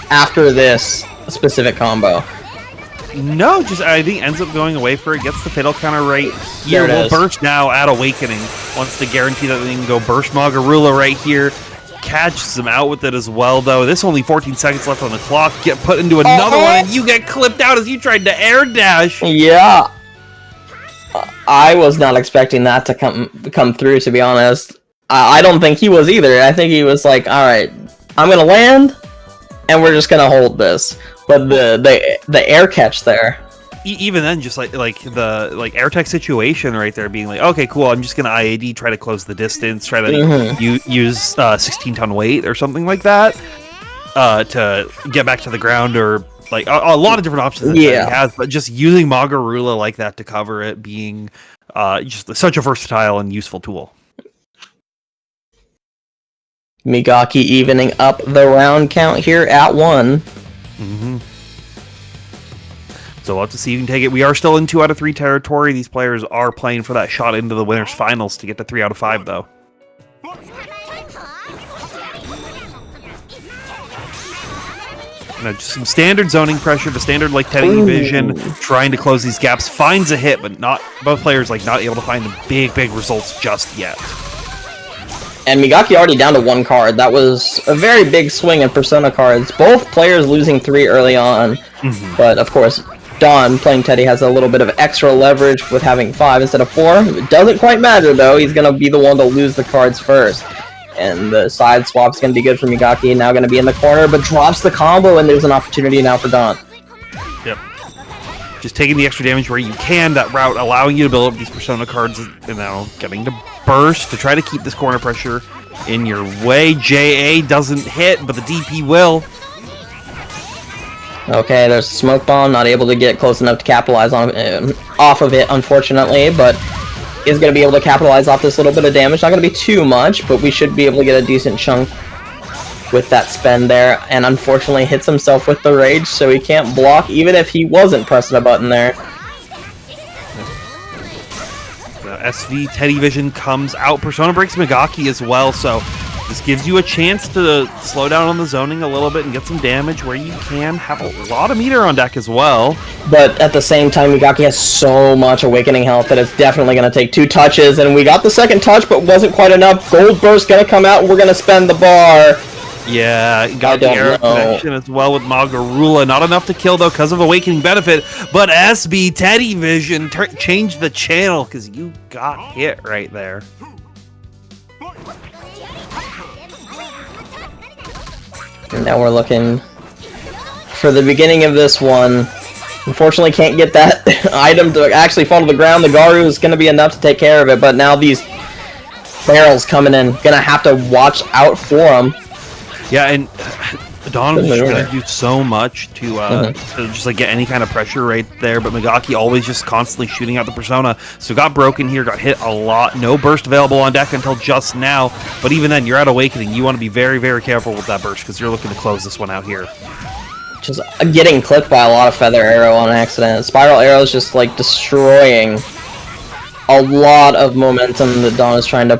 D: after this specific combo.
C: No, I think ends up going away for it, gets the fatal counter right here.
D: There it
C: We'll
D: is.
C: burst now at Awakening. Wants to guarantee that they can go burst Magarula right here. Catches him out with it as well, though. This only 14 seconds left on the clock. Get put into another one, and you get clipped out as you tried to air dash.
D: Yeah. I was not expecting that to come through, to be honest. I don't think he was either. I think he was like, alright, I'm gonna land, and we're just gonna hold this. But the air catch there.
C: Even then, just like the air tech situation right there, being like, okay, cool, I'm just gonna IAD, try to close the distance, try to use 16-ton weight or something like that to get back to the ground, or like a lot of different options that he has. But just using Magarula like that to cover it, being just such a versatile and useful tool.
D: Migaki evening up the round count here at 1.
C: So we'll have to see if you can take it. We are still in 2 out of 3 territory. These players are playing for that shot into the winners finals to get to 3 out of 5, though. Now, just some standard zoning pressure, the standard like Teddy Vision, trying to close these gaps, finds a hit, but not both players like not able to find the big results just yet.
D: And Migaki already down to 1 card. That was a very big swing in Persona cards. Both players losing 3 early on. But of course, Dawn playing Teddy has a little bit of extra leverage with having 5 instead of 4. It doesn't quite matter though. He's going to be the one to lose the cards first. And the side swap's going to be good for Migaki. Now going to be in the corner, but drops the combo, and there's an opportunity now for Dawn.
C: Yep. Just taking the extra damage where you can, that route allowing you to build up these Persona cards, and now getting to burst to try to keep this corner pressure in your way. JA doesn't hit, but the DP will.
D: Okay, there's a smoke bomb, not able to get close enough to capitalize on off of it, unfortunately, but is going to be able to capitalize off this little bit of damage. Not going to be too much, but we should be able to get a decent chunk with that spend there, and unfortunately hits himself with the rage, so he can't block even if he wasn't pressing a button there.
C: SV Teddy Vision comes out. Persona breaks Megaki as well, so this gives you a chance to slow down on the zoning a little bit and get some damage where you can. Have a lot of meter on deck as well.
D: But at the same time, Megaki has so much awakening health that it's definitely going to take 2 touches, and we got the second touch, but wasn't quite enough. Gold Burst going to come out, and we're going to spend the bar.
C: Yeah, got the arrow connection as well with Magarula. Not enough to kill, though, because of Awakening Benefit. But SB Teddy Vision changed the channel because you got hit right there.
D: And now we're looking for the beginning of this one. Unfortunately, can't get that item to actually fall to the ground. The Garu is going to be enough to take care of it, but now these barrels coming in. Going to have to watch out for them.
C: Yeah, and Dawn was trying to do so much to just like get any kind of pressure right there, but Megaki always just constantly shooting out the Persona. So got broken here, got hit a lot. No burst available on deck until just now. But even then, you're at Awakening. You want to be very, very careful with that burst because you're looking to close this one out here.
D: Just getting clipped by a lot of Feather Arrow on accident. Spiral Arrow is just like destroying a lot of momentum that Dawn is trying to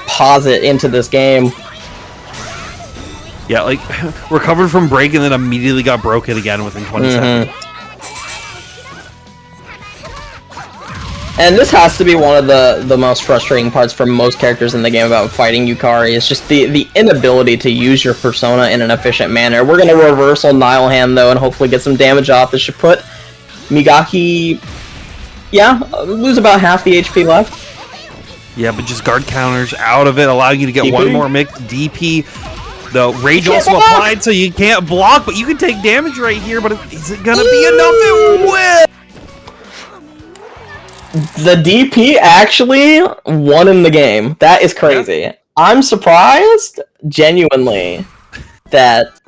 D: posit into this game.
C: Yeah, like, recovered from break and then immediately got broken again within 20 seconds.
D: And this has to be one of the most frustrating parts for most characters in the game about fighting Yukari. It's just the inability to use your persona in an efficient manner. We're going to reversal Nile Hand, though, and hopefully get some damage off. This should put Megaki, lose about half the HP left.
C: Yeah, but just guard counters out of it, allow you to get
D: DP?
C: one more mix DP. The rage also applied, so you can't block, but you can take damage right here. But is it gonna be enough? It will.
D: The DP actually won in the game. That is crazy. Yeah. I'm surprised, genuinely, that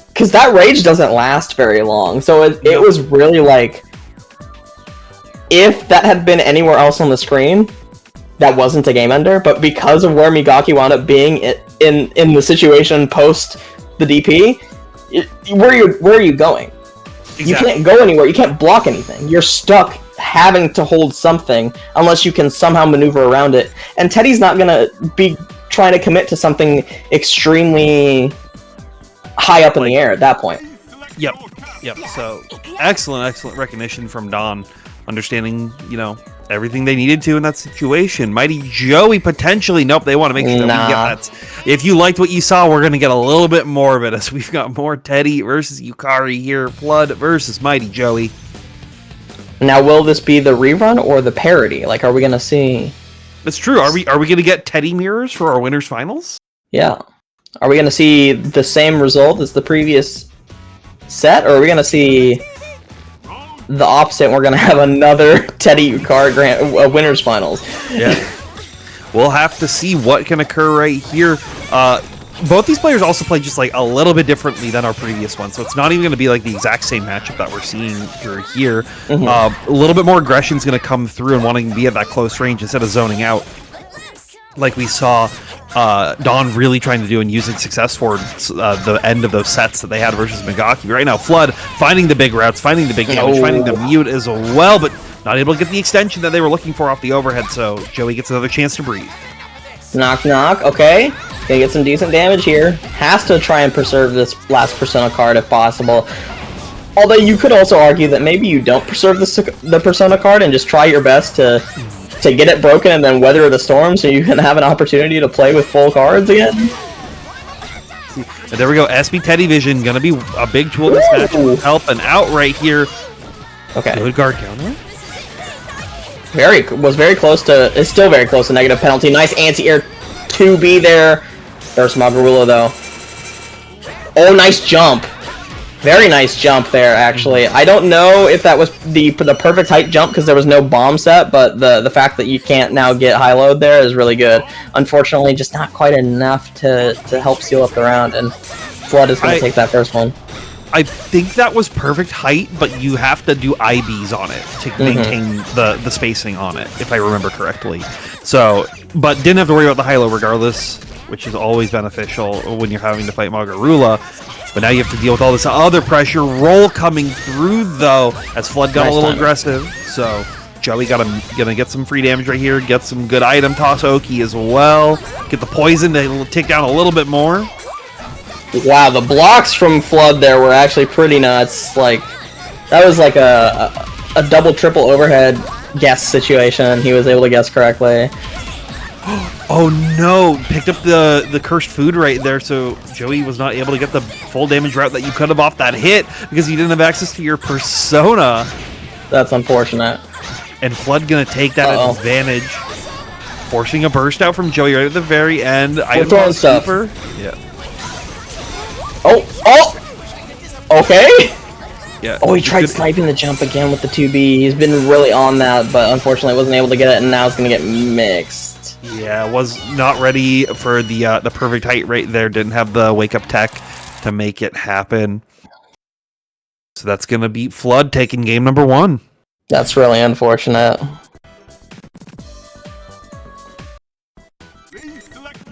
D: because that rage doesn't last very long. So it was really like, if that had been anywhere else on the screen, that wasn't a game ender, but because of where Megaki wound up being in the situation post the DP, where are you going? Exactly. You can't go anywhere. You can't block anything. You're stuck having to hold something unless you can somehow maneuver around it. And Teddy's not gonna be trying to commit to something extremely high up in the air at that point.
C: Yep. So excellent recognition from Dawn, understanding, everything they needed to in that situation. Mighty Joey potentially. Nope, they want to make sure that we get that. If you liked what you saw, we're going to get a little bit more of it as we've got more Teddy versus Yukari here. Flood versus Mighty Joey.
D: Now, will this be the rerun or the parody? Like, are we going to see...
C: That's true. Are we going to get Teddy mirrors for our winners finals?
D: Yeah. Are we going to see the same result as the previous set, or are we going to see the opposite? We're going to have another Teddy Yukari winners finals.
C: Yeah. We'll have to see what can occur right here. Both these players also play just like a little bit differently than our previous one, so it's not even going to be like the exact same matchup that we're seeing through here. A little bit more aggression is going to come through and wanting to be at that close range instead of zoning out, like we saw Dawn really trying to do and using success for the end of those sets that they had versus Megaki. Right now, Flood finding the big routes, finding the big damage, finding the mute as well, but not able to get the extension that they were looking for off the overhead, so Joey gets another chance to breathe.
D: Knock, knock. Okay. Gonna get some decent damage here. Has to try and preserve this last Persona card if possible. Although you could also argue that maybe you don't preserve the Persona card and just try your best to get it broken and then weather the storm so you can have an opportunity to play with full cards again.
C: And there we go. SB Teddy Vision gonna be a big tool in this match, helping out right here.
D: Okay.
C: Good guard counter.
D: Was very close to, is still very close to negative penalty. Nice anti-air 2B there. There's Magarula though. Oh, nice jump. Very nice jump there, actually. I don't know if that was the perfect height jump because there was no bomb set, but the fact that you can't now get high load there is really good. Unfortunately, just not quite enough to help seal up the round, and Flood is going to take that first one.
C: I think that was perfect height, but you have to do IBs on it to maintain the spacing on it, if I remember correctly. So, but didn't have to worry about the high-low regardless, which is always beneficial when you're having to fight Magarula. But now you have to deal with all this other pressure. Roll coming through, though, as Flood got a little aggressive. So Joey gonna get some free damage right here, get some good item toss Oki as well, get the poison to take down a little bit more.
D: Wow, the blocks from Flood there were actually pretty nuts. Like, that was like a double triple overhead guess situation. He was able to guess correctly.
C: Oh no! Picked up the cursed food right there, so Joey was not able to get the full damage route that you could have off that hit because you didn't have access to your persona.
D: That's unfortunate.
C: And Flood gonna take that advantage, forcing a burst out from Joey right at the very end.
D: We're throwing stuff.
C: Yeah.
D: Okay.
C: Yeah.
D: Oh, he tried sniping the jump again with the 2B. He's been really on that, but unfortunately wasn't able to get it, and now it's gonna get mixed.
C: Yeah, was not ready for the perfect height right there. Didn't have the wake up tech to make it happen. So that's gonna beat Flood, taking game number 1.
D: That's really unfortunate.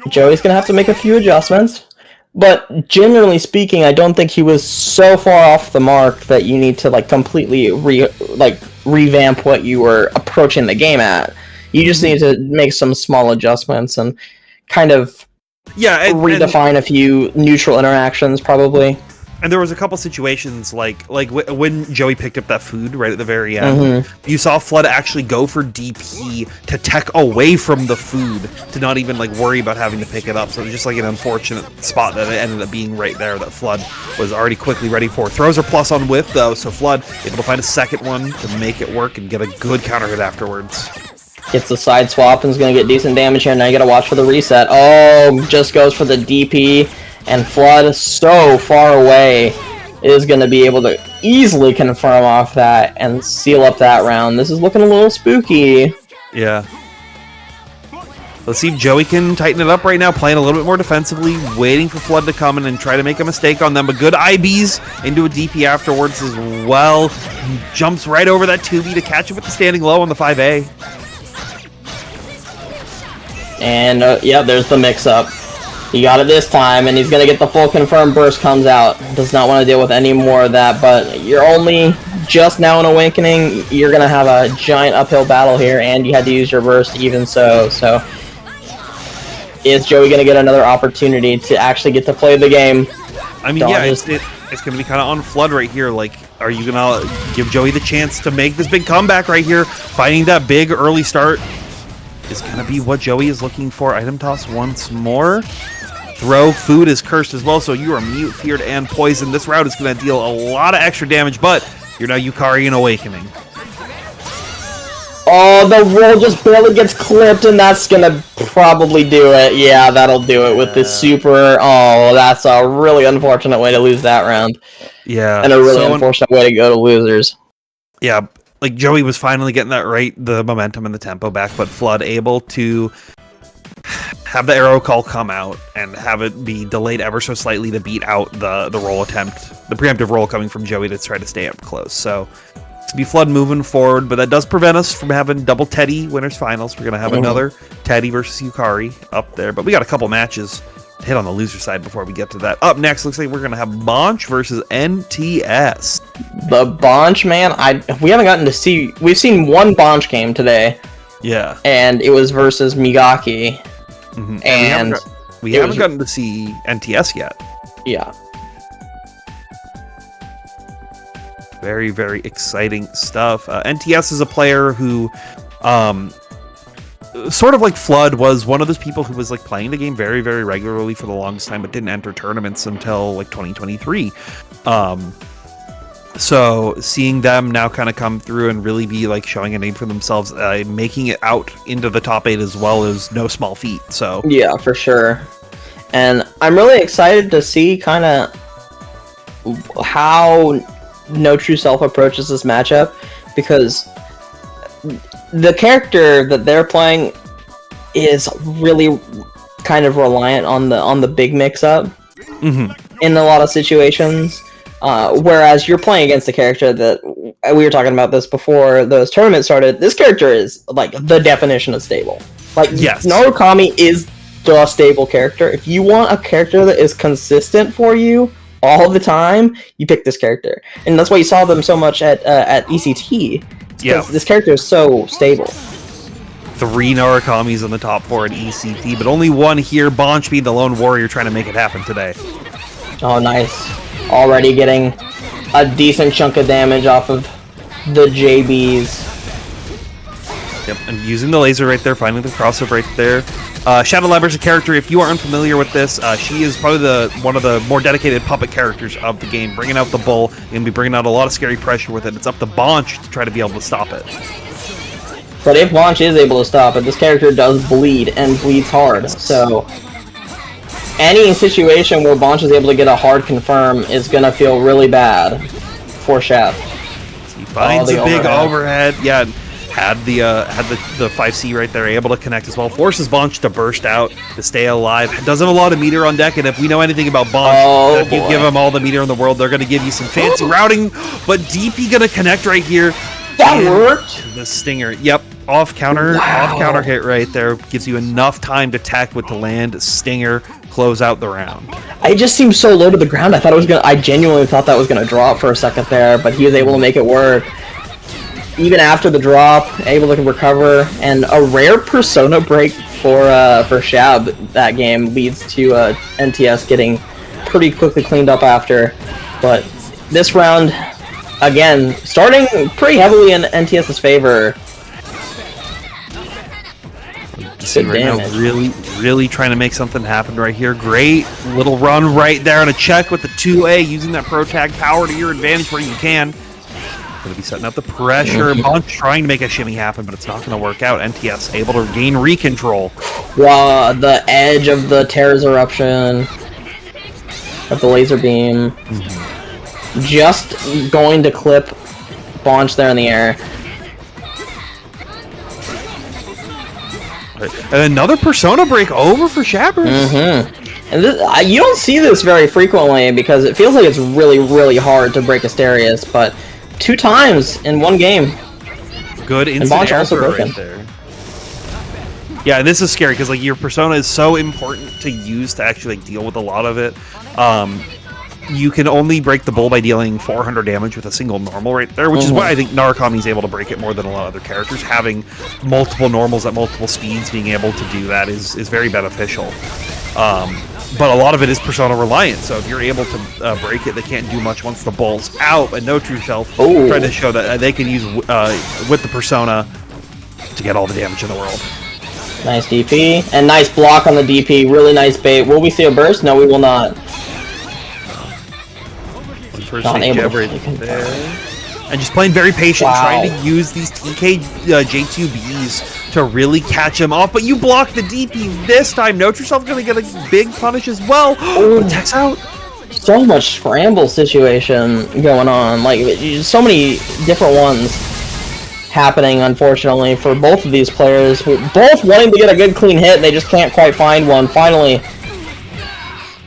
D: Joey's gonna have to make a few adjustments. But generally speaking, I don't think he was so far off the mark that you need to like completely revamp what you were approaching the game at. You just need to make some small adjustments and kind of redefine a few neutral interactions, probably.
C: And there was a couple situations like when Joey picked up that food right at the very end, you saw Flood actually go for DP to tech away from the food to not even like worry about having to pick it up. So it was just like an unfortunate spot that it ended up being right there that Flood was already quickly ready for. Throws are plus on whiff though, so Flood able to find a second one to make it work and get a good counter hit afterwards.
D: Gets the side swap and is going to get decent damage here. Now you got to watch for the reset. Oh, just goes for the DP. And Flood, so far away, is going to be able to easily confirm off that and seal up that round. This is looking a little spooky.
C: Yeah. Let's see if Joey can tighten it up right now, playing a little bit more defensively, waiting for Flood to come in and try to make a mistake on them. But good IBs into a DP afterwards as well. Jumps right over that 2B to catch it with the standing low on the 5A. And,
D: yeah, there's the mix-up. He got it this time, and he's going to get the full confirmed burst comes out. Does not want to deal with any more of that, but you're only just now in Awakening. You're going to have a giant uphill battle here, and you had to use your burst even so. So, is Joey going to get another opportunity to actually get to play the game?
C: I mean, yeah, it's going to be kind of on Flood right here. Like, are you going to give Joey the chance to make this big comeback right here? Finding that big early start is going to be what Joey is looking for. Item toss once more. Throw. Food is cursed as well, so you are mute, feared, and poisoned. This route is going to deal a lot of extra damage, but you're now Yukari in Awakening.
D: Oh, the roll just barely gets clipped, and that's going to probably do it. Yeah, that'll do it with the super. Oh, that's a really unfortunate way to lose that round.
C: Yeah.
D: And a really unfortunate way to go to losers.
C: Yeah, like Joey was finally getting that right, the momentum and the tempo back, but Flood able to have the arrow call come out and have it be delayed ever so slightly to beat out the roll attempt, the preemptive roll coming from Joey to try to stay up close. So it's be Flood moving forward, but that does prevent us from having double Teddy winners finals. We're gonna have another Teddy versus Yukari up there, but we got a couple matches to hit on the loser side before we get to that. Up next, looks like we're gonna have Bonch versus NTS.
D: The Bonch, man, we haven't gotten to see. We've seen one Bonch game today.
C: Yeah,
D: and it was versus Migaki.
C: And we haven't gotten to see NTS yet.
D: Yeah.
C: Very, very exciting stuff. NTS is a player who, sort of like Flood, was one of those people who was like playing the game very, very regularly for the longest time, but didn't enter tournaments until like 2023. So seeing them now kind of come through and really be like showing a name for themselves, making it out into the top 8 as well is no small feat. So
D: yeah, for sure. And I'm really excited to see kind of how No True Self approaches this matchup, because the character that they're playing is really kind of reliant on the big mix-up in a lot of situations. Whereas you're playing against a character that we were talking about this before those tournaments started. This character is like the definition of stable. Like
C: Yes.
D: Narukami is the stable character. If you want a character that is consistent for you all the time, you pick this character, and that's why you saw them so much at ECT.
C: Yeah.
D: This character is so stable.
C: 3 Narakamis on the top 4 at ECT, but only one here. Bonch being the lone warrior trying to make it happen today.
D: Oh, nice. Already getting a decent chunk of damage off of the JBs.
C: Yep, and using the laser right there, finding the crossover right there. Shadow Labyrinth's a character, if you are unfamiliar with this, she is probably one of the more dedicated puppet characters of the game, bringing out the bull, and be bringing out a lot of scary pressure with it. It's up to Bonch to try to be able to stop it.
D: But if Bonch is able to stop it, this character does bleed, and bleeds hard, so any situation where Bonch is able to get a hard confirm is gonna feel really bad for Shep.
C: He finds a big overhead. Yeah, had the 5C right there, able to connect as well. Forces Bonch to burst out to stay alive. Does have a lot of meter on deck, and if we know anything about Bonch, if you give him all the meter in the world, they're going to give you some fancy routing. But DP going to connect right here.
D: That worked.
C: The stinger. Yep. Off counter hit right there. Gives you enough time to tack with to land. Stinger, close out the round.
D: It just seemed so low to the ground. I genuinely thought that was gonna drop for a second there, but he was able to make it work. Even after the drop, able to recover, and a rare persona break for Shab that game leads to NTS getting pretty quickly cleaned up after. But this round, again, starting pretty heavily in NTS's favor.
C: See right now, really trying to make something happen right here. Great little run right there on a check with the 2A, using that pro tag power to your advantage where you can. Going to be setting up the pressure. Bonch trying to make a shimmy happen, but it's not going to work out. NTS able to gain recontrol.
D: Wow, the edge of the Terra's eruption of the laser beam. Just going to clip Bonch there in the air.
C: And another persona break over for Shabbers.
D: And this, you don't see this very frequently because it feels like it's really hard to break Asterius, but 2 times in one game.
C: Good instant answer right there. Yeah, and this is scary because like your persona is so important to use to actually like, deal with a lot of it. You can only break the bull by dealing 400 damage with a single normal right there, which is why I think Narukami is able to break it more than a lot of other characters. Having multiple normals at multiple speeds, being able to do that is very beneficial. But a lot of it is persona reliant, so if you're able to break it, they can't do much once the bull's out. And No True Self trying to show that they can use with the persona to get all the damage in the world.
D: Nice DP, and nice block on the DP, really nice bait. Will we see a burst? No, we will not.
C: First jab right there. And just playing very patient, trying to use these TK J2Bs to really catch him off. But you block the DP this time. Note yourself going to get a big punish as well. But tech's out.
D: So much scramble situation going on. Like, so many different ones happening, unfortunately, for both of these players. Both wanting to get a good clean hit, they just can't quite find one. Finally,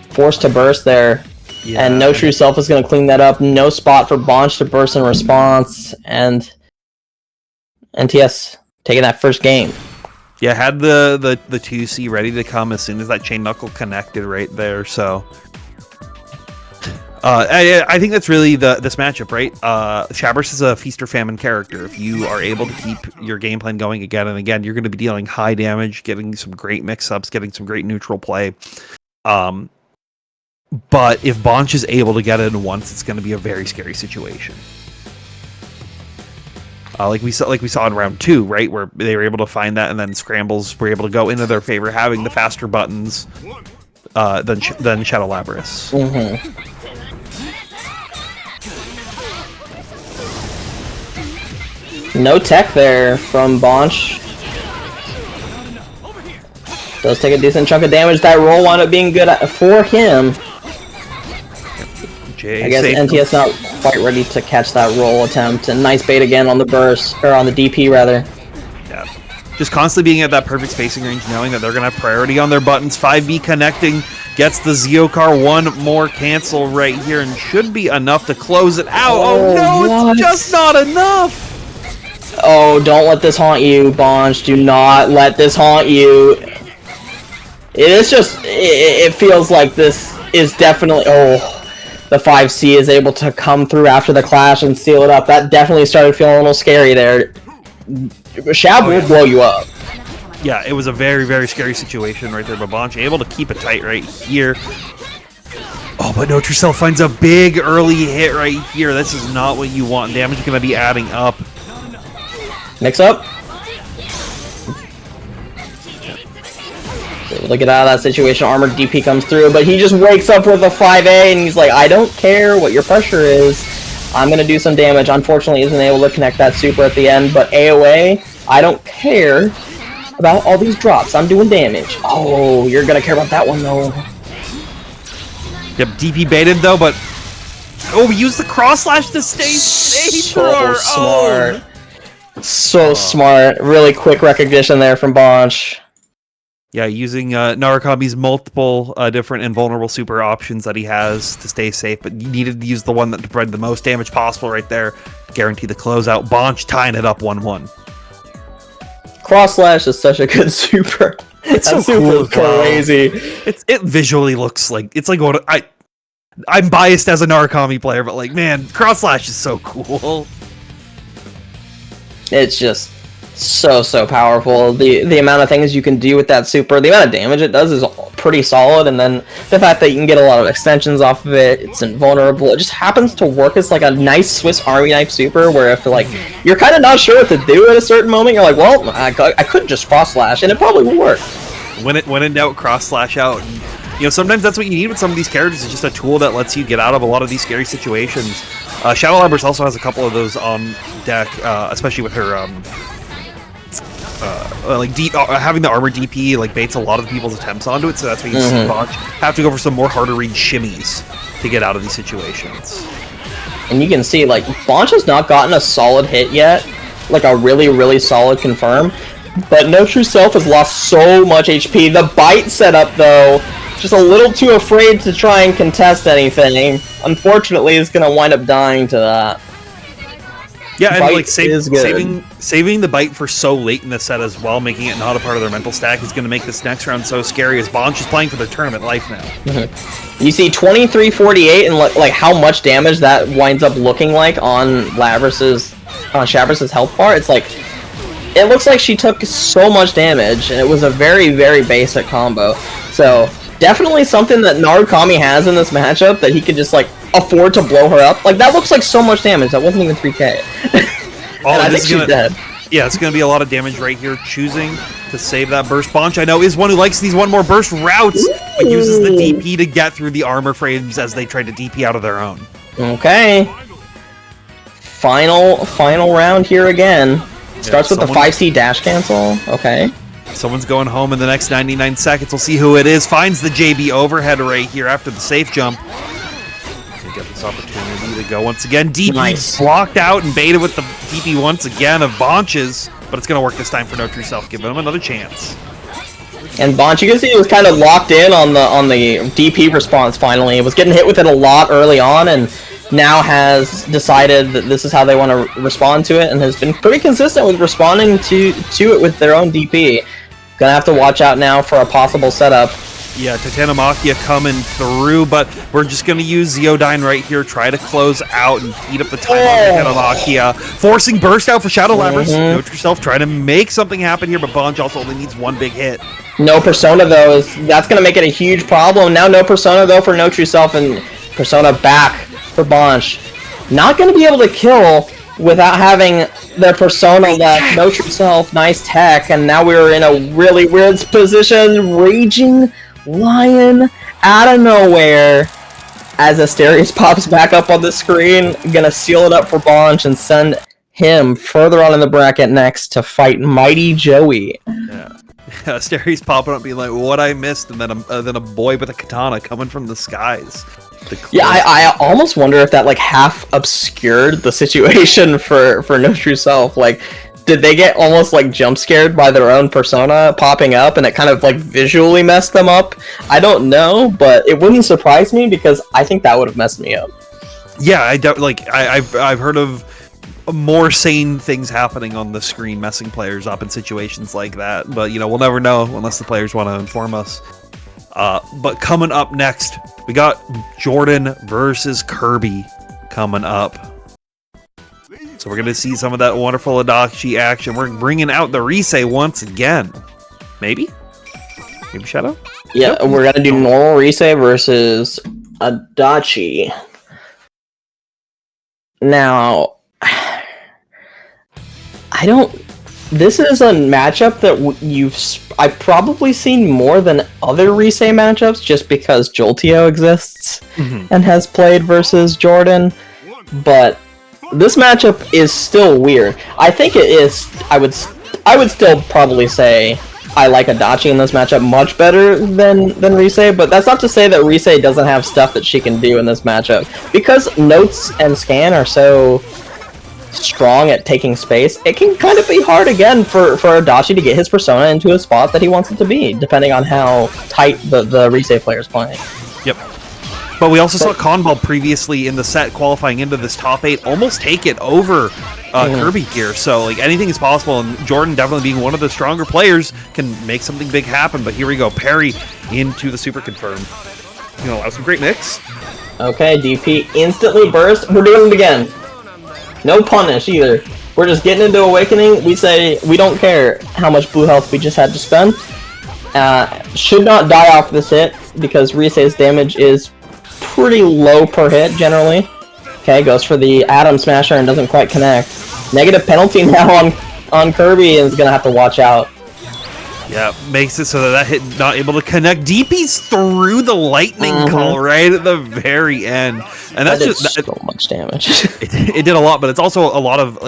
D: forced to burst there. Yeah. And No True Self is going to clean that up. No spot for Bonch to burst in response. And NTS taking that first game.
C: Yeah, had the 2C ready to come as soon as that chain knuckle connected right there. So I think that's really this matchup, right? Shabbers is a feast or famine character. If you are able to keep your game plan going again and again, you're going to be dealing high damage, getting some great mix-ups, getting some great neutral play. But if Bonch is able to get it in once, it's going to be a very scary situation. Like we saw in round 2, right, where they were able to find that, and then scrambles were able to go into their favor, having the faster buttons than Shadow Labyrinth.
D: No tech there from Bonch. Does take a decent chunk of damage. That roll wound up being good for him. I guess NTS not quite ready to catch that roll attempt. And nice bait again on the burst, or on the DP rather.
C: Yeah, just constantly being at that perfect spacing range, knowing that they're going to have priority on their buttons. 5B connecting, gets the Zeokar, one more cancel right here, and should be enough to close it out. Oh no,
D: what?
C: it's just not enough!
D: Oh, don't let this haunt you, Bonch. Do not let this haunt you. It feels like this is definitely... Oh, the 5C is able to come through after the clash and seal it up. That definitely started feeling a little scary there. Shab will blow you up.
C: Yeah, it was a very, very scary situation right there, but Bonch able to keep it tight right here. Oh, but Notrucell finds a big early hit right here. This is not what you want. Damage is going to be adding up.
D: Mix up. Able to get out of that situation. Armored DP comes through, but he just wakes up with a 5A and he's like, I don't care what your pressure is. I'm going to do some damage. Unfortunately, isn't able to connect that super at the end, but AoA, I don't care about all these drops. I'm doing damage. Oh, you're going to care about that one, though.
C: Yep, DP baited though, but... Oh, we used the cross slash to stay safe for our
D: smart.
C: own!
D: So smart. Really quick recognition there from Bonch.
C: Yeah, using Narukami's multiple different invulnerable super options that he has to stay safe, but you needed to use the one that provided the most damage possible right there to guarantee the closeout. Bonch tying it up 1-1.
D: Cross slash is such a good super.
C: It's so
D: super
C: cool,
D: crazy.
C: It visually looks like it's like what I'm biased as a Narukami player, but like man, cross slash is so cool.
D: It's just so powerful. The amount of things you can do with that super, the amount of damage it does is pretty solid, and then the fact that you can get a lot of extensions off of it, it's invulnerable. It just happens to work as like a nice Swiss Army knife super, where if like you're kind of not sure what to do at a certain moment, you're like, well, I could just cross slash, and it probably will work.
C: When in doubt, cross slash out. And, you know, sometimes that's what you need with some of these characters. It's just a tool that lets you get out of a lot of these scary situations. Shadow Labyrinth also has a couple of those on deck, especially with her having the armor DP like baits a lot of people's attempts onto it, so that's why you see Bonch have to go for some more harder read shimmies to get out of these situations.
D: And you can see like Bonch has not gotten a solid hit yet, like a really solid confirm, but No True Self has lost so much HP. The bite setup though, just a little too afraid to try and contest anything. Unfortunately, is going to wind up dying to that.
C: Yeah, and
D: Bite
C: like
D: is good.
C: saving the bite for so late in the set as well, making it not a part of their mental stack, is going to make this next round so scary as Bonch is playing for their tournament life now.
D: You see 23-48 and like how much damage that winds up looking like on Shabris's health bar. It's like, it looks like she took so much damage, and it was a very basic combo. So definitely something that Narukami has in this matchup that he could just like afford to blow her up. Like that looks like so much damage. That wasn't even 3k. And I think she's dead.
C: Yeah, it's going to be a lot of damage right here, choosing to save that burst. Bonch, I know, is one who likes these one more burst routes, but uses the DP to get through the armor frames as they try to DP out of their own.
D: Okay. Final round here again. Starts with the 5C dash cancel. Okay.
C: Someone's going home in the next 99 seconds. We'll see who it is. Finds the JB overhead right here after the safe jump. They get this opportunity to go once again. DP
D: Nice.
C: blocked out and baited with the DP once again of Bonch's, but it's going to work this time for No True Self. Give him another chance.
D: And Bonch, you can see he was kind of locked in on the DP response finally. He was getting hit with it a lot early on, and now has decided that this is how they want to respond to it, and has been pretty consistent with responding to it with their own DP. Gonna have to watch out now for a possible setup.
C: Yeah, Titanomachia coming through, but we're just going to use Zeodyne right here, try to close out and eat up the time on Titanomachia. Forcing burst out for Shadow Labyrinth. No True Self trying to make something happen here, but Bonch also only needs one big hit.
D: No Persona though, that's gonna make it a huge problem. Now no Persona though for No True Self, and Persona back for Bonch. Not gonna be able to kill without having their Persona left. No True Self, nice tech, and now we're in a really weird position. Raging Lion out of nowhere as Asterius pops back up on the screen. Gonna seal it up for Bonch and send him further on in the bracket next to fight Mighty Joey.
C: Yeah. Asterius popping up being like, what I missed, and then a boy with a katana coming from the skies.
D: Yeah, I almost wonder if that like half obscured the situation for No True Self. Like, did they get almost like jump scared by their own persona popping up, and it kind of like visually messed them up? I don't know, but it wouldn't surprise me because I think that would have messed me up.
C: Yeah, I've heard of more sane things happening on the screen, messing players up in situations like that. But we'll never know unless the players want to inform us. But coming up next, we got Jordan versus Kirby coming up. So we're going to see some of that wonderful Adachi action. We're bringing out the Risei once again. Maybe Shadow?
D: Yeah, nope. We're going to do normal Risei versus Adachi. Now, this is a matchup that I've probably seen more than other Risei matchups just because Jolteon exists and has played versus Jordan, but this matchup is still weird. I think it is. I would still probably say I like Adachi in this matchup much better than Risei, but that's not to say that Risei doesn't have stuff that she can do in this matchup. Because Notes and Scan are so strong at taking space, it can kind of be hard again for Adachi to get his persona into a spot that he wants it to be, depending on how tight the Risei player is playing.
C: Yep. But we also saw Conball previously in the set qualifying into this top 8 almost take it over Kirby here. So anything is possible, and Jordan definitely being one of the stronger players can make something big happen. But here we go, parry into the super confirm. That was a great mix.
D: Okay, DP instantly burst. We're doing it again. No punish either. We're just getting into Awakening. We say we don't care how much blue health we just had to spend. Should not die off this hit because Risei's damage is pretty low per hit generally. Okay, goes for the Atom Smasher and doesn't quite connect. Negative penalty now on Kirby and is gonna have to watch out.
C: Yeah, makes it so that hit not able to connect. DP's through the lightning call right at the very end, and that's just
D: so much damage.
C: It did a lot, but it's also a lot of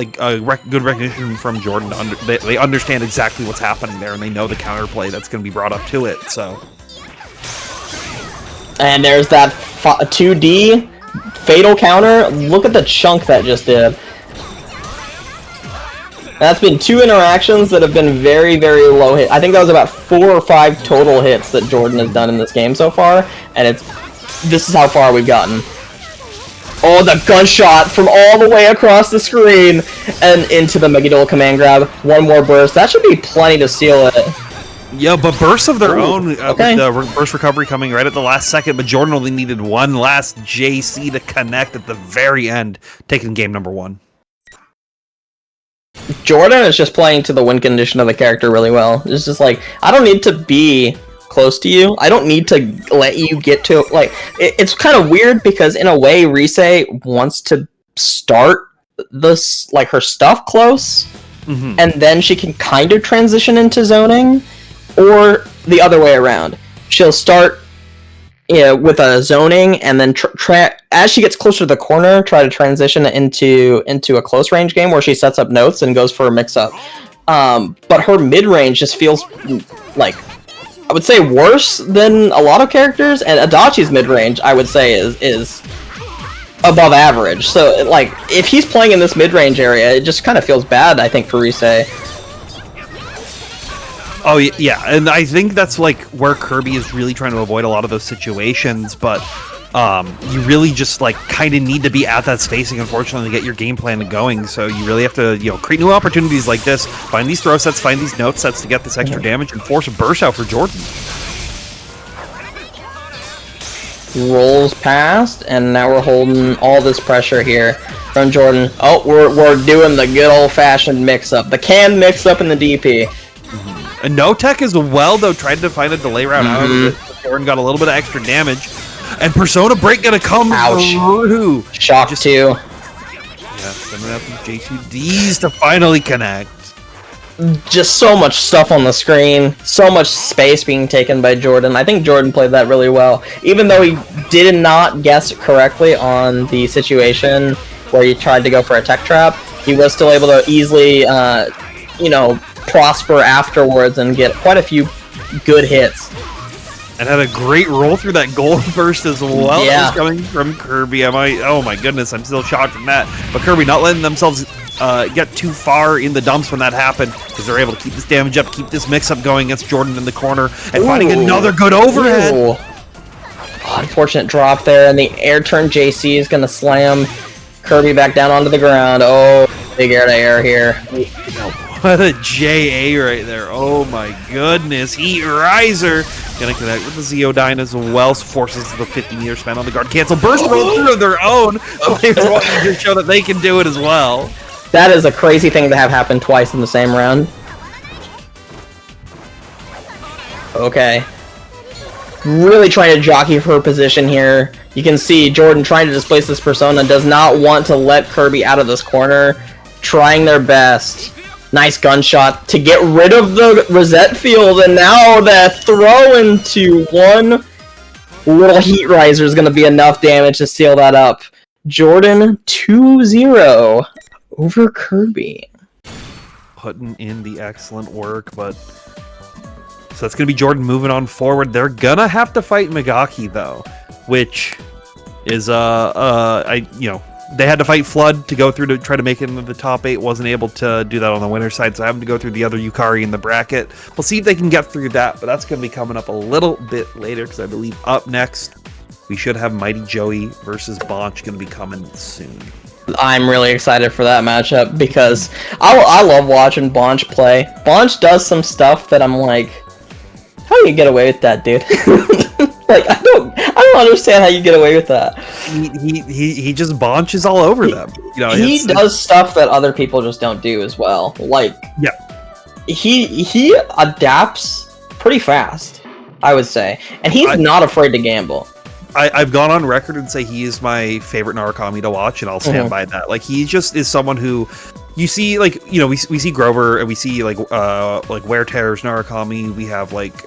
C: good recognition from Jordan. They understand exactly what's happening there, and they know the counterplay that's going to be brought up to it. So,
D: and there's that 2D fatal counter. Look at the chunk that just did. That's been 2 interactions that have been very, very low hit. I think that was about 4 or 5 total hits that Jordan has done in this game so far, and this is how far we've gotten. Oh, the gunshot from all the way across the screen and into the Megidol command grab. One more burst. That should be plenty to seal it.
C: Yeah, but bursts of their own, with the burst recovery coming right at the last second, but Jordan only needed one last JC to connect at the very end, taking game number 1. Jordan
D: is just playing to the win condition of the character really well. It's just I don't need to be close to you. I don't need to let you get to it's kind of weird because in a way Risei wants to start this her stuff close, and then she can kind of transition into zoning, or the other way around. She'll start with a zoning, and then as she gets closer to the corner, try to transition into a close range game where she sets up notes and goes for a mix up. But her mid range just feels I would say worse than a lot of characters, and Adachi's mid range I would say is above average. So if he's playing in this mid range area, it just kind of feels bad, I think, for Risei.
C: Oh, yeah, and I think that's where Kirby is really trying to avoid a lot of those situations, but you really just kind of need to be at that spacing, unfortunately, to get your game plan going. So you really have to create new opportunities like this, find these throw sets, find these note sets to get this extra damage, and force a burst out for Jordan.
D: Rolls past, and now we're holding all this pressure here from Jordan. Oh, we're doing the good old-fashioned mix-up, the canned mix-up in the DP.
C: And No Tech as well, though, tried to find a delay route out of it. Jordan got a little bit of extra damage. And Persona Break gonna come through.
D: Shock too.
C: Yeah, sending out the J2Ds to finally connect.
D: Just so much stuff on the screen. So much space being taken by Jordan. I think Jordan played that really well. Even though he did not guess correctly on the situation where he tried to go for a tech trap, he was still able to easily, prosper afterwards and get quite a few good hits.
C: And had a great roll through that gold burst as well.
D: Yeah.
C: That was coming from Kirby. Oh my goodness, I'm still shocked from that. But Kirby not letting themselves get too far in the dumps when that happened, because they're able to keep this damage up, keep this mix-up going against Jordan in the corner, and finding another good overhead.
D: Ooh. Oh, unfortunate drop there, and the air turn JC is going to slam Kirby back down onto the ground. Oh, big air to air here.
C: What a JA right there. Oh my goodness. Heat Riser. Gonna connect with the Zeodyne as well. Forces the 50-meter span on the guard. Cancel. Burst roll through of their own. Players wanting to show that they can do it as well.
D: That is a crazy thing to have happen twice in the same round. Okay. Really trying to jockey for her position here. You can see Jordan trying to displace this persona. Does not want to let Kirby out of this corner. Trying their best. Nice gunshot to get rid of the reset field, and now that throw into one little heat riser is going to be enough damage to seal that up. Jordan 2-0 over Kirby.
C: Putting in the excellent work, but so that's going to be Jordan moving on forward. They're going to have to fight Megaki though, which is they had to fight Flood to go through to try to make it into the top 8. Wasn't able to do that on the winner's side, so having to go through the other Yukari in the bracket. We'll see if they can get through that, but that's going to be coming up a little bit later, because I believe up next we should have Mighty Joey versus Bonch going to be coming soon.
D: I'm really excited for that matchup because I love watching Bonch play. Bonch does some stuff that I'm like, how do you get away with that, dude? Like, I don't understand how you get away with that.
C: He just bonches all over them. You know,
D: he does stuff that other people just don't do as well. Like,
C: yeah,
D: he adapts pretty fast, I would say, and he's not afraid to gamble.
C: I've gone on record and say he is my favorite Narukami to watch, and I'll stand by that. Like, he just is someone who you see, like, you know, we see Grover, and we see like Wear Terror's Narukami. We have like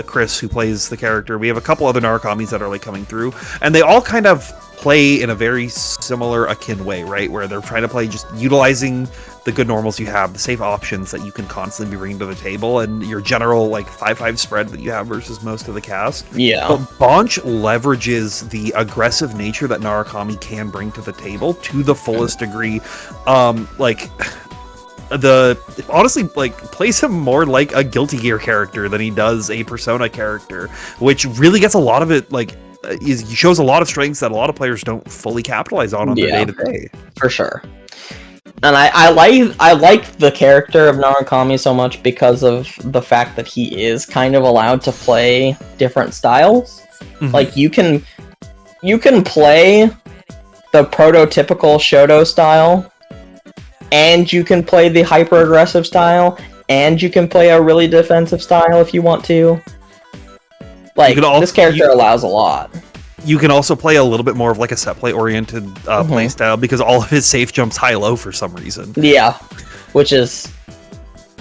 C: Chris, who plays the character. We have a couple other Narukamis that are like coming through, and they all kind of play in a very similar, akin way, right? Where they're trying to play just utilizing the good normals you have, the safe options that you can constantly be bringing to the table, and your general like 5-5 spread that you have versus most of the cast.
D: Yeah.
C: But Bonch leverages the aggressive nature that Narukami can bring to the table to the fullest degree. Honestly, like, plays him more like a Guilty Gear character than he does a Persona character, which really gets a lot of it, like, he shows a lot of strengths that a lot of players don't fully capitalize on their day-to-day.
D: For sure. And I like the character of Narukami so much because of the fact that he is kind of allowed to play different styles. Mm-hmm. Like, you can play the prototypical Shoto style, and you can play the hyper-aggressive style, and you can play a really defensive style if you want to. Like, this character allows a lot.
C: You can also play a little bit more of like a set play oriented play style, because all of his safe jumps high-low for some reason. Yeah,
D: which is,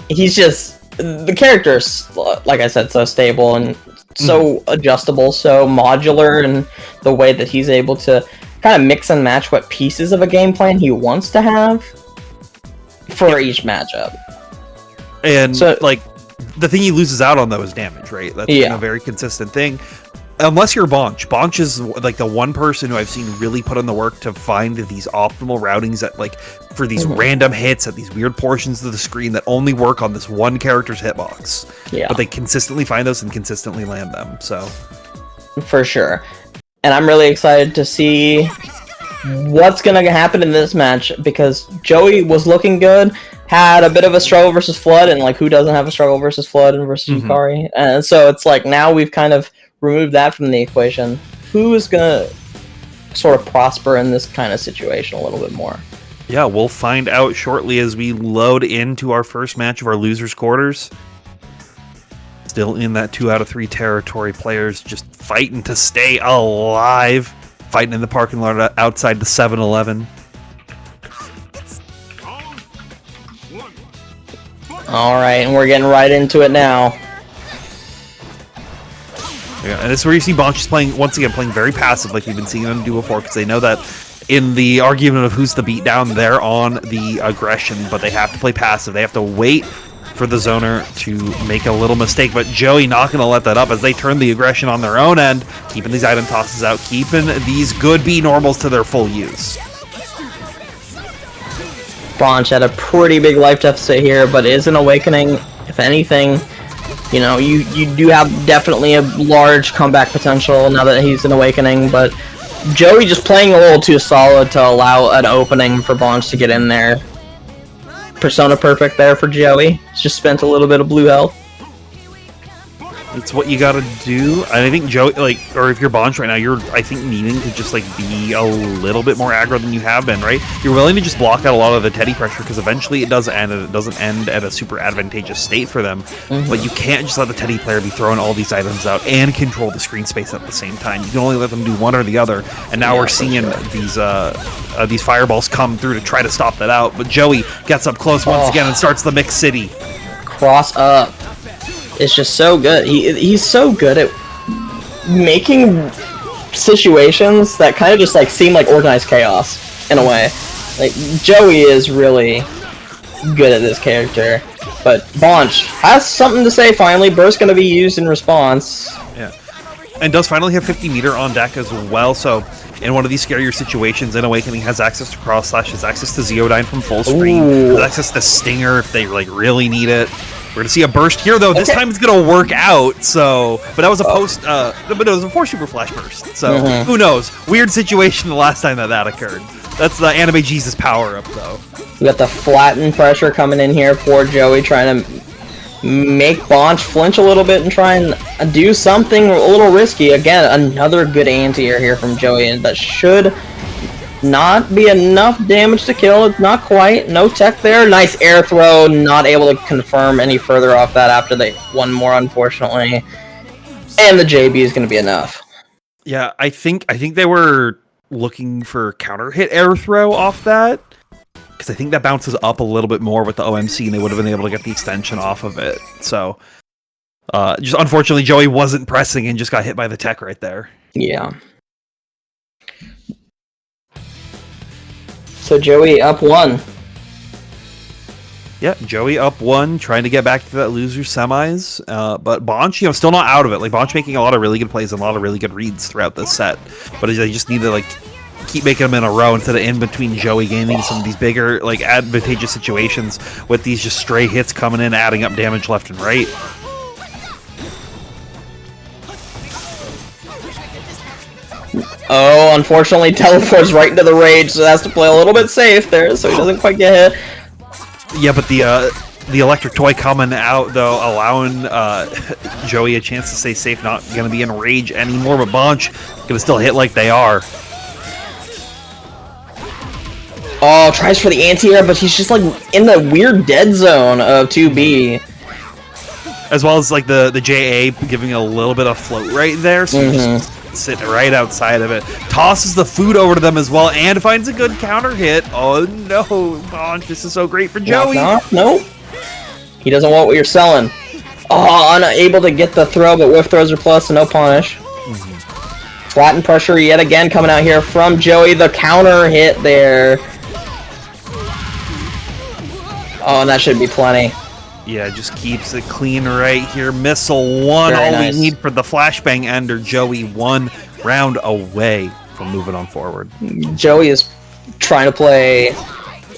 D: the character is, like I said, so stable and so adjustable, so modular, and the way that he's able to kind of mix and match what pieces of a game plan he wants to have for each matchup.
C: And so, like, the thing he loses out on though is damage, right? That's been a very consistent thing. Unless you're Bonch. Bonch is like the one person who I've seen really put in the work to find these optimal routings that, like, for these random hits at these weird portions of the screen that only work on this one character's hitbox. Yeah. But they consistently find those and consistently land them, so.
D: For sure. And I'm really excited to see what's going to happen in this match, because Joey was looking good, had a bit of a struggle versus Flood, and, like, who doesn't have a struggle versus Flood and versus Yukari? And so it's like, now we've kind of remove that from the equation. Who is gonna sort of prosper in this kind of situation a little bit more?
C: Yeah, we'll find out shortly as we load into our first match of our losers quarters. Still in that 2 out of 3 territory, players just fighting to stay alive, fighting in the parking lot outside the 7-Eleven.
D: All right, and we're getting right into it now.
C: Yeah, and this is where you see Bonch just playing, once again, playing very passive, like we've been seeing them do before, because they know that in the argument of who's the beatdown, they're on the aggression, but they have to play passive. They have to wait for the zoner to make a little mistake, but Joey not going to let that up as they turn the aggression on their own end, keeping these item tosses out, keeping these good B normals to their full use.
D: Bonch had a pretty big life deficit here, but is an awakening. If anything, you know, you do have definitely a large comeback potential now that he's an awakening, but Joey just playing a little too solid to allow an opening for Bonch to get in there. Persona perfect there for Joey. He's just spent a little bit of blue health.
C: It's what you gotta do. And I think Joey, like, or if you're Bonch right now, you're, I think, needing to just, like, be a little bit more aggro than you have been, right? You're willing to just block out a lot of the Teddy pressure, because eventually it does end, and it doesn't end at a super advantageous state for them. But you can't just let the Teddy player be throwing all these items out and control the screen space at the same time. You can only let them do one or the other, and now we're seeing these fireballs come through to try to stop that out. But Joey gets up close once again and starts the Mix City.
D: Cross up. It's just so good. He's so good at making situations that kind of just like seem like organized chaos in a way. Like Joey is really good at this character, but Bonch has something to say finally. Burst going to be used in response.
C: Yeah, and does finally have 50 meter on deck as well. So in one of these scarier situations, an Awakening has access to Cross Slash, has access to Zeodyne from full screen, has access to Stinger if they like really need it. We're gonna see a burst here, though. This time it's gonna work out. So, but that was a post. But it was a 4 super flash burst. So who knows? Weird situation the last time that occurred. That's the Anime Jesus power up, though.
D: We got the flatten pressure coming in here for Joey, trying to make Bonch flinch a little bit and try and do something a little risky. Again, another good anti-air here from Joey, and that should not be enough damage to kill. It's not quite. No tech there. Nice air throw. Not able to confirm any further off that after they one more, unfortunately. And the JB is going to be enough.
C: Yeah, I think they were looking for counter hit air throw off that, because I think that bounces up a little bit more with the OMC, and they would have been able to get the extension off of it. So, just unfortunately, Joey wasn't pressing and just got hit by the tech right there.
D: Yeah. So Joey up 1.
C: Yeah, Joey up 1, trying to get back to that loser semis. But Bonch, still not out of it. Like, Bonch making a lot of really good plays and a lot of really good reads throughout this set. But they just need to, like, keep making them in a row instead of in between Joey gaining some of these bigger, like, advantageous situations with these just stray hits coming in, adding up damage left and right.
D: Oh, unfortunately, teleports right into the rage, so has to play a little bit safe there, so he doesn't quite get hit.
C: Yeah, but the electric toy coming out, though, allowing Joey a chance to stay safe, not going to be in rage anymore, but Bonch going to still hit like they are.
D: Oh, tries for the anti-air, but he's just, like, in the weird dead zone of 2B.
C: As well as, like, the JA giving a little bit of float right there, so just sitting right outside of it. Tosses the food over to them as well, and finds a good counter hit. Oh no, Bonch, this is so great for Joey.
D: Nope. He doesn't want what you're selling. Oh, unable to get the throw, but whiff throws are plus, so no punish. Flatten pressure yet again coming out here from Joey. The counter hit there. Oh, and that should be plenty.
C: Yeah, just keeps it clean right here. Missile 1,
D: Very
C: all
D: nice.
C: we need for the flashbang ender. Joey 1 round away from moving on forward.
D: Joey is trying to play.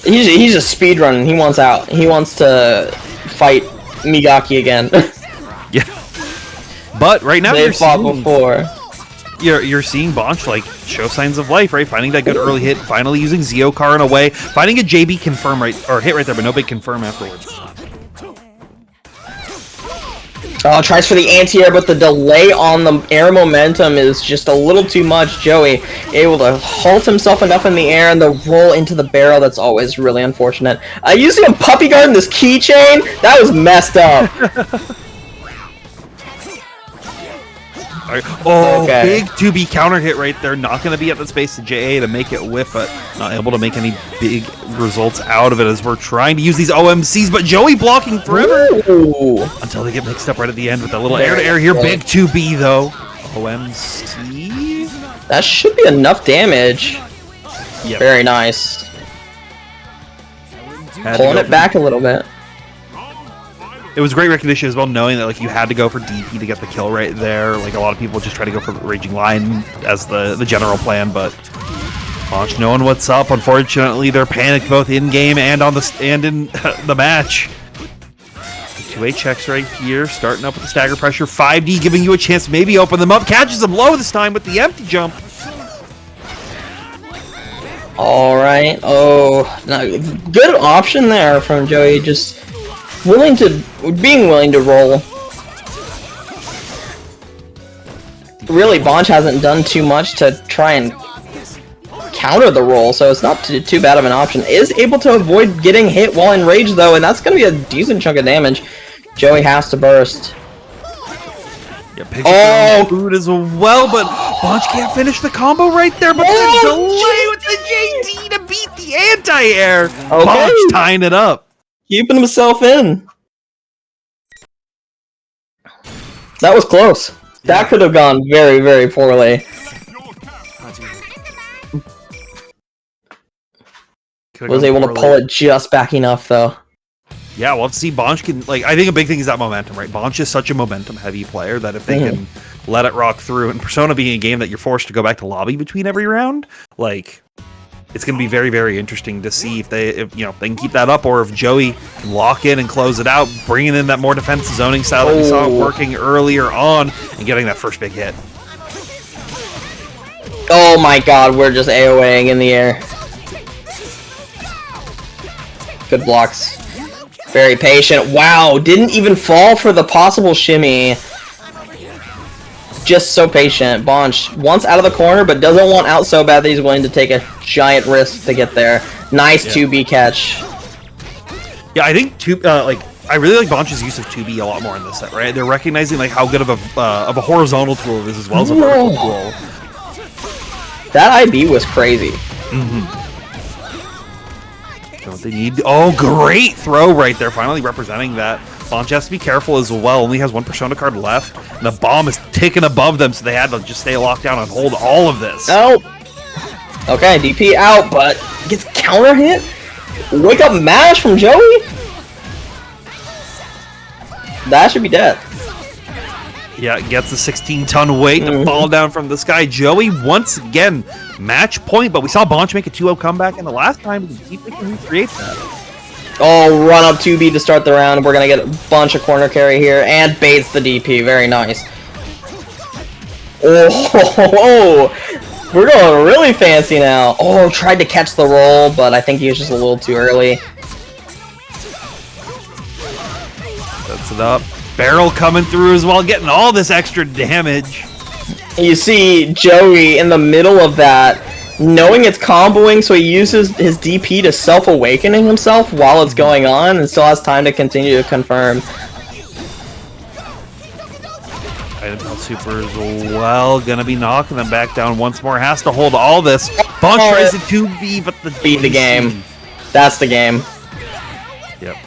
D: He's just speedrunning. He wants out. He wants to fight Migaki again.
C: Yeah. But right now
D: They've fought before.
C: You're seeing Bonch like show signs of life, right? Finding that good early hit, finally using Zeokar in a way, finding a JB confirm hit right there, but no big confirm afterwards.
D: Oh, tries for the anti-air, but the delay on the air momentum is just a little too much. Joey able to halt himself enough in the air and the roll into the barrel. That's always really unfortunate. Using a puppy guard in this keychain? That was messed up.
C: Oh,
D: Okay.
C: big 2B counter hit right there. Not going to be at the space of JA to make it whip, but not able to make any big results out of it as we're trying to use these OMCs, but Joey blocking forever.
D: Ooh.
C: Until they get mixed up right at the end with that little air-to-air here. Big 2B, though. OMC?
D: That should be enough damage.
C: Yep.
D: Very nice.
C: Had to
D: Pulling
C: go
D: it back a little bit.
C: It was great recognition as well, knowing that like you had to go for DP to get the kill right there. Like a lot of people just try to go for Raging Lion as the general plan, but Bonch knowing what's up. Unfortunately, they're panicked both in game and in the match. 2A checks right here, starting up with the stagger pressure. 5D giving you a chance to maybe open them up. Catches them low this time with the empty jump.
D: All right. Oh, good option there from Joey. Just being willing to roll. Really, Bonch hasn't done too much to try and counter the roll, so it's not too bad of an option. Is able to avoid getting hit while in rage though, and that's going to be a decent chunk of damage. Joey has to burst.
C: Yeah, food as well, but Bonch can't finish the combo right there, but the delay with the JD to beat the anti-air. Okay. Bonch tying it up.
D: Keeping himself in. That was close. That could have gone very, very poorly. Was able to pull it just back enough, though.
C: Yeah, we'll have to see. Bonch can, I think a big thing is that momentum, right? Bonch is such a momentum-heavy player that if they can let it rock through, and Persona being a game that you're forced to go back to lobby between every round, it's going to be very, very interesting to see if they can keep that up, or if Joey can lock in and close it out, bringing in that more defensive zoning style that we saw working earlier on, and getting that first big hit.
D: Oh my god, we're just AoEing in the air. Good blocks. Very patient. Wow, didn't even fall for the possible shimmy. Just so patient. Bonch wants out of the corner, but doesn't want out so bad that he's willing to take a giant risk to get there. Nice 2B catch.
C: Yeah, I think I really like Bonch's use of 2B a lot more in this set, right? They're recognizing how good of a horizontal tool it is as well as a vertical tool.
D: That IB was crazy.
C: What they need. Oh, great throw right there. Finally representing that. Bonch has to be careful as well. Only has one Persona card left. And the bomb is ticking above them, so they had to just stay locked down and hold all of this.
D: Oh. Okay, DP out, but gets counter hit. Wake up mash from Joey. That should be dead.
C: Yeah, gets the 16-ton weight to fall down from the sky. Joey, once again, match point, but we saw Bonch make a 2-0 comeback in the last time. We can see if they can recreate that.
D: Oh, run up 2B to start the round. We're going to get a bunch of corner carry here, and baits the DP. Very nice. Oh, we're going really fancy now. Oh, tried to catch the roll, but I think he was just a little too early.
C: Sets it up. Barrel coming through as well, getting all this extra damage.
D: You see Joey in the middle of that, knowing it's comboing, so he uses his DP to self-awakening himself while it's going on, and still has time to continue to confirm.
C: Item super as well, gonna be knocking them back down once more. Has to hold all this. Bonch tries to 2B, but
D: beat the game. That's the game.
C: Yep.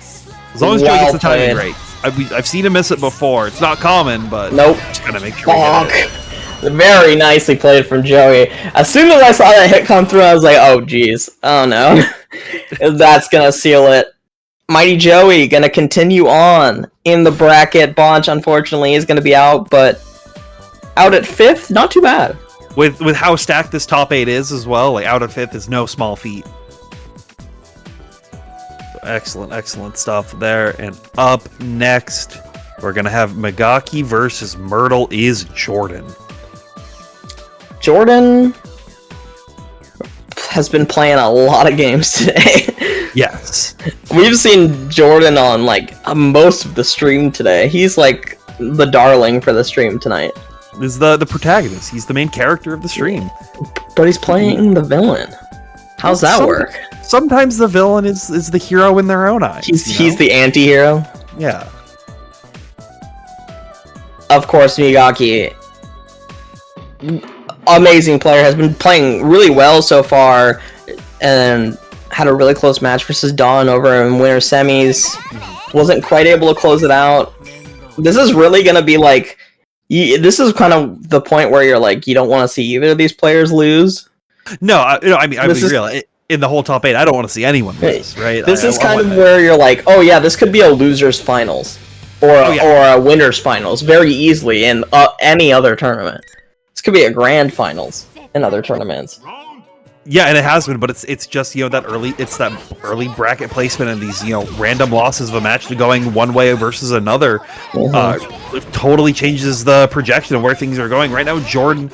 C: As long as Joey gets the timing right. I've seen him miss it before. It's not common, but
D: nope.
C: Just gotta make sure we get it.
D: Very nicely played from Joey. As soon as I saw that hit come through, I was like, oh geez. Oh no. That's gonna seal it. Mighty Joey gonna continue on in the bracket. Bonch, unfortunately, is gonna be out, but out at 5th, not too bad.
C: With how stacked this top 8 is as well, out at 5th is no small feat. Excellent stuff there. And up next, we're going to have Megaki versus Myrtle is Jordan.
D: Jordan has been playing a lot of games today.
C: Yes.
D: We've seen Jordan on most of the stream today. He's the darling for the stream tonight.
C: He's the protagonist. He's the main character of the stream.
D: But he's playing the villain. How's that work?
C: Sometimes the villain is the hero in their own eyes.
D: He's the anti-hero.
C: Yeah.
D: Of course, Megaki, amazing player, has been playing really well so far, and had a really close match versus Dawn over in winter semis. Wasn't quite able to close it out. This is really gonna be this is kind of the point where you're you don't want to see either of these players lose.
C: No, I mean, real. In the whole top 8, I don't want to see anyone lose, right?
D: This is kind of where you're oh yeah, this could be a loser's finals, or a winner's finals very easily in any other tournament. This could be a grand finals in other tournaments.
C: Yeah, and it has been, but it's just that early bracket placement and these random losses of a match going one way versus another it totally changes the projection of where things are going. Right now, Jordan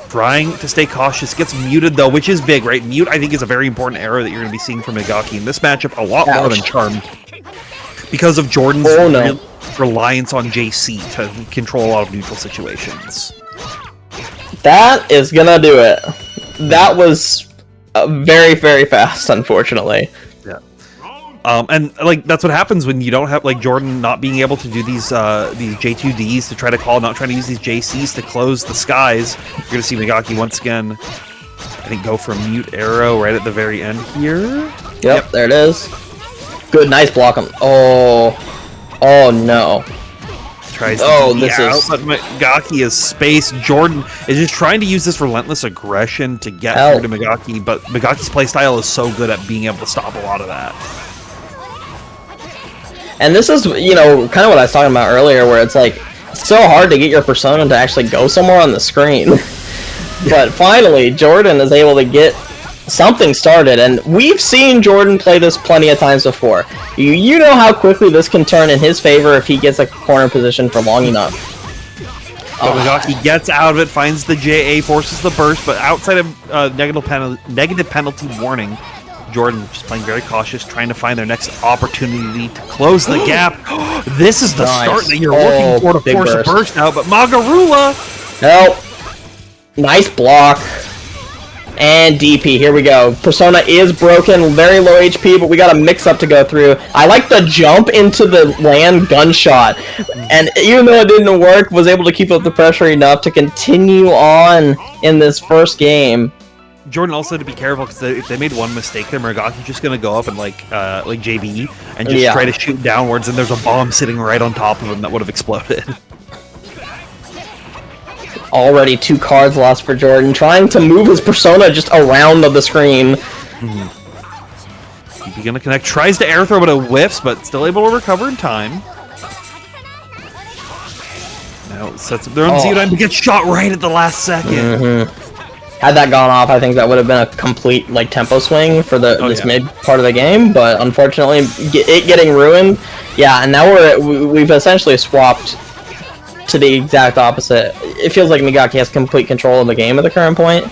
C: trying to stay cautious, gets muted though, which is big, right? Mute I think is a very important error that you're going to be seeing from Megaki in this matchup a lot more than Charm because of Jordan's reliance on JC to control a lot of neutral situations.
D: That is gonna do it. That was very, very fast, unfortunately.
C: Yeah. And like that's what happens when you don't have like Jordan not being able to do these J2Ds to try to call, not trying to use these JCs to close the skies. You're gonna see Megaki once again, I think, go for a mute arrow right at the very end here.
D: Yep. There it is. Good, nice block on. Oh no.
C: Tries to this is... but Megaki is spaced. Jordan is just trying to use this relentless aggression to get through to Megaki, but Megaki's playstyle is so good at being able to stop a lot of that.
D: And this is, kind of what I was talking about earlier, where it's like, it's so hard to get your persona to actually go somewhere on the screen. But finally, Jordan is able to get something started, and we've seen Jordan play this plenty of times before. You know how quickly this can turn in his favor if he gets a corner position for long enough.
C: But Megaki gets out of it, finds the JA, forces the burst, but outside of negative penalty warning, Jordan just playing very cautious, trying to find their next opportunity to close the gap. This is the start that you're looking for to force a burst out, but Magarula!
D: Nope. Nice block. And DP, here we go. Persona is broken, very low HP, but we got a mix-up to go through. I like the jump into the land gunshot. And even though it didn't work, was able to keep up the pressure enough to continue on in this first game.
C: Jordan also had to be careful because if they made one mistake there, Megaki's just going to go up and like JB and just try to shoot downwards, and there's a bomb sitting right on top of him that would have exploded.
D: Already 2 cards lost for Jordan, trying to move his persona just around the screen.
C: He's gonna connect, tries to air throw, but it whiffs, but still able to recover in time. Now sets up their own Zeo to get shot right at the last second.
D: Had that gone off, I think that would have been a complete tempo swing for this mid part of the game, but unfortunately, it getting ruined. Yeah, and now we've essentially swapped to the exact opposite. It feels like Megaki has complete control of the game at the current point,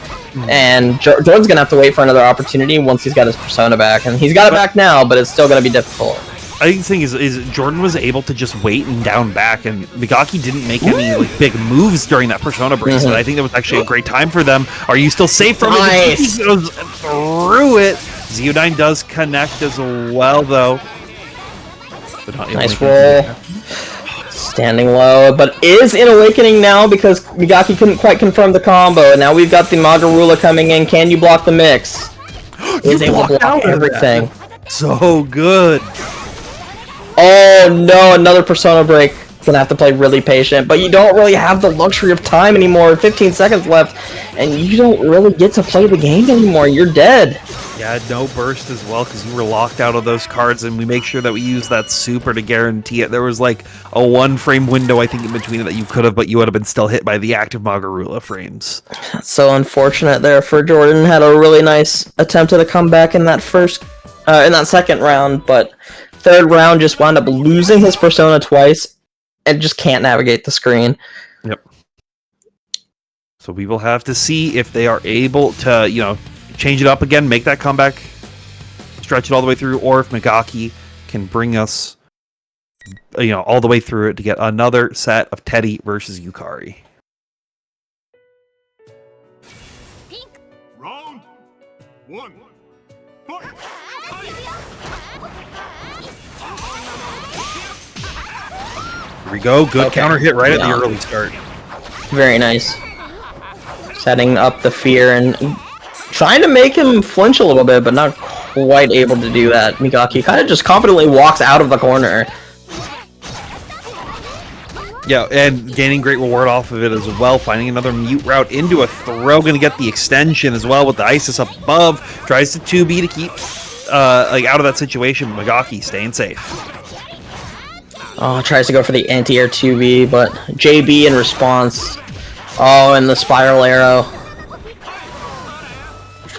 D: and Jordan's gonna have to wait for another opportunity once he's got his persona back, and he's got it back now, but it's still gonna be difficult.
C: I think the thing is Jordan was able to just wait and down back, and Megaki didn't make any big moves during that persona break, so I think that was actually a great time for them. Are you still safe from it? He goes through it. Zeo9 does connect as well, though.
D: Nice roll. Standing low, but is in Awakening now because Megaki couldn't quite confirm the combo. Now we've got the Magarula coming in. Can you block the mix? Is able to block everything.
C: So good.
D: Oh no, another persona break. Gonna have to play really patient, but you don't really have the luxury of time anymore. 15 seconds left, and you don't really get to play the game anymore. You're dead.
C: Yeah, no burst as well because you were locked out of those cards, and we make sure that we use that super to guarantee it. There was like a 1-frame window, I think, in between it that you could have, but you would have been still hit by the active Magarula frames.
D: So unfortunate there for Jordan. Had a really nice attempt at a comeback in that second round, but third round just wound up losing his persona twice and just can't navigate the screen.
C: Yep. So we will have to see if they are able to, change it up again, make that comeback, stretch it all the way through, or if Megaki can bring us, all the way through it to get another set of Teddy versus Yukari.
A: Round 1. Fight!
C: Here we go. Good counter hit right at the early start.
D: Very nice. Setting up the fear and trying to make him flinch a little bit, but not quite able to do that. Megaki kind of just confidently walks out of the corner.
C: Yeah, and gaining great reward off of it as well. Finding another mute route into a throw. Going to get the extension as well with the Isis up above. Tries to 2B to keep out of that situation. Megaki staying safe.
D: Oh, tries to go for the anti-air 2B, but JB in response. Oh, and the spiral arrow.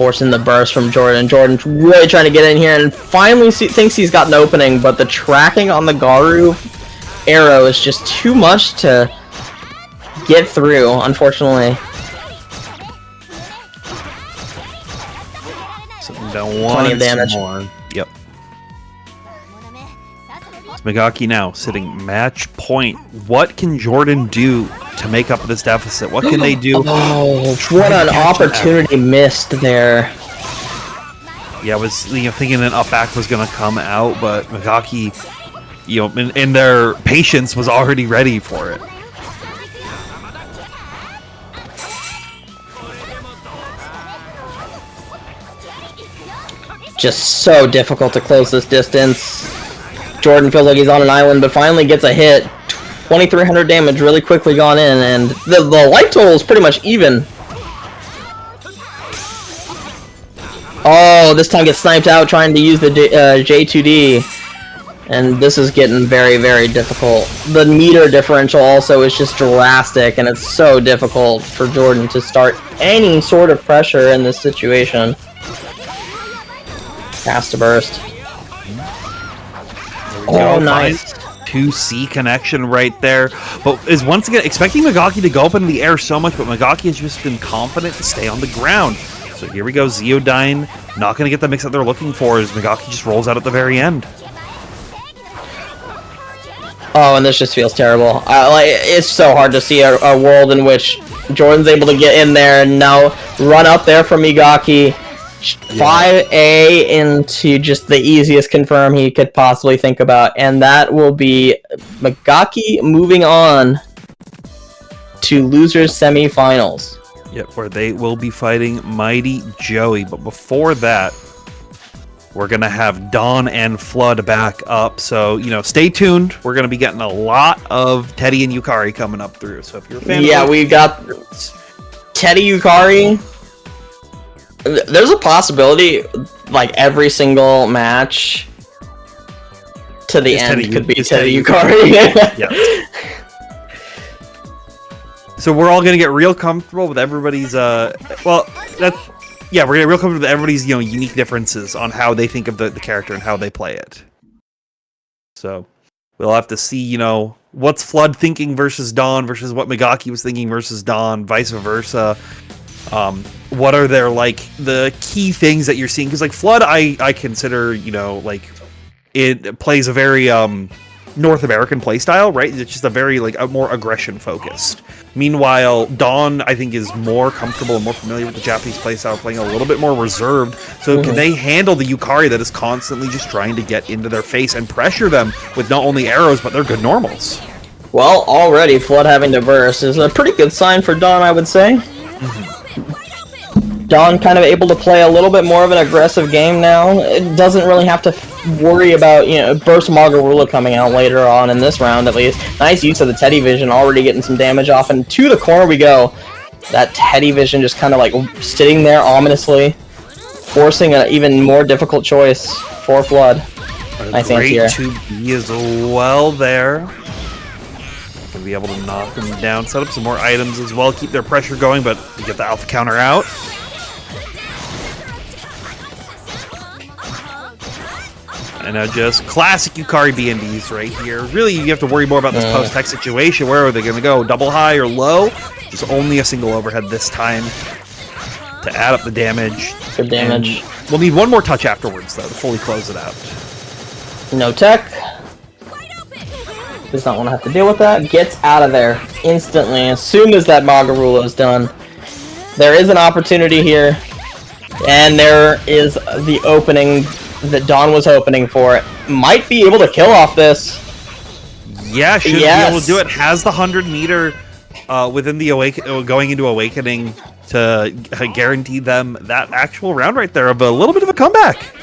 D: forcing the burst from Jordan. Jordan's really trying to get in here and finally thinks he's got an opening, but the tracking on the Garu arrow is just too much to get through, unfortunately.
C: So don't want
D: damage.
C: More. Yep. It's Megaki now sitting match point. What can Jordan do to make up this deficit? What can they do?
D: Oh, what an opportunity missed there.
C: Yeah, I was thinking an up back was going to come out, but Megaki, in their patience, was already ready for it.
D: Just so difficult to close this distance. Jordan feels like he's on an island, but finally gets a hit. 2,300 damage really quickly gone in, and the life total is pretty much even. Oh, this time gets sniped out trying to use the J2D. And this is getting very, very difficult. The meter differential also is just drastic, and it's so difficult for Jordan to start any sort of pressure in this situation. Has to burst. Oh, nice.
C: 2C connection right there, but is once again expecting Megaki to go up in the air so much, but Megaki has just been confident to stay on the ground. So here we go, Zeodyne not going to get the mix that they're looking for as Megaki just rolls out at the very end.
D: Oh, and this just feels terrible. It's so hard to see a world in which Jordan's able to get in there and now run up there from Megaki. 5A into just the easiest confirm he could possibly think about, and that will be Megaki moving on to losers semifinals.
C: Yep, where they will be fighting Mighty Joey. But before that, we're going to have Dawn and Flood back up. So, stay tuned. We're going to be getting a lot of Teddy and Yukari coming up through. So if you're a fan of
D: we got Teddy Yukari. There's a possibility, like, every single match to the end could be Teddy Yukari.
C: Yeah. So we're all gonna get real comfortable with everybody's we're gonna get real comfortable with everybody's unique differences on how they think of the character and how they play it. So we'll have to see what's Flood thinking versus Dawn versus what Megaki was thinking versus Dawn, vice versa. What are the key things that you're seeing? Because Flood, I consider it plays a very North American playstyle, right? It's just a very a more aggression focused. Meanwhile, Dawn, I think, is more comfortable and more familiar with the Japanese playstyle, playing a little bit more reserved. So can they handle the Yukari that is constantly just trying to get into their face and pressure them with not only arrows, but their good normals?
D: Well, already Flood having to burst is a pretty good sign for Dawn, I would say. Dawn kind of able to play a little bit more of an aggressive game now. It doesn't really have to worry about, Burst Margarula coming out later on in this round, at least. Nice use of the Teddy Vision, already getting some damage off, and to the corner we go. That Teddy Vision just kind of sitting there ominously, forcing an even more difficult choice for Flood. Nice anti-air.
C: Great 2B as well there. Gonna be able to knock them down, set up some more items as well, keep their pressure going, but to get the alpha counter out. And now just classic Yukari BNDs right here. Really, you have to worry more about this post-tech situation. Where are they going to go? Double high or low? Just only a single overhead this time to add up the damage.
D: Good damage.
C: And we'll need one more touch afterwards, though, to fully close it out.
D: No tech. Does not want to have to deal with that. Gets out of there instantly as soon as that Magarula is done. There is an opportunity here. And there is the opening that Dawn was hoping for. Might be able to kill off this.
C: Yeah, should be able to do it. Has the 100 meter within the going into Awakening to guarantee them that actual round right there of a little bit of a comeback.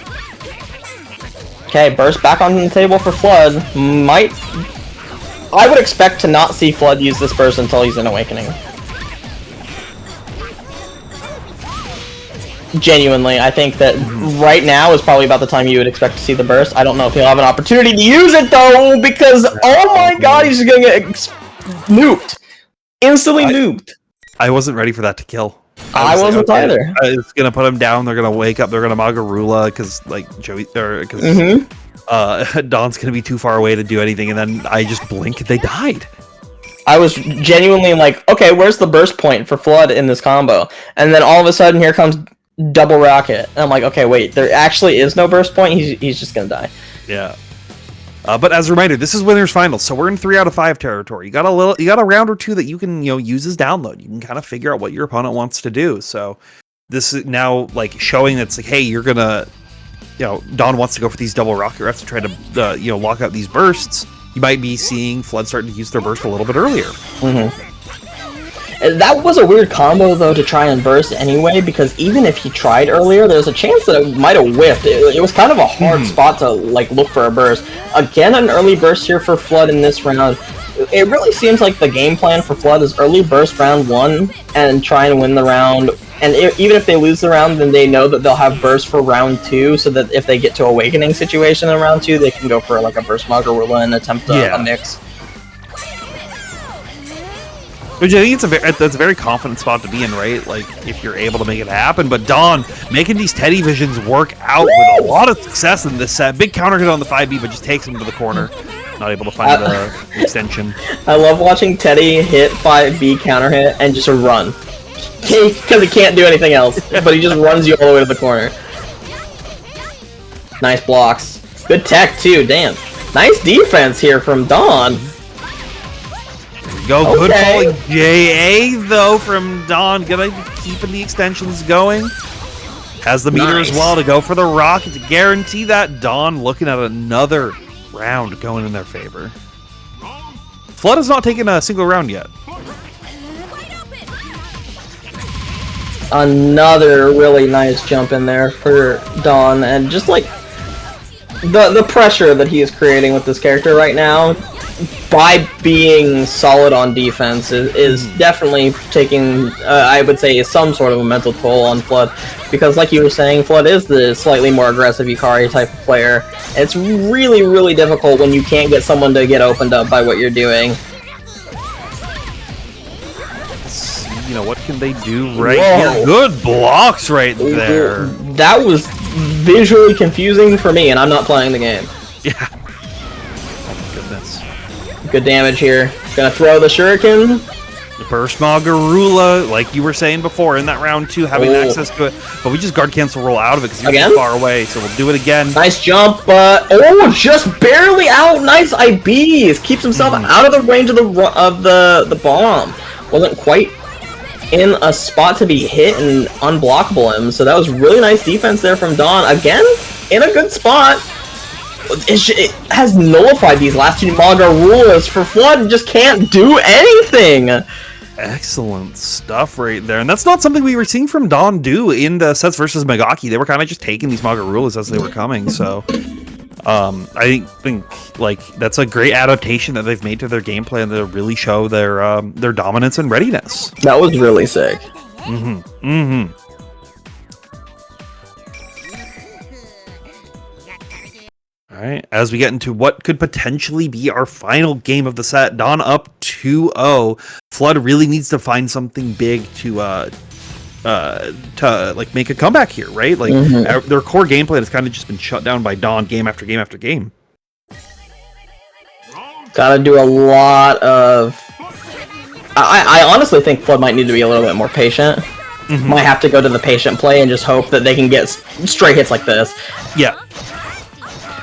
D: Okay, burst back on the table for Flood. I would expect to not see Flood use this burst until he's in Awakening. Genuinely, I think that right now is probably about the time you would expect to see the burst. I don't know if he'll have an opportunity to use it, though, because, oh my god, he's just gonna get nuked. Instantly nuked.
C: I wasn't ready for that to kill.
D: I
C: was like,
D: wasn't
C: okay,
D: either.
C: It's gonna put them down. They're gonna wake up. They're gonna Magarula because like Joey or because Dawn's gonna be too far away to do anything. And then I just blink. They died.
D: I was genuinely like, okay, where's the burst point for Flood in this combo? And then all of a sudden, here comes double rocket. And I'm like, okay, wait, there actually is no burst point. He's just gonna die.
C: Yeah. But as a reminder, this is winners finals, so we're in 3 out of 5 territory. You got a round or two that you can use as download. You can kind of figure out what your opponent wants to do. So this is now like showing that's like, hey, you're gonna, Dawn wants to go for these double rocket reps to try to lock out these bursts. You might be seeing Flood starting to use their burst a little bit earlier.
D: That was a weird combo, though, to try and burst anyway, because even if he tried earlier, there's a chance that it might have whiffed. It was kind of a hard spot to, like, look for a burst. Again, an early burst here for Flood in this round. It really seems like the game plan for Flood is early burst round 1 and try and win the round. And even if they lose the round, then they know that they'll have burst for round 2, so that if they get to Awakening situation in round 2, they can go for, like, a burst Magarula and attempt a mix.
C: Which I think that's a very confident spot to be in, right? Like, if you're able to make it happen. But Dawn making these Teddy Visions work out with a lot of success in this set. Big counter hit on the 5B, but just takes him to the corner. Not able to find the extension.
D: I love watching Teddy hit 5B counter hit and just run. Because he can't do anything else. But he just runs you all the way to the corner. Nice blocks. Good tech, too. Damn. Nice defense here from Dawn.
C: Go, good falling JA though from Dawn, gonna be keeping the extensions going. Has the meter as well to go for the rocket to guarantee that. Dawn looking at another round going in their favor. Flood has not taken a single round yet.
D: Another really nice jump in there for Dawn, and just like the pressure that he is creating with this character right now by being solid on defense is definitely taking, I would say, some sort of a mental toll on Flood. Because like you were saying, Flood is the slightly more aggressive Yukari type of player. It's really, really difficult when you can't get someone to get opened up by what you're doing.
C: What can they do right here? Good blocks right there.
D: That was visually confusing for me, and I'm not playing the game.
C: Yeah. Oh, goodness.
D: Good damage here. Gonna throw the shuriken.
C: The burst Magarula, like you were saying before, in that round 2, having access to it. But we just guard cancel roll out of it because you're too far away, so we'll do it again.
D: Nice jump, just barely out. Nice IBs. Keeps himself out of the range of the bomb. Wasn't quite in a spot to be hit and unblockable him, so that was really nice defense there from Dawn. Again, in a good spot. It has nullified these last 2 Magarulas for Flood and just can't do anything.
C: Excellent stuff right there, and that's not something we were seeing from Dawn do in the sets versus Megaki. They were kind of just taking these Magarulas as they were coming, so I think like that's a great adaptation that they've made to their game plan to really show their dominance and readiness.
D: That was really sick.
C: All right, as we get into what could potentially be our final game of the set, Dawn up 2-0. Flood really needs to find something big to like make a comeback here, right? Like their core gameplay has kind of just been shut down by Dawn game after game after game.
D: Gotta do a lot of. I honestly think Flood might need to be a little bit more patient. Might have to go to the patient play and just hope that they can get straight hits like this.
C: Yeah.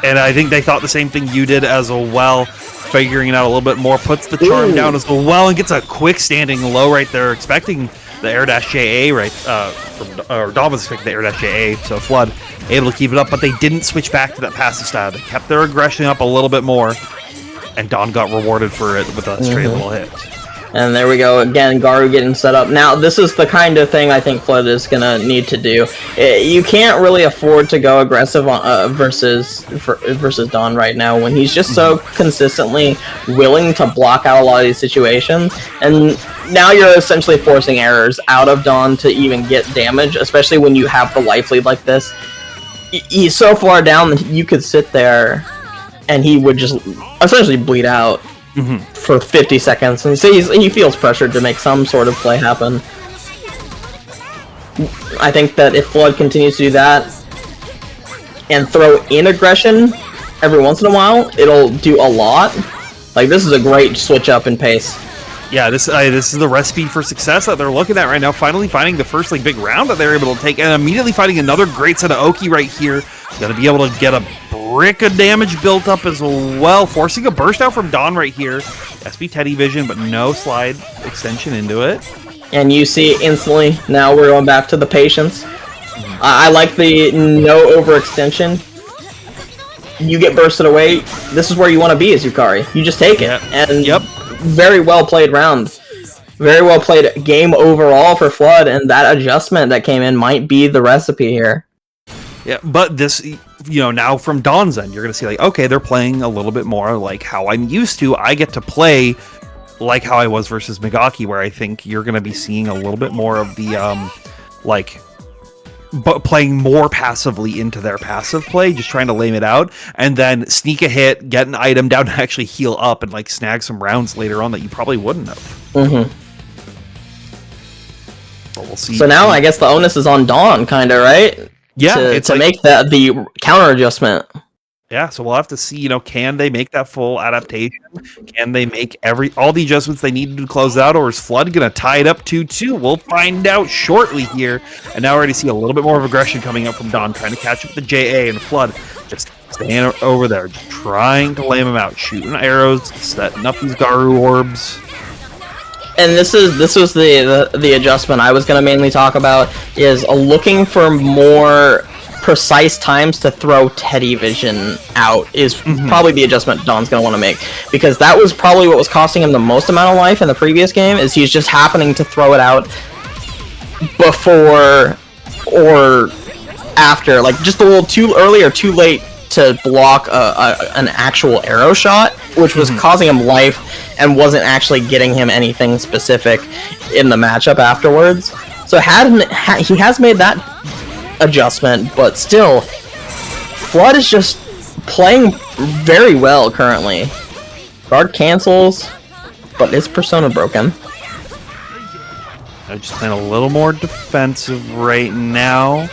C: And I think they thought the same thing you did as well, figuring it out a little bit more, puts the charm down as well, and gets a quick standing low right there, expecting the air dash JA or Dawn was expecting the air dash JA, so Flood able to keep it up, but they didn't switch back to that passive style. They kept their aggression up a little bit more, and Dawn got rewarded for it with a straight little hit.
D: And there we go again, Garu getting set up. Now, this is the kind of thing I think Flood is going to need to do. You can't really afford to go aggressive on, versus Dawn right now when he's just so consistently willing to block out a lot of these situations. And now you're essentially forcing errors out of Dawn to even get damage, especially when you have the life lead like this. He's so far down that you could sit there and he would just essentially bleed out. For 50 seconds, and so he feels pressured to make some sort of play happen. I think that if Flood continues to do that and throw in aggression every once in a while, it'll do a lot. Like, this is a great switch up in pace.
C: Yeah, this is the recipe for success that they're looking at right now. Finally finding the first big round that they're able to take, and immediately finding another great set of Oki right here. Gonna be able to get a brick of damage built up as well, forcing a burst out from Dawn right here. SB Teddy Vision, but no slide extension into it.
D: And you see instantly, now we're going back to the patience. I like the no overextension. You get bursted away. This is where you want to be as Yukari. You just take it. And very well played round. Very well played game overall for Flood, and that adjustment that came in might be the recipe here.
C: Yeah, but this, now from Dawn's end, you're going to see, like, okay, they're playing a little bit more like how I'm used to. I get to play like how I was versus Megaki, where I think you're going to be seeing a little bit more of the, but playing more passively into their passive play, just trying to lame it out, and then sneak a hit, get an item down to actually heal up, and, like, snag some rounds later on that you probably wouldn't have.
D: Mm-hmm.
C: But we'll see.
D: So now I guess the onus is on Dawn, kind of, right?
C: Yeah,
D: to make the counter adjustment.
C: Yeah, so we'll have to see, can they make that full adaptation? Can they make all the adjustments they need to close out, or is Flood going to tie it up 2-2? We'll find out shortly here. And now we already see a little bit more of aggression coming up from Dawn, trying to catch up with the JA, and Flood just staying over there, just trying to lame him out, shooting arrows, setting up these Garu orbs.
D: And this was the adjustment I was going to mainly talk about, is looking for more precise times to throw Teddy Vision out is probably the adjustment Dawn's going to want to make, because that was probably what was costing him the most amount of life in the previous game, is he's just happening to throw it out before or after, like just a little too early or too late to block an actual arrow shot, which was causing him life and wasn't actually getting him anything specific in the matchup afterwards. So he has made that adjustment, but still, Flood is just playing very well currently. Guard cancels, but is Persona broken.
C: I'm just playing a little more defensive right now.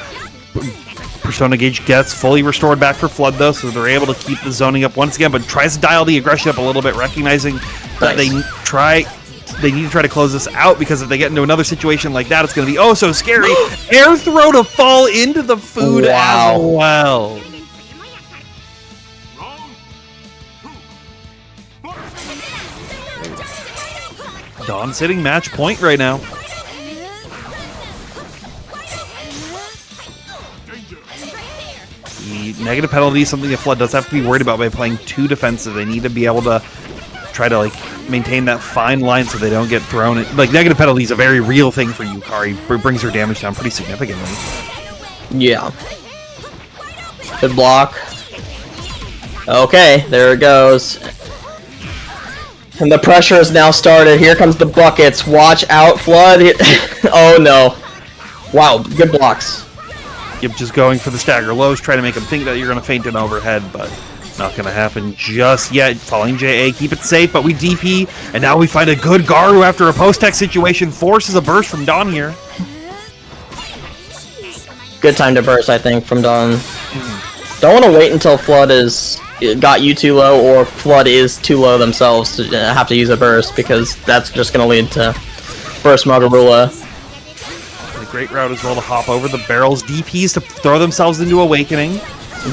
C: Persona Gauge gets fully restored back for Flood, though, so they're able to keep the zoning up once again, but tries to dial the aggression up a little bit, recognizing that they need to try to close this out, because if they get into another situation like that, it's going to be oh so scary. Air throw to fall into the food as well. Dawn's hitting match point right now. The negative penalty is something that Flood does have to be worried about by playing too defensive. They need to be able to try to maintain that fine line so they don't get thrown in. Negative penalty is a very real thing for Yukari. It brings her damage down pretty significantly.
D: Yeah. Good block. Okay, there it goes. And the pressure has now started. Here comes the buckets. Watch out, Flood. Oh no. Wow, good blocks.
C: Yep, just going for the stagger lows, trying to make them think that you're going to feint an overhead, but not going to happen just yet. Falling JA, keep it safe, but we DP, and now we find a good Garu after a post-tech situation, forces a burst from Dawn here.
D: Good time to burst, I think, from Dawn. Don't want to wait until Flood got you too low, or Flood is too low themselves to have to use a burst, because that's just going to lead to burst Magarula.
C: Great route as well to hop over the barrels. DPs to throw themselves into Awakening.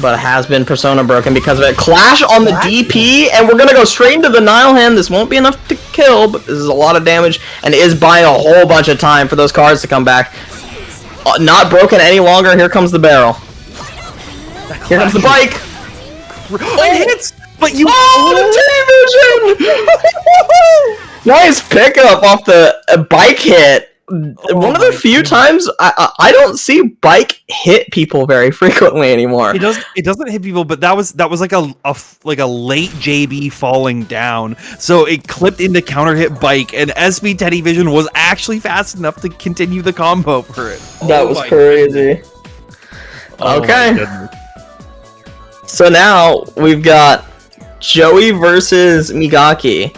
D: But it has been Persona broken because of it. Clash on the DP, and we're going to go straight into the Nile Hand. This won't be enough to kill, but this is a lot of damage, and it is buying a whole bunch of time for those cards to come back. Not broken any longer. Here comes the barrel. Here comes the bike.
C: It hits, but you...
D: Oh, the Teddy Vision! Nice pickup off the bike hit. One of the few times I don't see bike hit people very frequently anymore.
C: It doesn't hit people, but that was like a late JB falling down, so it clipped into counter hit bike, and SB Teddy Vision was actually fast enough to continue the combo for it.
D: That was crazy. Okay, so now we've got Joey versus Megaki,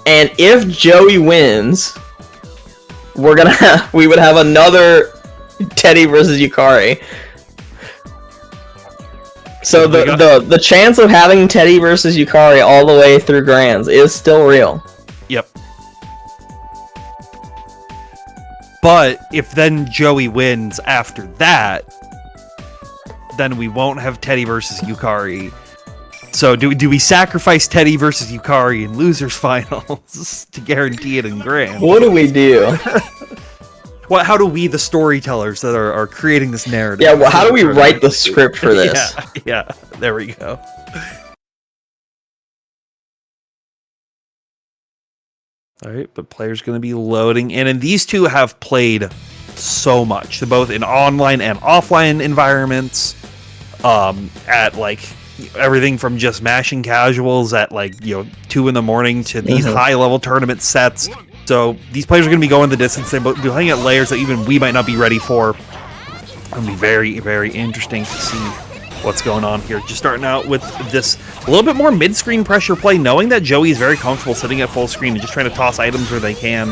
D: and if Joey wins, we would have another Teddy versus Yukari. So the chance of having Teddy versus Yukari all the way through Grands is still real.
C: Yep. But if then Joey wins after that, then we won't have Teddy versus Yukari. So do we sacrifice Teddy versus Yukari in losers finals to guarantee it in Grand?
D: What do we do?
C: How do we, the storytellers that are creating this narrative?
D: Yeah, well, how do we write the script for this?
C: Yeah, there we go. All right, but players going to be loading in, and these two have played so much, both in online and offline environments, at like everything from just mashing casuals at 2 in the morning to these high level tournament sets. So these players are going to be going the distance. They'll be playing at layers that even we might not be ready for. It'll be very, very interesting to see what's going on here. Just starting out with this a little bit more mid-screen pressure play, knowing that Joey is very comfortable sitting at full screen and just trying to toss items where they can.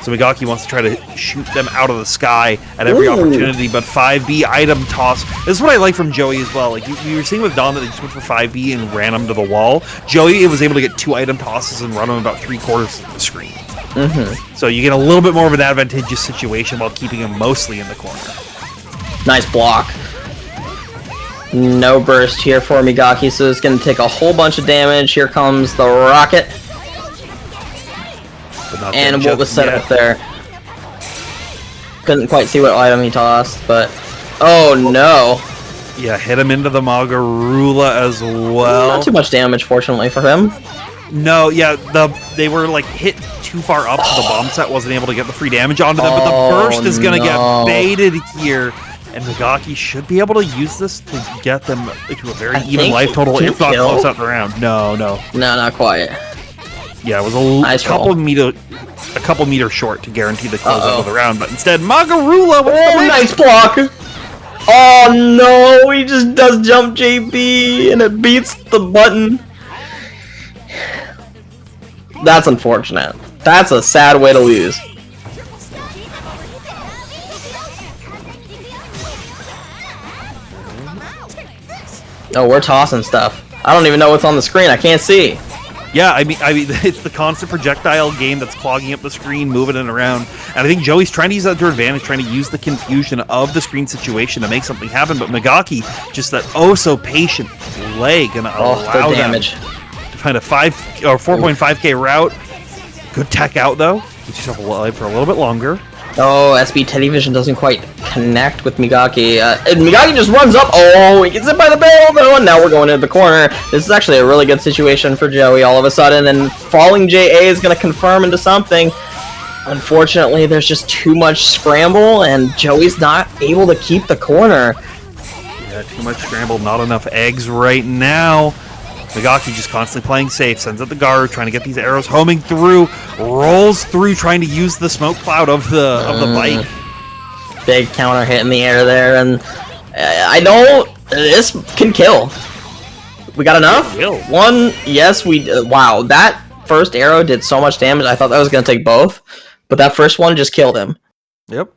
C: So Megaki wants to try to shoot them out of the sky at every opportunity, but 5B item toss. This is what I like from Joey as well. Like you were seeing with Don that they just went for 5B and ran them to the wall. Joey was able to get 2 item tosses and run them about 3/4 of the screen. So you get a little bit more of an advantageous situation while keeping him mostly in the corner.
D: Nice block. No burst here for Megaki, so it's going to take a whole bunch of damage. Here comes the rocket. And what was set up there? Couldn't quite see what item he tossed, but... Oh no!
C: Yeah, hit him into the Magarula as well.
D: Not too much damage, fortunately, for him.
C: No, yeah, they were like hit too far up, so the bomb set wasn't able to get the free damage onto them, but the burst is going to get baited here, and Megaki should be able to use this to get them to a very even life total, if not close out the round. No,
D: not quite.
C: Yeah, it was a couple meters short to guarantee the close out of the round, but instead, Magarula with the
D: nice block! Oh no, he just does jump JB, and it beats the button. That's unfortunate. That's a sad way to lose. Oh, we're tossing stuff. I don't even know what's on the screen. I can't see.
C: Yeah, I mean, it's the constant projectile game that's clogging up the screen, moving it around. And I think Joey's trying to use that to advantage, trying to use the confusion of the screen situation to make something happen. But Megaki, just that so patient play, gonna allow them
D: damage.
C: To find a 4.5k route. Good tech out though. Keeps yourself alive for a little bit longer.
D: Oh, SB Television doesn't quite connect with Megaki. And Megaki just runs up. Oh, he gets hit by the barrel though, and now we're going into the corner. This is actually a really good situation for Joey all of a sudden, and falling JA is going to confirm into something. Unfortunately, there's just too much scramble, and Joey's not able to keep the corner.
C: Yeah, too much scramble, not enough eggs right now. Megaki just constantly playing safe, sends out the guard, trying to get these arrows homing through, rolls through, trying to use the smoke cloud of the bike.
D: Big counter hit in the air there, and this can kill. We got enough? One, yes, wow, that first arrow did so much damage, I thought that was going to take both, but that first one just killed him.
C: Yep.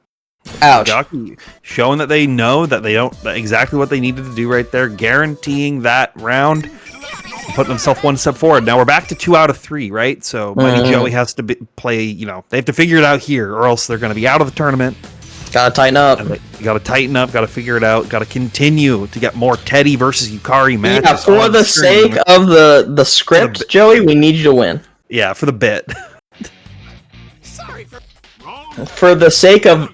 D: Ouch.
C: Megaki showing that they know that they don't exactly what they needed to do right there, guaranteeing that round. Putting themselves one step forward. Now we're back to 2 out of 3, right? So Mighty Joey has to play, they have to figure it out here, or else they're going to be out of the tournament.
D: Gotta tighten up.
C: You gotta tighten up, gotta figure it out, gotta continue to get more Teddy versus Yukari matches.
D: Yeah, for the sake of the script, Joey, we need you to win.
C: Yeah, for the bit.
D: For the sake of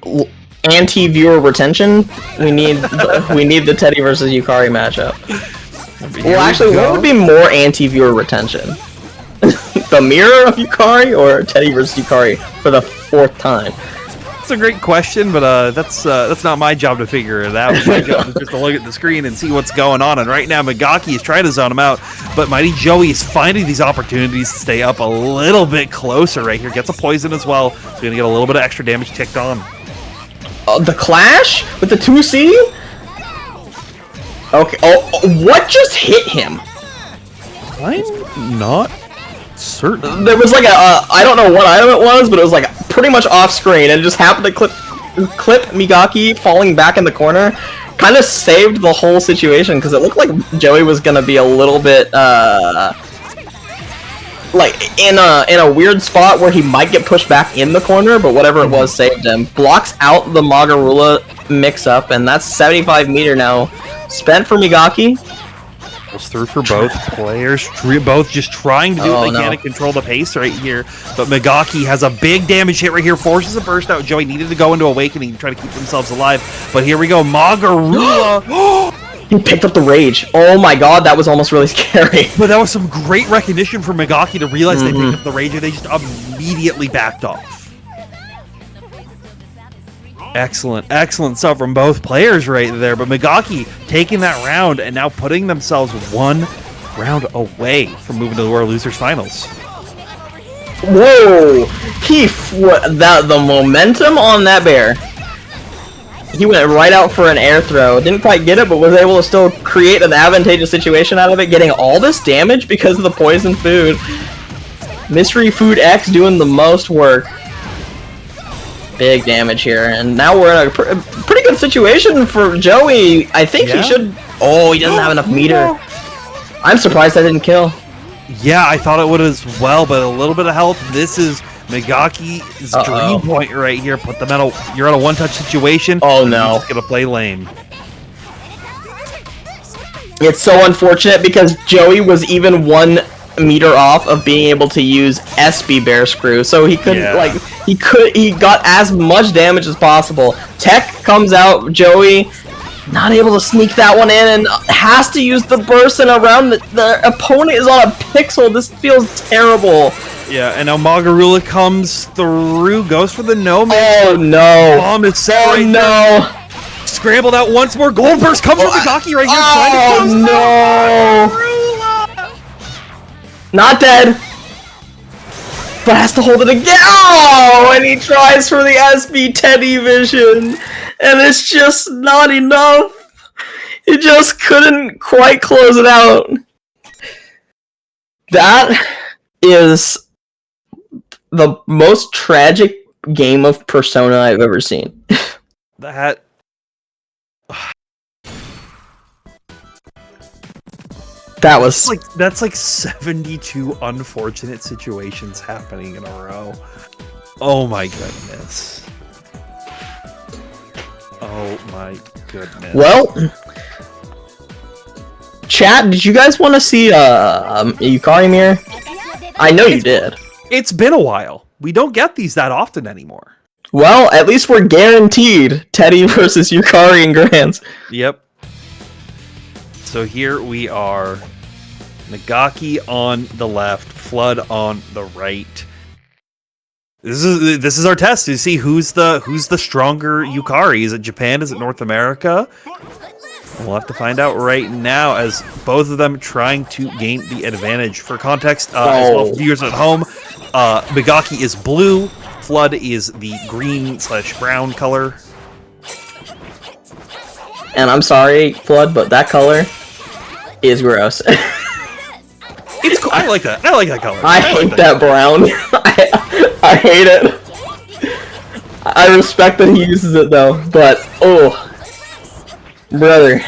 D: anti-viewer retention, we need the Teddy versus Yukari matchup. Well, actually, what would be more anti-viewer retention? The mirror of Yukari or Teddy versus Yukari for the 4th time?
C: That's a great question, but that's not my job to figure it out. My job is just to look at the screen and see what's going on. And right now, Megaki is trying to zone him out, but Mighty Joey is finding these opportunities to stay up a little bit closer right here. Gets a poison as well, so you're gonna get a little bit of extra damage ticked on.
D: The clash with the 2C? Okay. Oh, what just hit him?
C: I'm not certain.
D: There was like I don't know what item it was, but it was like pretty much off screen and just happened to clip Migaki falling back in the corner. Kind of saved the whole situation because it looked like Joey was gonna be a little bit like in a weird spot where he might get pushed back in the corner, but whatever it was saved him. Blocks out the Magarula mix-up, and that's 75 meter now spent for Migaki.
C: Goes through for both players, both just trying to do what they can to control the pace right here. But Migaki has a big damage hit right here, forces a burst out. Joey needed to go into Awakening to try to keep themselves alive. But here we go, Magarula.
D: He picked up the rage. Oh my god, that was almost really scary.
C: But that was some great recognition for Migaki to realize they picked up the rage and they just immediately backed off. Excellent stuff from both players right there. But Migaki taking that round and now putting themselves one round away from moving to the World Losers Finals.
D: Whoa! The momentum on that bear. He went right out for an air throw. Didn't quite get it, but was able to still create an advantageous situation out of it, getting all this damage because of the poison food. Mystery Food X doing the most work. Big damage here, and now we're in a pretty good situation for Joey. I think he should... Oh, he doesn't have enough meter. I'm surprised that didn't kill.
C: Yeah, I thought it would as well, but a little bit of help. This is Migaki's dream point right here. Put them at you're at a one-touch situation.
D: Oh no.
C: You're just gonna play lame.
D: It's so unfortunate because Joey was even 1 meter off of being able to use SB Bear Screw, so he couldn't he got as much damage as possible. Tech comes out, Joey not able to sneak that one in and has to use the burst, and around the opponent is on a pixel. This feels terrible.
C: Yeah, and now Magarula comes through, goes for the no mix.
D: Oh no.
C: Bomb is set right
D: no.
C: there. Scrambled out once more. Gold burst comes from Migaki right here.
D: Oh no. Not dead. But has to hold it again. Oh, and he tries for the SB Teddy vision. And it's just not enough. He just couldn't quite close it out. That is the most tragic game of Persona I've ever seen.
C: That...
D: That was...
C: That's like 72 unfortunate situations happening in a row. Oh my goodness. Oh my goodness.
D: Well, chat, did you guys want to see Yukari Mirror? I know you did.
C: It's been a while. We don't get these that often anymore.
D: Well, at least we're guaranteed Teddy versus Yukari and Grants.
C: Yep. So here we are. Nagaki on the left, Flood on the right. This is our test to see who's the stronger Yukari. Is it Japan? Is it North America? We'll have to find out right now, as both of them trying to gain the advantage. For context, as well for viewers at home, Migaki is blue, Flood is the green/brown color. And
D: I'm sorry, Flood, but that color is gross.
C: It's cool. I like that. I like that color.
D: I hate that brown. I hate it. I respect that he uses it though, but brother,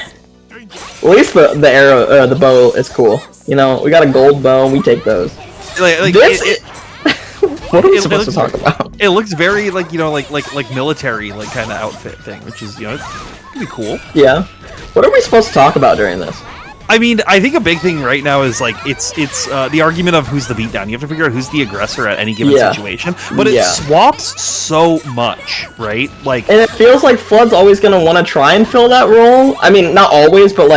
D: at least the arrow, the bow is cool. You know, we got a gold bow, and we take those. What are we supposed to talk about?
C: It looks very like military kind of outfit thing, which is pretty cool.
D: Yeah. What are we supposed to talk about during this?
C: I mean, I think a big thing right now is it's the argument of who's the beatdown. You have to figure out who's the aggressor at any given situation, but it swaps so much, right? And
D: it feels like Flood's always gonna want to try and fill that role. I mean, not always, but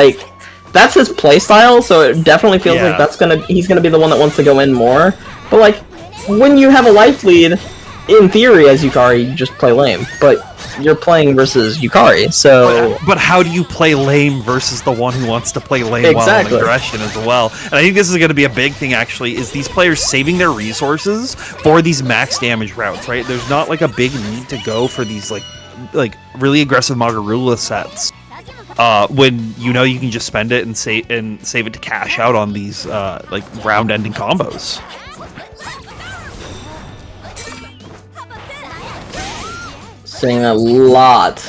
D: that's his playstyle. So it definitely feels like he's gonna be the one that wants to go in more. But when you have a life lead, in theory, as Yukari, you just play lame. But you're playing versus Yukari, so...
C: But how do you play lame versus the one who wants to play lame while in aggression as well? And I think this is going to be a big thing, actually, is these players saving their resources for these max damage routes, right? There's not, a big need to go for these, really aggressive Magarula sets. When you can just spend it and save it to cash out on these, round-ending combos.
D: seeing a lot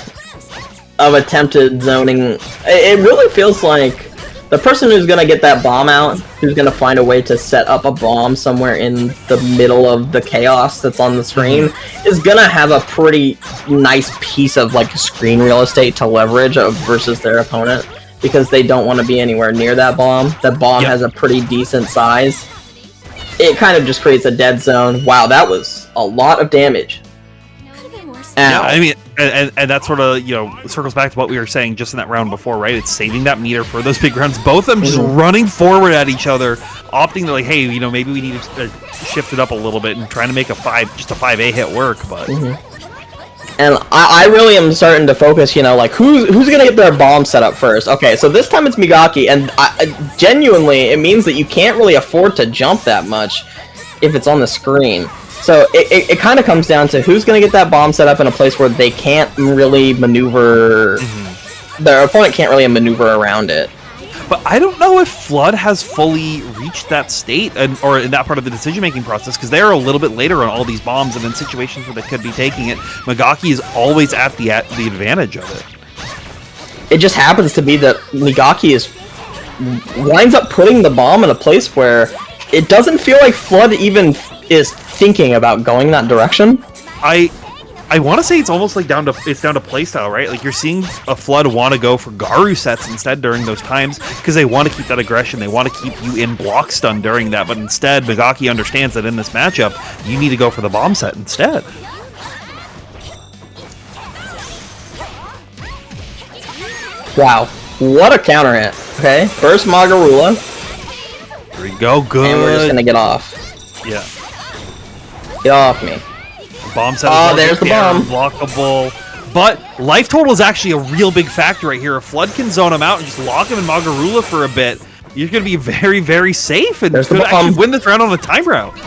D: of attempted zoning. It really feels like the person who's gonna get that bomb out, who's gonna find a way to set up a bomb somewhere in the middle of the chaos that's on the screen, is gonna have a pretty nice piece of like screen real estate to leverage versus their opponent, because they don't want to be anywhere near that bomb. That bomb has a pretty decent size. It kind of just creates a dead zone. Wow, that was a lot of damage.
C: Yeah, I mean, and that sort of, circles back to what we were saying just in that round before, right? It's saving that meter for those big rounds. Both of them just running forward at each other, opting to like, hey, maybe we need to shift it up a little bit and trying to make just a 5A hit work, but...
D: And I really am starting to focus, like, who's gonna get their bomb set up first? Okay, so this time it's Migaki, and genuinely, it means that you can't really afford to jump that much if it's on the screen. So it kind of comes down to who's going to get that bomb set up in a place where they can't really maneuver, their opponent can't really maneuver around it.
C: But I don't know if Flood has fully reached that state, or in that part of the decision-making process, because they are a little bit later on all these bombs, and in situations where they could be taking it, Migaki is always at the advantage of it.
D: It just happens to be that Migaki winds up putting the bomb in a place where it doesn't feel like Flood even is thinking about going that direction.
C: I want to say it's almost like down to playstyle, right? Like you're seeing a Flood want to go for Garu sets instead during those times because they want to keep that aggression. They want to keep you in block stun during that. But instead, Migaki understands that in this matchup, you need to go for the bomb set instead.
D: Wow, what a counter hit. Okay, first Magarula.
C: There we go, good.
D: And we're just gonna get off.
C: Yeah.
D: Get off me.
C: Bomb set.
D: Oh, there's the bomb.
C: Blockable. But life total is actually a real big factor right here. If Flood can zone him out and just lock him in Magarula for a bit, you're going to be very, very safe and could actually win this round on a time round.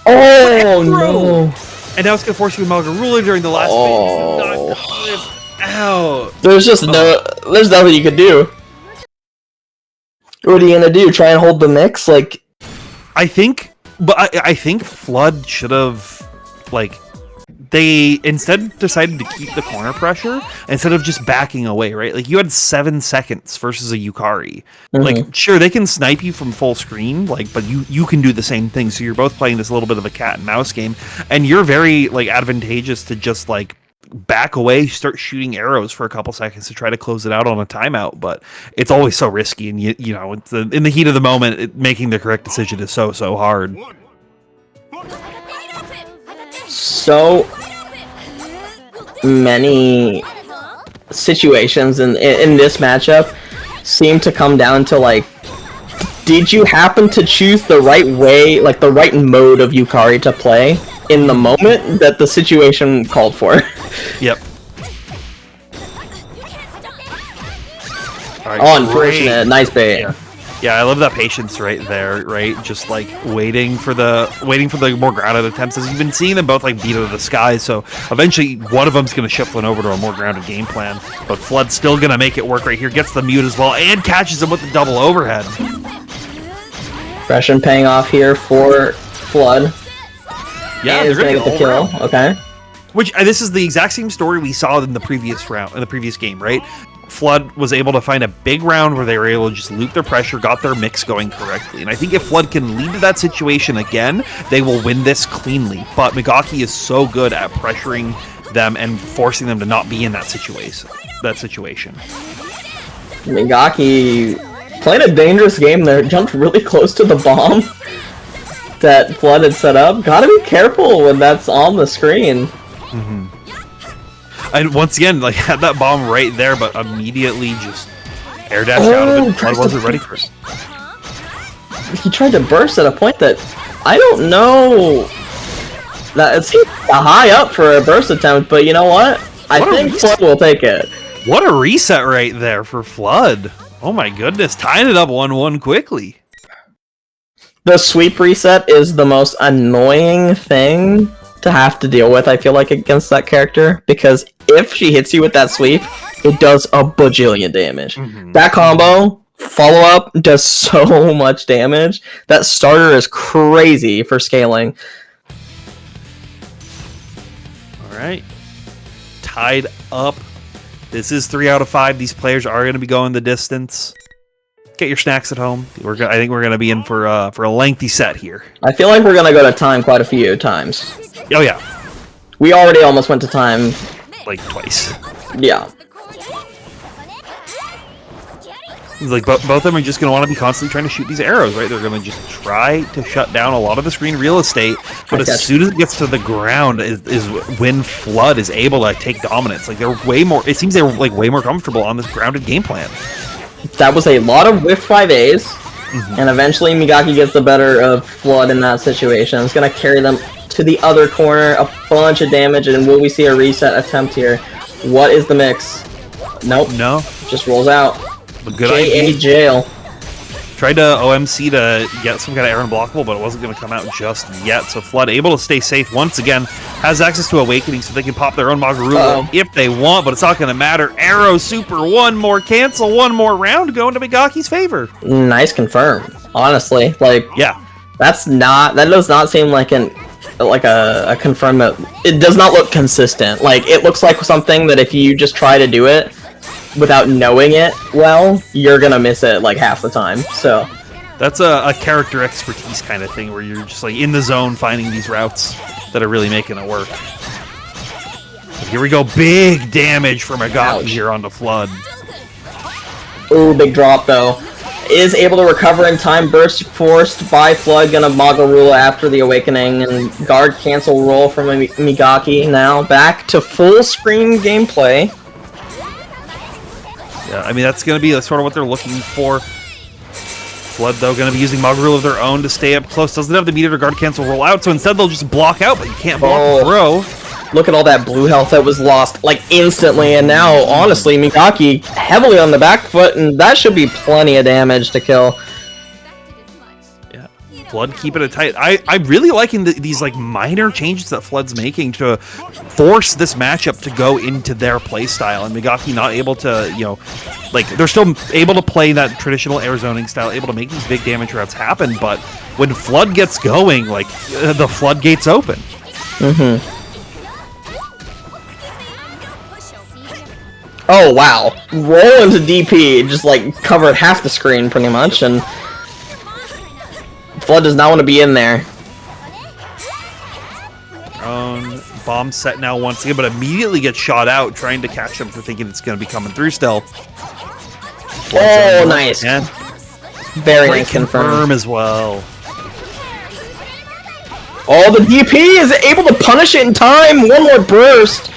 D: Oh, no.
C: And now it's going to force you in Magarula during the last phase. Ow.
D: There's just there's nothing you could do. What are you going to do? Try and hold the mix? Like,
C: I think Flood should have, like, they instead decided to keep the corner pressure instead of just backing away, right? Like, you had 7 seconds versus a Yukari. Like, sure, they can snipe you from full screen, like, but you can do the same thing. So you're both playing this little bit of a cat and mouse game, and you're very, like, advantageous to just, like, back away, start shooting arrows for a couple seconds to try to close it out on a timeout. But it's always so risky, and you know, it's in the heat of the moment, making the correct decision is so hard.
D: So many situations in this matchup seem to come down to, like, did you happen to choose the right way, like the right mode of Yukari to play in the moment that the situation called for?
C: Yep. All right,
D: oh, unfortunate. Nice bait.
C: Yeah, I love that patience right there, right? Just like waiting for the more grounded attempts, as you've been seeing them both like beat out of the sky. So eventually one of them's going to shift one over to a more grounded game plan. But Flood's still going to make it work right here. Gets the mute as well and catches him with the double overhead.
D: Aggression paying off here for Flood.
C: Yeah,
D: they're going to get the kill. Okay.
C: Which this is the exact same story we saw in the previous round, in the previous game, right? Flood was able to find a big round where they were able to just loop their pressure, got their mix going correctly. And I think if Flood can lead to that situation again, they will win this cleanly. But Migaki is so good at pressuring them and forcing them to not be in that situation.
D: Migaki played a dangerous game there, jumped really close to the bomb that Flood had set up. Gotta be careful when that's on the screen.
C: And once again, like, had that bomb right there, but immediately just air dashed out of it. Flood wasn't ready for it.
D: He tried to burst at a point that I don't know. That it seems high up for a burst attempt, but you know what? I think Flood will take it.
C: What a reset right there for Flood. Oh my goodness, tying it up 1-1 quickly.
D: The sweep reset is the most annoying thing to have to deal with, I feel like, against that character, because if she hits you with that sweep, it does a bajillion damage. That combo, follow-up, does so much damage. That starter is crazy for scaling.
C: Alright. tied up. This is 3 out of 5. These players are going to be going the distance. Get your snacks at home. I think we're going to be in for a lengthy set here.
D: I feel like we're going to go to time quite a few times.
C: Oh, yeah.
D: We already almost went to time.
C: Like, twice.
D: Yeah.
C: It's like, both of them are just going to want to be constantly trying to shoot these arrows, right? They're going to just try to shut down a lot of the screen real estate, but as soon as it gets to the ground is when Flood is able to take dominance. Like, they're way more, it seems they're like way more comfortable on this grounded game plan.
D: That was a lot of whiff 5As, and eventually Migaki gets the better of Flood in that situation. It's going to carry them to the other corner, a bunch of damage, and will we see a reset attempt here? What is the mix? Nope.
C: No.
D: Just rolls out.
C: A good
D: J.A.
C: idea.
D: Jail.
C: Tried to OMC to get some kind of air unblockable, but it wasn't going to come out just yet. So Flood able to stay safe once again, has access to Awakening, so they can pop their own Magaru if they want, but it's not going to matter. Arrow, super, one more cancel, one more round going to Migaki's favor.
D: Nice confirm. Honestly, like,
C: yeah,
D: that does not seem like a confirm that it does not look consistent. Like, it looks like something that if you just try to do it without knowing it well, you're gonna miss it like half the time. So
C: that's a character expertise kind of thing where you're just like in the zone finding these routes that are really making it work. But here we go, big damage from Migaki here on the Flood.
D: Ooh, big drop though. Is able to recover in time, burst forced by Flood, gonna Mago Rule after the Awakening, and guard cancel roll from Migaki. Now back to full screen gameplay.
C: Yeah, I mean, that's going to be sort of what they're looking for. Flood, though, going to be using Magaru of their own to stay up close. Doesn't have the meter to guard cancel roll out, so instead they'll just block out, but you can't block the throw.
D: Look at all that blue health that was lost, like, instantly, and now, honestly, Migaki heavily on the back foot, and that should be plenty of damage to kill.
C: Yeah, Flood keeping it tight. I'm really liking these, like, minor changes that Flood's making to force this matchup to go into their playstyle, and Migaki not able to, you know, like, they're still able to play that traditional air zoning style, able to make these big damage routes happen, but when Flood gets going, like, the floodgates open.
D: Oh, wow. Roll into DP, just, like, covered half the screen, pretty much, and Flood does not want to be in there.
C: Bomb set now once again, but immediately gets shot out, trying to catch him for thinking it's going to be coming through still.
D: Oh, nice.
C: And
D: very nice confirm
C: as well.
D: Oh, the DP is able to punish it in time. One more burst.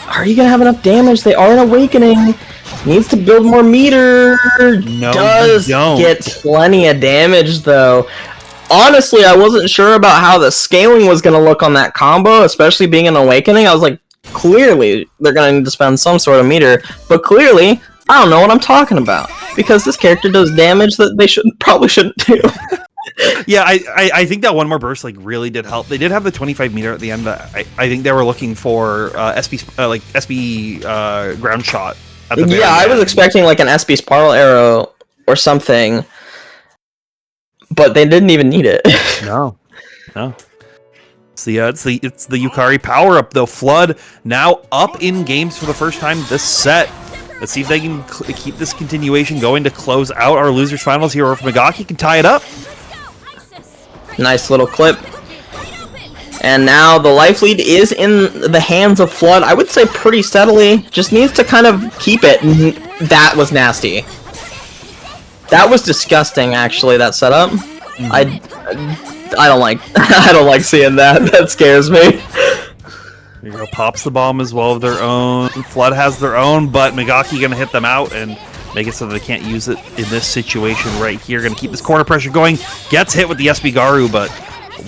D: Are you going to have enough damage? They are an Awakening. Needs to build more meter.
C: No,
D: does get plenty of damage, though. Honestly, I wasn't sure about how the scaling was going to look on that combo, especially being an Awakening. I was like, clearly, they're going to need to spend some sort of meter. But clearly, I don't know what I'm talking about. Because this character does damage that they probably shouldn't do.
C: Yeah, I think that one more burst like really did help. They did have the 25 meter at the end, but I think they were looking for SB ground shot. At the very
D: I
C: end.
D: was expecting like an SB spiral arrow or something. But they didn't even need it.
C: No. It's the Yukari power up though. Flood now up in games for the first time this set. Let's see if they can keep this continuation going to close out our losers finals here, or if Migaki can tie it up.
D: Nice little clip. And now the life lead is in the hands of Flood. I would say pretty steadily. Just needs to kind of keep it. That was nasty. That was disgusting, actually, that setup. I don't like I don't like seeing that. That scares me.
C: Here you go, pops the bomb as well of their own. Flood has their own, but Migaki gonna hit them out and make it so that they can't use it in this situation right here. Gonna keep this corner pressure going. Gets hit with the SB Garu, but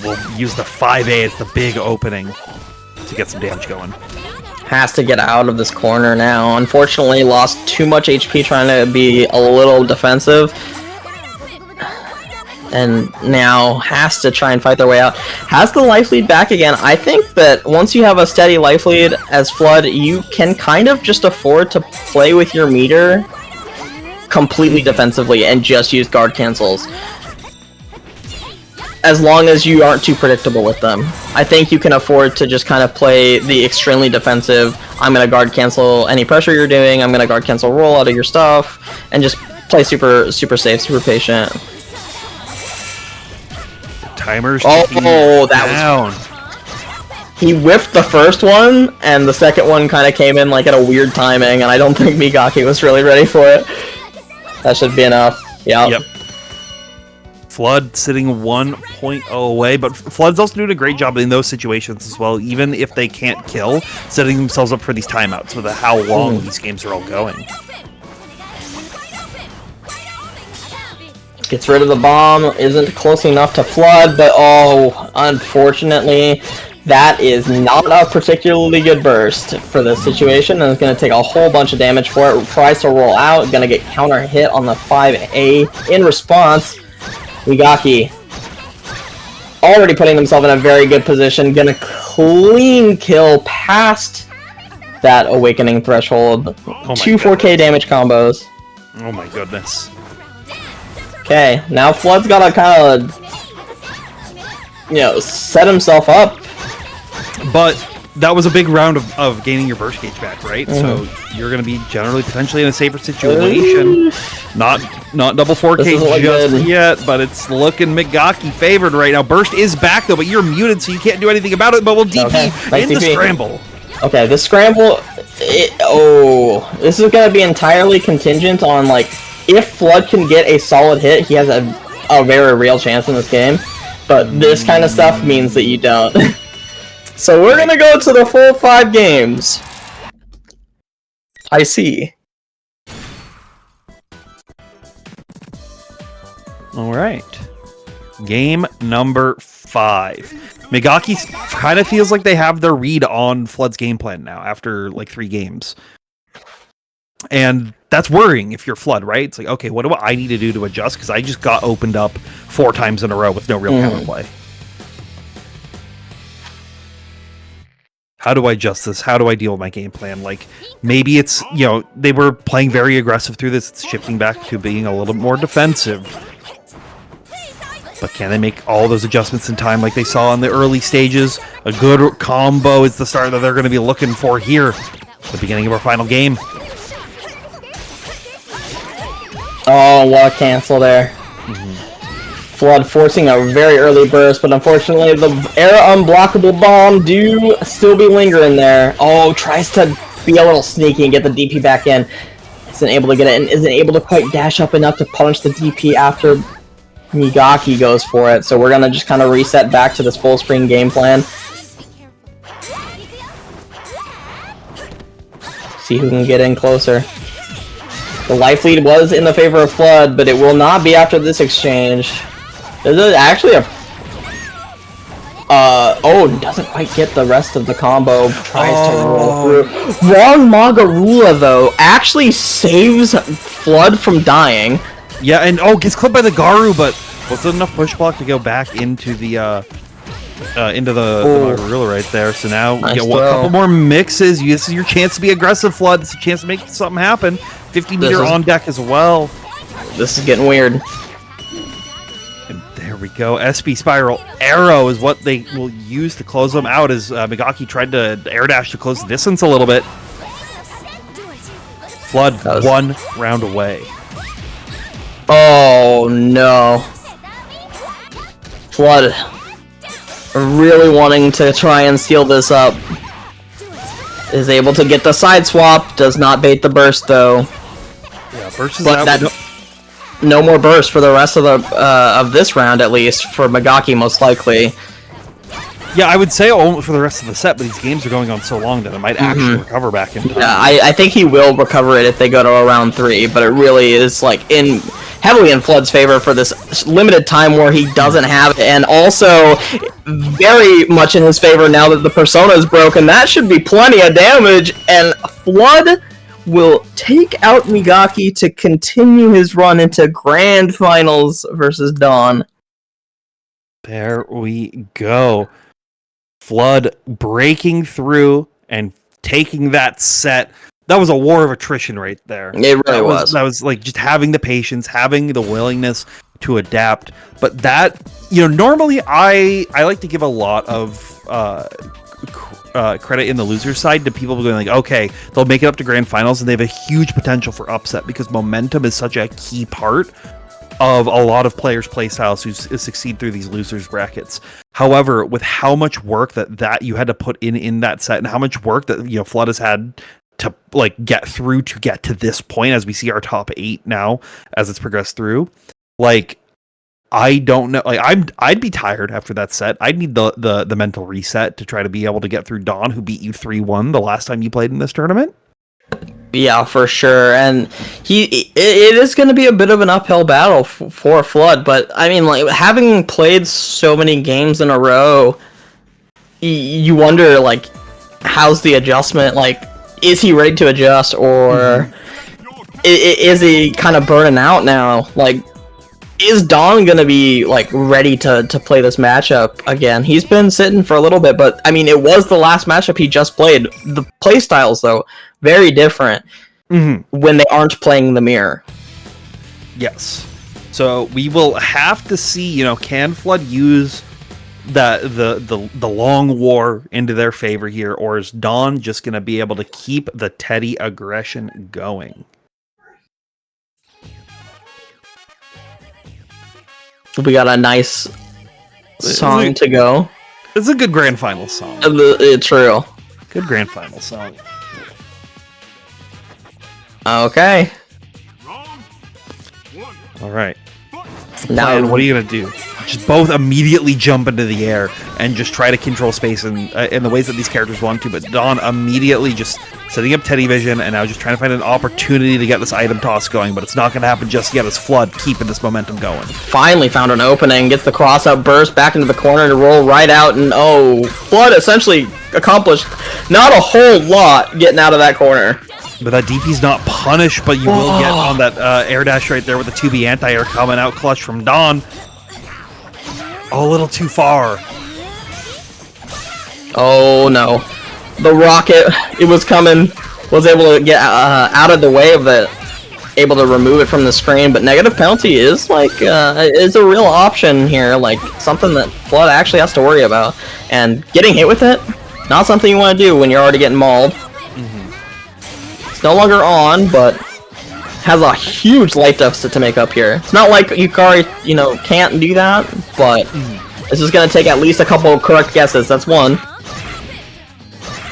C: we'll use the 5A as the big opening to get some damage going.
D: Has to get out of this corner now. Unfortunately, lost too much HP trying to be a little defensive. And now has to try and fight their way out. Has the life lead back again. I think that once you have a steady life lead as Flood, you can kind of just afford to play with your meter completely defensively and just use guard cancels. as long as you aren't too predictable with them. I think you can afford to just kind of play the extremely defensive, I'm going to guard cancel any pressure you're doing, I'm going to guard cancel roll out of your stuff, and just play super safe, super patient.
C: Timer's
D: that
C: down.
D: was... He whiffed the first one, and the second one kind of came in like at a weird timing, and I don't think Migaki was really ready for it. That should be enough. Yep.
C: Flood sitting 1.0 away, but Flood's also doing a great job in those situations as well, even if they can't kill, setting themselves up for these timeouts with how long these games are all going.
D: Gets rid of the bomb, isn't close enough to Flood, but unfortunately, that is not a particularly good burst for this situation, and it's going to take a whole bunch of damage for it. Tries to roll out, going to get counter hit on the 5A. In response, Migaki already putting himself in a very good position, going to clean kill past that awakening threshold. 2 4K damage combos.
C: Oh my goodness.
D: Okay, now Flood's got to kind of, set himself up.
C: But that was a big round of gaining your burst gauge back, right? So you're going to be generally potentially in a safer situation. Not double 4K just yet, but it's looking Migaki favored right now. Burst is back though, but you're muted, so you can't do anything about it. But we'll DP in the scramble. Okay,
D: the scramble. This is going to be entirely contingent on if Flood can get a solid hit, he has a very real chance in this game. But this kind of stuff means that you don't. So we're gonna go to the full 5 games. I see.
C: Alright. Game number 5. Migaki kind of feels like they have their read on Flood's game plan now after 3 games. And that's worrying if you're Flood, right? It's like, okay, what do I need to do to adjust? Because I just got opened up 4 times in a row with no real counterplay. How do I adjust this? How do I deal with my game plan? Maybe it's, they were playing very aggressive through this. It's shifting back to being a little more defensive. But can they make all those adjustments in time like they saw in the early stages? A good combo is the start that they're going to be looking for here. The beginning of our final game.
D: Oh, what a cancel there. Flood forcing a very early burst, but unfortunately the Era unblockable bomb do still be lingering there. Tries to be a little sneaky and get the DP back in. Isn't able to get it and isn't able to quite dash up enough to punish the DP after Migaki goes for it. So we're going to just kind of reset back to this full screen game plan. See who can get in closer. The life lead was in the favor of Flood, but it will not be after this exchange. This is actually a... doesn't quite get the rest of the combo. Tries to roll through. Wrong Magarula, though, actually saves Flood from dying.
C: Yeah, and gets clipped by the Garu, but was it enough push block to go back into the Magarula right there? So now
D: nice
C: you get a couple more mixes. This is your chance to be aggressive, Flood. This is a chance to make something happen. 50-meter on deck as well.
D: This is getting weird.
C: And there we go. SP Spiral Arrow is what they will use to close them out as Migaki tried to air dash to close the distance a little bit. Flood 1 round away.
D: Oh no. Flood really wanting to try and seal this up. Is able to get the side swap, does not bait the burst though.
C: Yeah, burst is out.
D: No more burst for the rest of the of this round, at least for Migaki, most likely.
C: Yeah, I would say for the rest of the set, but these games are going on so long that it might actually recover back in time.
D: Yeah, I think he will recover it if they go to a round 3, but it really is heavily in Flood's favor for this limited time where he doesn't have it, and also very much in his favor now that the Persona is broken. That should be plenty of damage, and Flood will take out Migaki to continue his run into Grand Finals versus Dawn.
C: There we go. Flood breaking through and taking that set. That was a war of attrition right there.
D: It really was.
C: That was just having the patience, having the willingness to adapt. But that, normally I like to give a lot of credit in the loser side to people going like, okay, they'll make it up to grand finals and they have a huge potential for upset because momentum is such a key part of a lot of players' play styles who succeed through these losers brackets. However, with how much work that you had to put in that set and how much work that Flood has had to like get through to get to this point, as we see our top 8 now as it's progressed through, like I don't know, like I'd be tired after that set. I'd need the mental reset to try to be able to get through Dawn, who beat you 3-1 the last time you played in this tournament.
D: Yeah, for sure, and it is going to be a bit of an uphill battle for Flood, but I mean, like, having played so many games in a row, you wonder, like, how's the adjustment, like, is he ready to adjust, or is he kind of burning out now? Like, is Dawn going to be, like, ready to play this matchup again? He's been sitting for a little bit, but, I mean, it was the last matchup he just played. The playstyles, though, very different when they aren't playing the mirror.
C: Yes. So we will have to see, can Flood use the long war into their favor here, or is Dawn just going to be able to keep the Teddy aggression going?
D: We got a nice song to go.
C: It's a good grand final song.
D: It's real.
C: Good grand final song.
D: Okay.
C: All right.
D: Now,
C: what are you gonna do? Just both immediately jump into the air and just try to control space in the ways that these characters want to. But Dawn immediately just setting up Teddy Vision and now just trying to find an opportunity to get this item toss going. But it's not gonna happen just yet as Flood keeping this momentum going.
D: Finally found an opening, gets the cross out burst back into the corner to roll right out, and Flood essentially accomplished not a whole lot getting out of that corner.
C: But that DP's not punished, but you will get on that air dash right there with the 2B anti-air coming out clutch from Dawn. A little too far.
D: Oh no. The rocket, it was coming, was able to get out of the way of it, able to remove it from the screen, but negative penalty is like, is a real option here, like something that Flood actually has to worry about. And getting hit with it, not something you want to do when you're already getting mauled. No longer on, but has a huge light deficit to make up here. It's not like Yukari, can't do that, but this is gonna take at least a couple of correct guesses. That's one.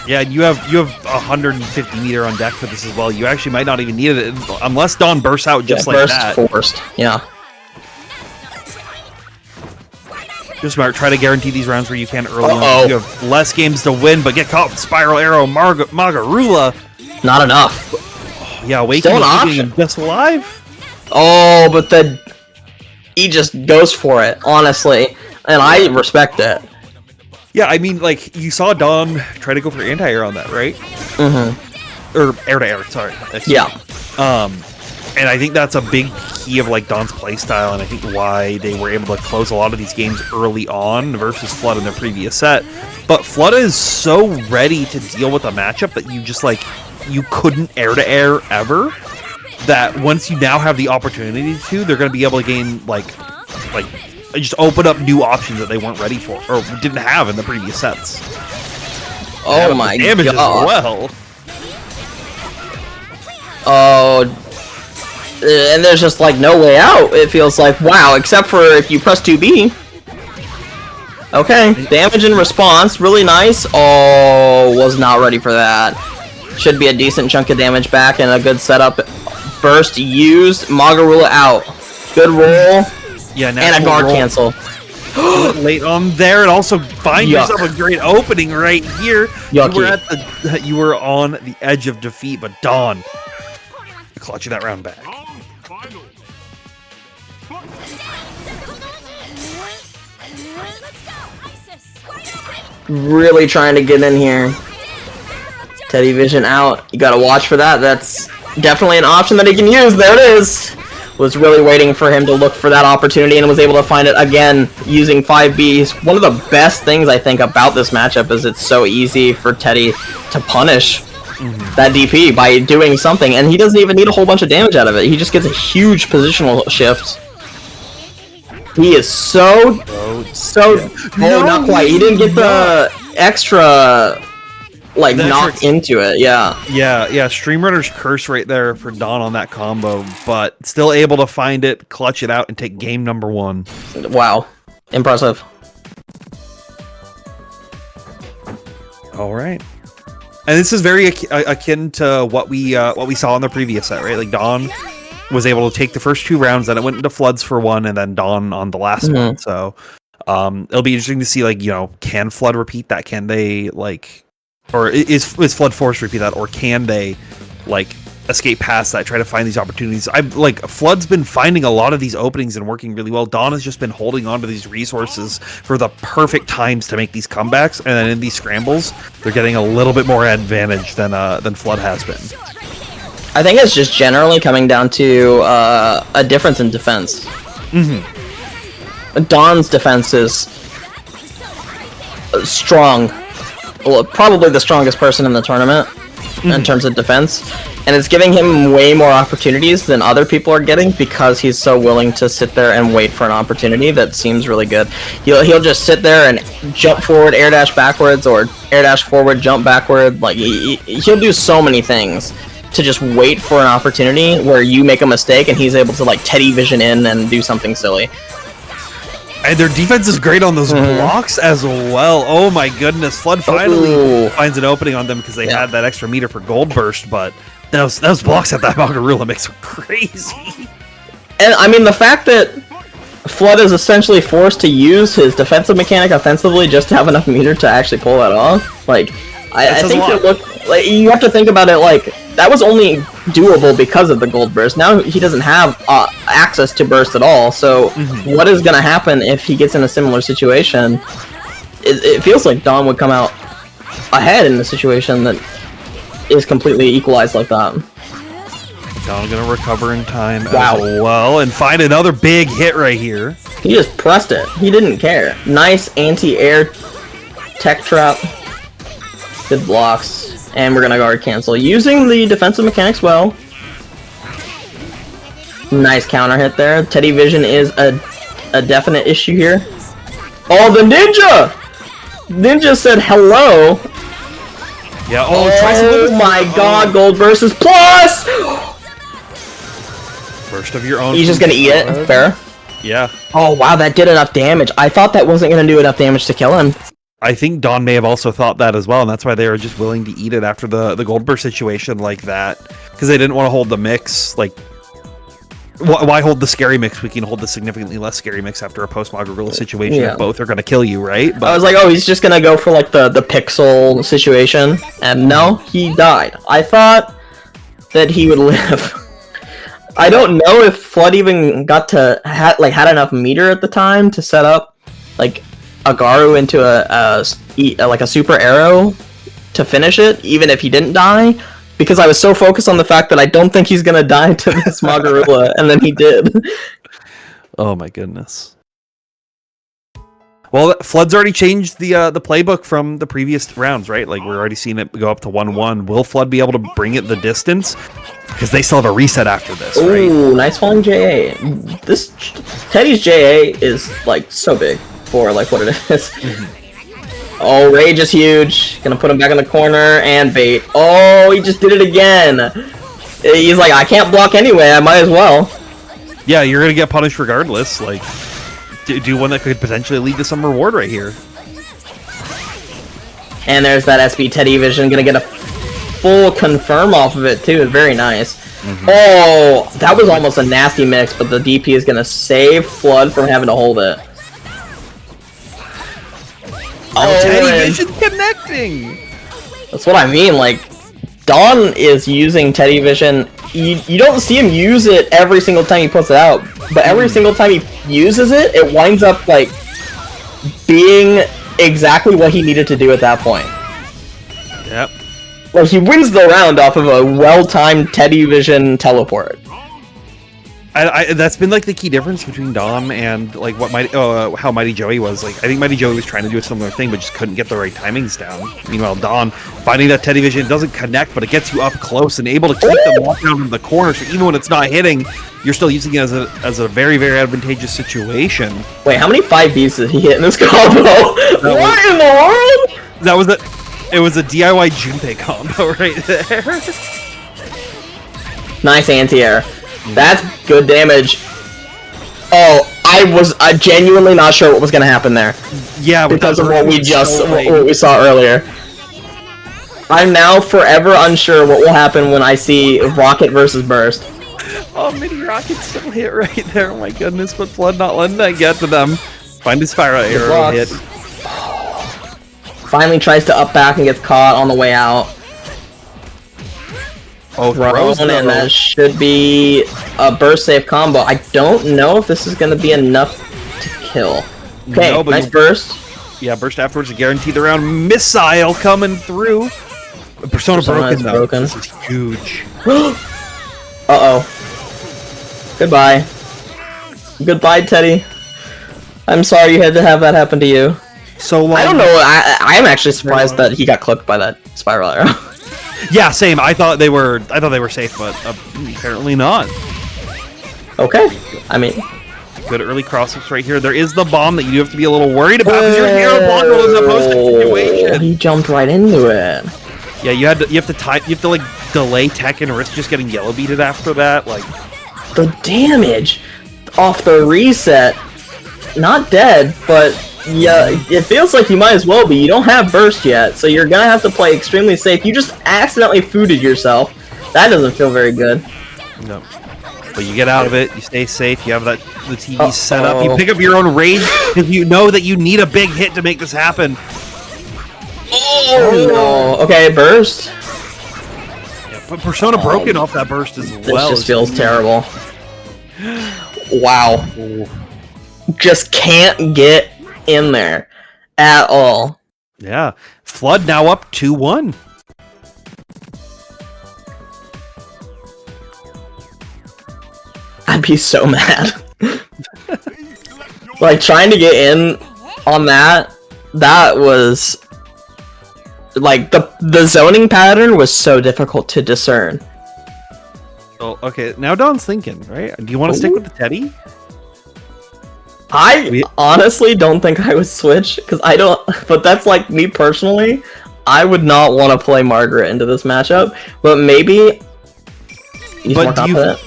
C: Yeah, you have 150 meter on deck for this as well. You actually might not even need it unless Dawn bursts out just like that.
D: Forced. Yeah.
C: Just smart. Try to guarantee these rounds where you can early on. You have less games to win, but get caught with Spiral Arrow, Magarula.
D: Not enough.
C: Yeah, Awakening just alive.
D: Oh, but then he just goes for it, honestly, and I respect it.
C: Yeah, I mean, like, you saw Dawn try to go for anti-air on that, right? Or air-to-air, sorry.
D: Yeah.
C: And I think that's a big key of, like, Dawn's playstyle, and I think why they were able to close a lot of these games early on versus Flood in their previous set. But Flood is so ready to deal with a matchup that you just, like, you couldn't air-to-air ever, that once you now have the opportunity to, they're going to be able to gain, like, just open up new options that they weren't ready for, or didn't have in the previous sets.
D: Oh my god.
C: Damage as well.
D: Oh, and there's just, like, no way out, it feels like. Wow, except for if you press 2B. Okay, damage in response, really nice. Oh, was not ready for that. Should be a decent chunk of damage back and a good setup. Burst used, Magarula out. Good roll.
C: Yeah,
D: and a guard cancel.
C: Late on there, and also find yourself a great opening right here.
D: Yucky.
C: You were on the edge of defeat, but Dawn clutching that round back.
D: Really trying to get in here. Teddy Vision out. You gotta watch for that. That's definitely an option that he can use. There it is. Was really waiting for him to look for that opportunity and was able to find it again using 5Bs. One of the best things I think about this matchup is it's so easy for Teddy to punish that DP by doing something, and he doesn't even need a whole bunch of damage out of it. He just gets a huge positional shift. He is so.
C: Yeah.
D: Oh, not quite. He didn't get the extra, like,
C: The
D: knock
C: extra-
D: into it. Yeah.
C: Yeah, Streamrunner's curse right there for Dawn on that combo, but still able to find it, clutch it out, and take game number 1.
D: Wow. Impressive.
C: All right. And this is very akin to what we saw in the previous set, right? Like Dawn was able to take the first 2 rounds, then it went into Floods for 1, and then Dawn on the last one. So it'll be interesting to see, like, can Flood repeat that? Can they, like, or is Flood forced to repeat that, or can they, like, escape past that, try to find these opportunities? Flood's been finding a lot of these openings and working really well. Dawn has just been holding on to these resources for the perfect times to make these comebacks, and then in these scrambles, they're getting a little bit more advantage than Flood has been.
D: I think it's just generally coming down to a difference in defense. Dawn's defense is strong. Well, probably the strongest person in the tournament in terms of defense. And it's giving him way more opportunities than other people are getting because he's so willing to sit there and wait for an opportunity that seems really good. He'll just sit there and jump forward, air dash backwards, or air dash forward, jump backward. Like, he'll do so many things to just wait for an opportunity where you make a mistake and he's able to, like, Teddy Vision in and do something silly.
C: And their defense is great on those blocks as well. Oh my goodness. Flood finally finds an opening on them because they had that extra meter for Gold Burst, but those blocks at that Magarula mix were crazy.
D: And I mean, the fact that Flood is essentially forced to use his defensive mechanic offensively just to have enough meter to actually pull that off, like, I think you have to think about it like that was only doable because of the Gold Burst. Now he doesn't have access to burst at all, so what is going to happen if he gets in a similar situation? It feels like Dawn would come out ahead in a situation that is completely equalized like that.
C: Dawn gonna recover in time as well and find another big hit right here.
D: He just pressed it. He didn't care. Nice anti-air tech trap. Good blocks. And we're gonna guard cancel. Using the defensive mechanics well. Nice counter hit there. Teddy Vision is a definite issue here. Oh, the Ninja! Ninja said hello.
C: Yeah,
D: oh my god, Gold Burst is plus!
C: Burst of your own.
D: He's just gonna eat it. Fair.
C: Yeah.
D: Oh wow, that did enough damage. I thought that wasn't gonna do enough damage to kill him.
C: I think Dawn may have also thought that as well, and that's why they were just willing to eat it after the Gold Burst situation like that. Because they didn't want to hold the mix. Like, why hold the scary mix? We can hold the significantly less scary mix after a post-Magarilla situation.
D: Yeah.
C: Both are going to kill you, right? But
D: I was like, oh, he's just gonna go for like the pixel situation. And no, he died. I thought that he would live. I don't know if Flood even got to had enough meter at the time to set up like Agaru into a super arrow to finish it, even if he didn't die, because I was so focused on the fact that I don't think he's gonna die to this Magarula, and then he did.
C: Oh my goodness. Well, Flood's already changed the playbook from the previous rounds, right? Like, we're already seeing it go up to 1-1. Will Flood be able to bring it the distance? Because they still have a reset after this, right?
D: Ooh, nice falling JA. This Teddy's JA is like so big for like what it is. Oh, Rage is huge. Gonna put him back in the corner and bait. Oh, he just did it again. He's like, I can't block anyway. I might as well.
C: Yeah, you're gonna get punished regardless. Like, do one that could potentially lead to some reward right here.
D: And there's that SB Teddy Vision. Gonna get a full confirm off of it too. Very nice. Oh, that was almost a nasty mix, but the DP is gonna save Flood from having to hold it.
C: Oh, Teddy Vision connecting!
D: That's what I mean, like, Dawn is using Teddy Vision. You don't see him use it every single time he puts it out, but every single time he uses it, it winds up, like, being exactly what he needed to do at that point.
C: Yep.
D: Like, he wins the round off of a well-timed Teddy Vision teleport.
C: That's been like the key difference between Dom and like what how Mighty Joey was. Like I think Mighty Joey was trying to do a similar thing, but just couldn't get the right timings down. Meanwhile, Don finding that Teddy Vision doesn't connect, but it gets you up close and able to keep them walk down in the corner. So even when it's not hitting, you're still using it as a very very advantageous situation.
D: Wait, how many 5Bs did he hit in this combo? What in the world?
C: That was it was a DIY Junpei combo right there.
D: Nice anti-air. That's good damage. Oh, I was genuinely not sure what was gonna happen there.
C: Yeah,
D: because of what we saw earlier. I'm now forever unsure what will happen when I see Rocket versus Burst.
C: Oh, Mini Rocket still hit right there. Oh my goodness, but Flood not letting that get to them. Find his Spiral Arrow hit.
D: Finally tries to up back and gets caught on the way out.
C: Oh, throws,
D: and that should be a burst save combo. I don't know if this is going to be enough to kill. Okay, no, nice burst.
C: Yeah, burst afterwards to guarantee the round. Missile coming through. Persona broken though. This is huge.
D: Uh-oh. Goodbye. Goodbye, Teddy. I'm sorry you had to have that happen to you.
C: So long.
D: I don't know. I'm actually surprised that he got clipped by that spiral arrow.
C: Yeah, same. I thought they were safe, but apparently not.
D: Okay. I mean,
C: good early crossups right here. There is the bomb that you do have to be a little worried about because you're Hero Blocker in the posted situation.
D: He jumped right into it.
C: Yeah, you have to like delay tech and risk just getting yellow beated after that. Like
D: the damage off the reset, not dead, but yeah, it feels like you might as well be. You don't have burst yet, so you're gonna have to play extremely safe. You just accidentally fooded yourself. That doesn't feel very good.
C: No. But you get out of it, you stay safe, you have the TV set up, you pick up your own rage if you know that you need a big hit to make this happen.
D: Oh no. Okay, burst.
C: Yeah, but Persona broken off that burst as well.
D: This just feels terrible. Wow. Just can't get in there at all.
C: Yeah. Flood now up 2-1.
D: I'd be so mad. Like, trying to get in on that was... Like, the zoning pattern was so difficult to discern.
C: Oh, okay, now Don's thinking, right? Do you want to stick with the Teddy?
D: I honestly don't think I would switch, because I don't... But that's, like, me personally. I would not want to play Margaret into this matchup, but maybe... He's more confident.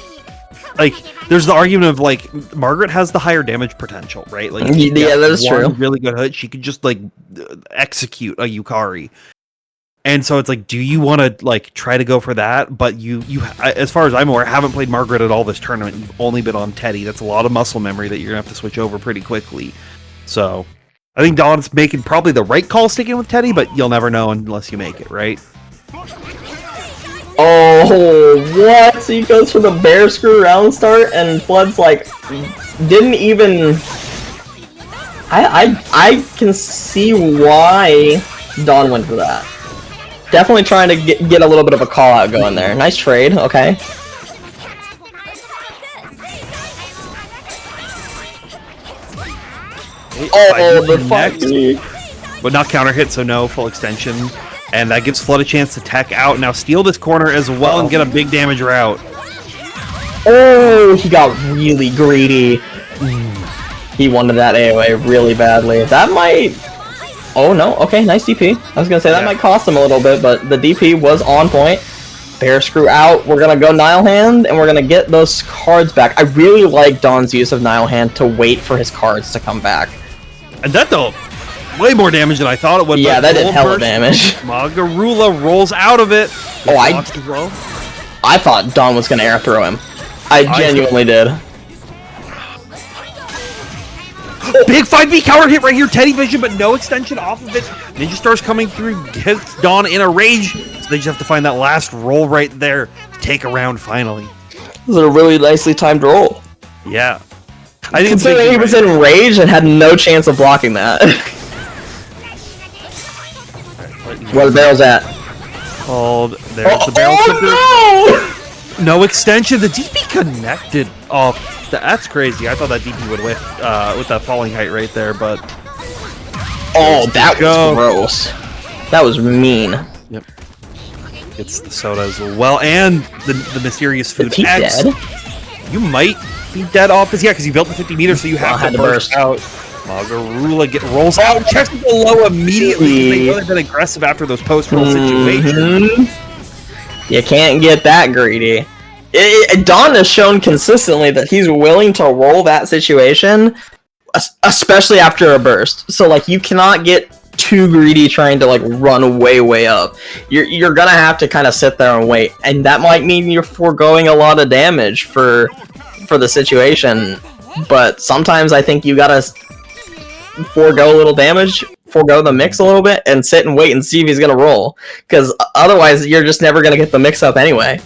C: Like, there's the argument of, like, Margaret has the higher damage potential, right? Like,
D: yeah, that is true.
C: Really good hit. She could just, like, execute a Yukari. And so it's like, do you want to, like, try to go for that? But you, as far as I'm aware, haven't played Margaret at all this tournament. You've only been on Teddy. That's a lot of muscle memory that you're going to have to switch over pretty quickly. So, I think Don's making probably the right call sticking with Teddy, but you'll never know unless you make it, right?
D: Oh, what? So he goes for the bear screw round start, and Flood's like, didn't even... I can see why Don went for that. Definitely trying to get a little bit of a call out going there. Nice trade, okay. Oh, the fuck.
C: But not counter hit, so no full extension. And that gives Flood a chance to tech out. Now steal this corner as well and get a big damage route.
D: Oh, he got really greedy. He wanted that AoE really badly. That might... Oh no, okay, nice DP. I was gonna say that might cost him a little bit, but the DP was on point. Bear screw out, we're gonna go Nile Hand, and we're gonna get those cards back. I really like Don's use of Nile Hand to wait for his cards to come back.
C: And that though, way more damage than I thought it would.
D: Yeah, that did hella damage.
C: Magarula rolls out of it.
D: Oh, I thought Don was gonna air throw him. I genuinely did.
C: Big 5B counter hit right here, Teddy Vision, but no extension off of it. Ninja Star's coming through, gets Dawn in a rage, so they just have to find that last roll right there to take a round finally.
D: This is a really nicely timed roll.
C: Yeah. I think
D: considering he was in rage and had no chance of blocking that. Where the barrel's at?
C: There's the barrel.
D: No!
C: No extension. The DP connected. Oh, that's crazy. I thought that DP would whiff with that falling height right there, but...
D: Oh, that was gross. That was mean.
C: Yep. It's the soda as well, and the mysterious food
D: Is he
C: X.
D: dead?
C: You might be dead off this, yeah, because you built the 50 meters, so you have to burst out. Magarula rolls out, checks below immediately. They know they've been aggressive after those post-roll situations.
D: You can't get that greedy. Don has shown consistently that he's willing to roll that situation, especially after a burst. So, like, you cannot get too greedy trying to, like, run way up. You're gonna have to kind of sit there and wait, and that might mean you're foregoing a lot of damage for the situation. But sometimes I think you gotta forego a little damage, forego the mix a little bit, and sit and wait and see if he's gonna roll. Because otherwise, you're just never gonna get the mix up anyway.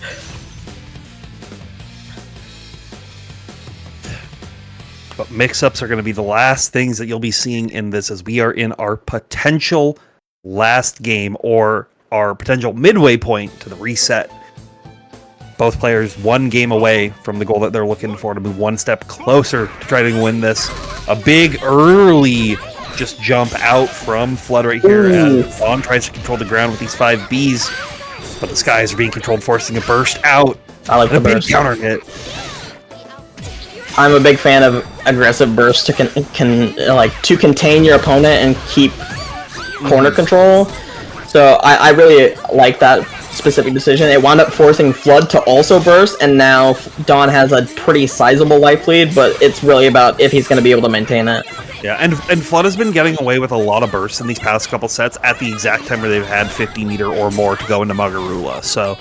C: But mix-ups are going to be the last things that you'll be seeing in this, as we are in our potential last game, or our potential midway point to the reset. Both players one game away from the goal that they're looking for, to move one step closer to try to win this. A big early just jump out from Flood right here, as Dawn tries to control the ground with these 5 Bs, but the skies are being controlled, forcing a burst out.
D: I like the burst.
C: Big counter hit.
D: I'm a big fan of aggressive bursts to to contain your opponent and keep corner control. So I really like that specific decision. It wound up forcing Flood to also burst, and now Dawn has a pretty sizable life lead, but it's really about if he's going to be able to maintain it.
C: Yeah, and Flood has been getting away with a lot of bursts in these past couple sets at the exact time where they've had 50 meter or more to go into Magarula. So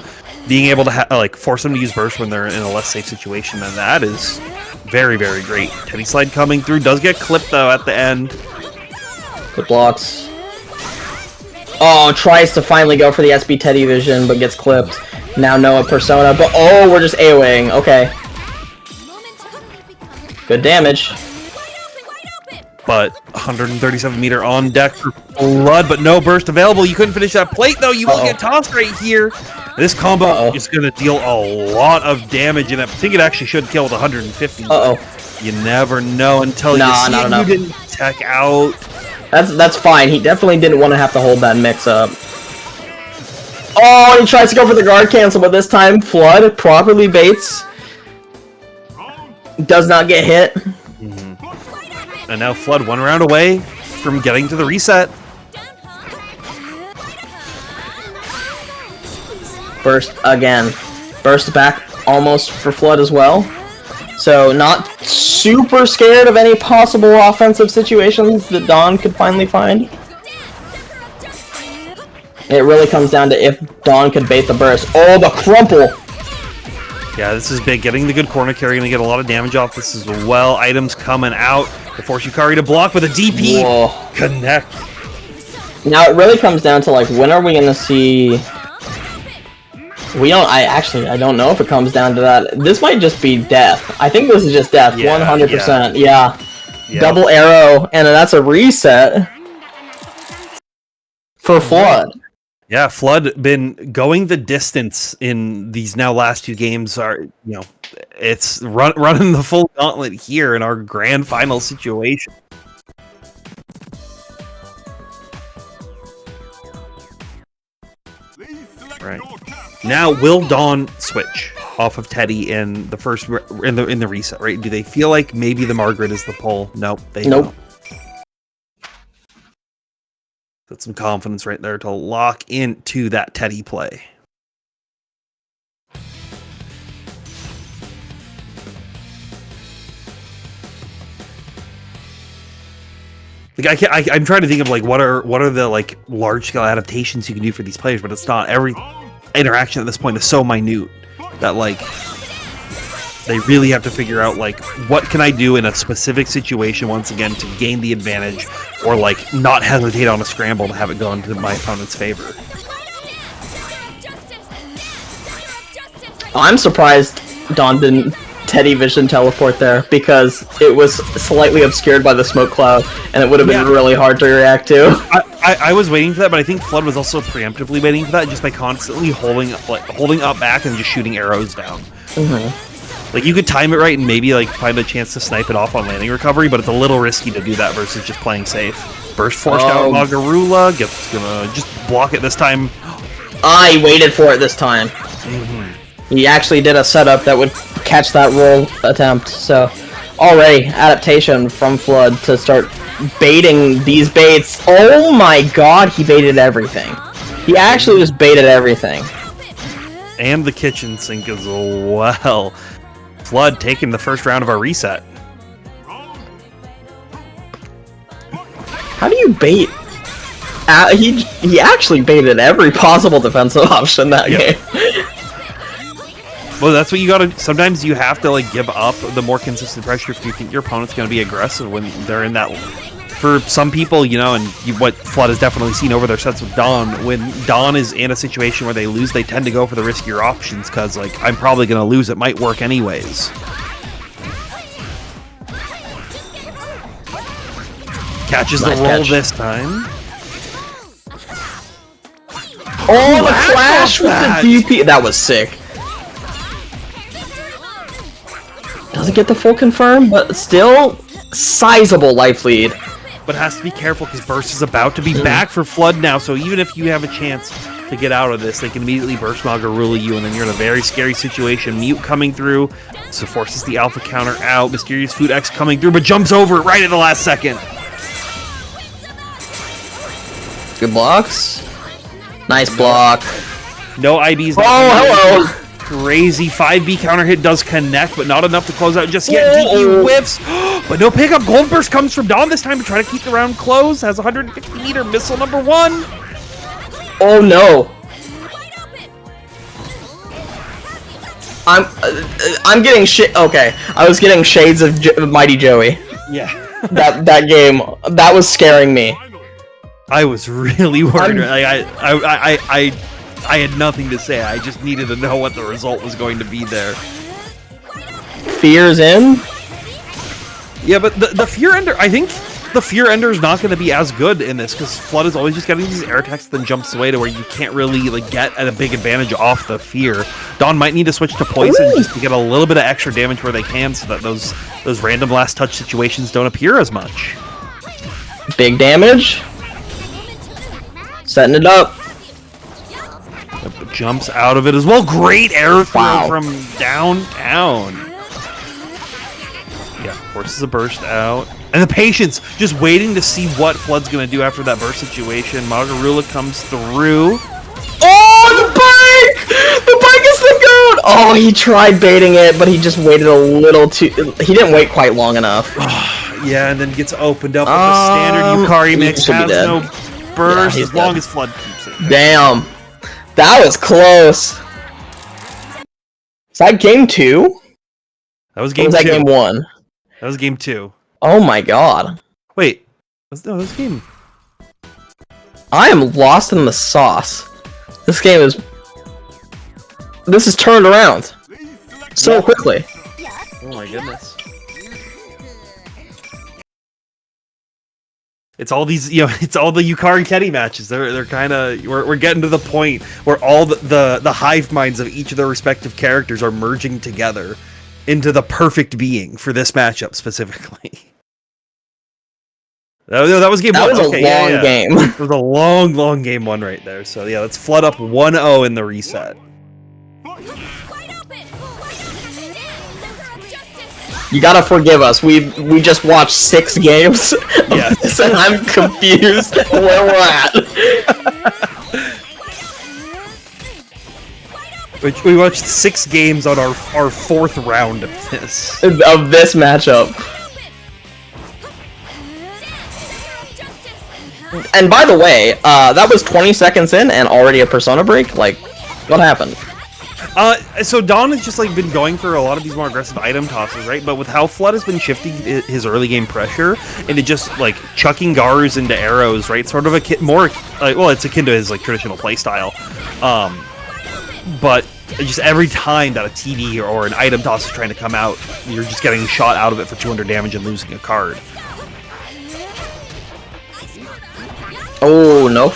C: being able to force them to use burst when they're in a less safe situation, then that is very, very great. Teddy Slide coming through, does get clipped though at the end.
D: Good blocks. Oh, tries to finally go for the SB Teddy vision, but gets clipped. Now Noah Persona, but oh, we're just AoEing. Okay. Good damage.
C: But 137 meter on deck for Flood, but no burst available. You couldn't finish that plate though. You will get tossed right here. This combo is going to deal a lot of damage, and I think it actually should kill with 150. You never know until you see it. You didn't tech out.
D: That's fine. He definitely didn't want to have to hold that mix up. Oh, he tries to go for the guard cancel, but this time Flood properly baits. Does not get hit.
C: And now Flood 1 round away from getting to the reset.
D: Burst again. Burst back almost for Flood as well. So not super scared of any possible offensive situations that Dawn could finally find. It really comes down to if Dawn could bait the burst. Oh, the crumple!
C: Yeah, this is big. Getting the good corner carry, going to get a lot of damage off this as well. Items coming out to force Yukari to block with a DP.
D: Whoa.
C: Connect.
D: Now it really comes down to, like, when are we going to see... I don't know if it comes down to that. This might just be death. I think this is just death, 100%. Yeah. Double arrow, and that's a reset for Flood.
C: Yeah, Flood been going the distance in these now last 2 games. It's running the full gauntlet here in our grand final situation. Right. Now, will Dawn switch off of Teddy in the first in the reset? Right? Do they feel like maybe the Margaret is the pull? Nope. Don't. That's some confidence right there to lock into that Teddy play. Like I'm trying to think of like what are the like large scale adaptations you can do for these players, but it's not. Every interaction at this point is so minute that like they really have to figure out like what can I do in a specific situation once again to gain the advantage, or like not hesitate on a scramble to have it go into my opponent's favor.
D: I'm surprised Dawn didn't Teddy Vision teleport there, because it was slightly obscured by the smoke cloud, and it would have been really hard to react to.
C: I was waiting for that, but I think Flood was also preemptively waiting for that just by constantly holding up back and just shooting arrows down. Like, you could time it right and maybe, like, find a chance to snipe it off on landing recovery, but it's a little risky to do that versus just playing safe. Burst forced out Magarula, gonna just block it this time.
D: I waited for it this time. He actually did a setup that would catch that roll attempt, so... Already, adaptation from Flood to start baiting these baits. Oh my god, he baited everything. He actually just baited everything.
C: And the kitchen sink as well. Flood taking the first round of our reset.
D: How do you bait? He actually baited every possible defensive option that game.
C: Well, that's what you gotta... Sometimes you have to, like, give up the more consistent pressure if you think your opponent's gonna be aggressive when they're in that... For some people, you know, and what Flood has definitely seen over their sets with Dawn, when Dawn is in a situation where they lose, they tend to go for the riskier options, because, like, I'm probably gonna lose, it might work anyways. Catches the roll this time.
D: Oh, the flash with the DP! That was sick. Doesn't get the full confirm, but still sizable life lead.
C: But has to be careful because Burst is about to be back for Flood now, so even if you have a chance to get out of this, they can immediately Burst Magarula you, and then you're in a very scary situation. Mute coming through, so forces the Alpha counter out. Mysterious Food X coming through, but jumps over it right at the last second.
D: Good blocks. Nice block.
C: No IBs.
D: Oh, hello.
C: Crazy 5B counter hit does connect, but not enough to close out just yet. DE whiffs, but no pickup. Gold Burst comes from Dawn this time to try to keep the round closed. Has 150-meter missile number 1.
D: Oh no. I'm getting shit. Okay, I was getting shades of Mighty Joey.
C: Yeah.
D: that game, that was scaring me.
C: I was really worried. I had nothing to say. I just needed to know what the result was going to be there.
D: Fear's in?
C: Yeah, but the Fear Ender, I think the Fear Ender is not going to be as good in this because Flood is always just getting these air attacks then jumps away to where you can't really like get a big advantage off the Fear. Dawn might need to switch to Poison just to get a little bit of extra damage where they can so that those random last touch situations don't appear as much.
D: Big damage. Setting it up.
C: Jumps out of it as well. Great air throw from downtown. Yeah, forces a burst out. And the patience, just waiting to see what Flood's going to do after that burst situation. Magarula comes through.
D: Oh, the bike! The bike is the goat! Oh, he tried baiting it, but he just waited a little too... He didn't wait quite long enough.
C: Yeah, and then gets opened up with the standard Yukari mix. Has no burst as long as Flood keeps it.
D: Damn. That was close. Is that game 2?
C: That was game 2.
D: Or was that game 1?
C: That was game 2.
D: Oh my god.
C: Wait. No, that was game...
D: I am lost in the sauce. This game is... This is turned around. So quickly.
C: Oh my goodness. It's all these, you know, it's all the Yukari Kenny matches. They're kind of, we're getting to the point where all the hive minds of each of their respective characters are merging together into the perfect being for this matchup specifically. That was game 1.
D: That was a long game.
C: It was a long game 1 right there. So yeah, let's flood up 1-0 in the reset.
D: You gotta forgive us. We just watched 6 games of this, and I'm confused where we're at.
C: We watched 6 games on our 4th round of this.
D: Of this matchup. And by the way, that was 20 seconds in and already a Persona break? Like, what happened?
C: So Dawn has just like been going for a lot of these more aggressive item tosses, right? But with how Flood has been shifting his early game pressure into just like chucking Gars into arrows, right? Sort of more well, it's akin to his like traditional playstyle. But just every time that a TD or an item toss is trying to come out, you're just getting shot out of it for 200 damage and losing a card.
D: Oh, no.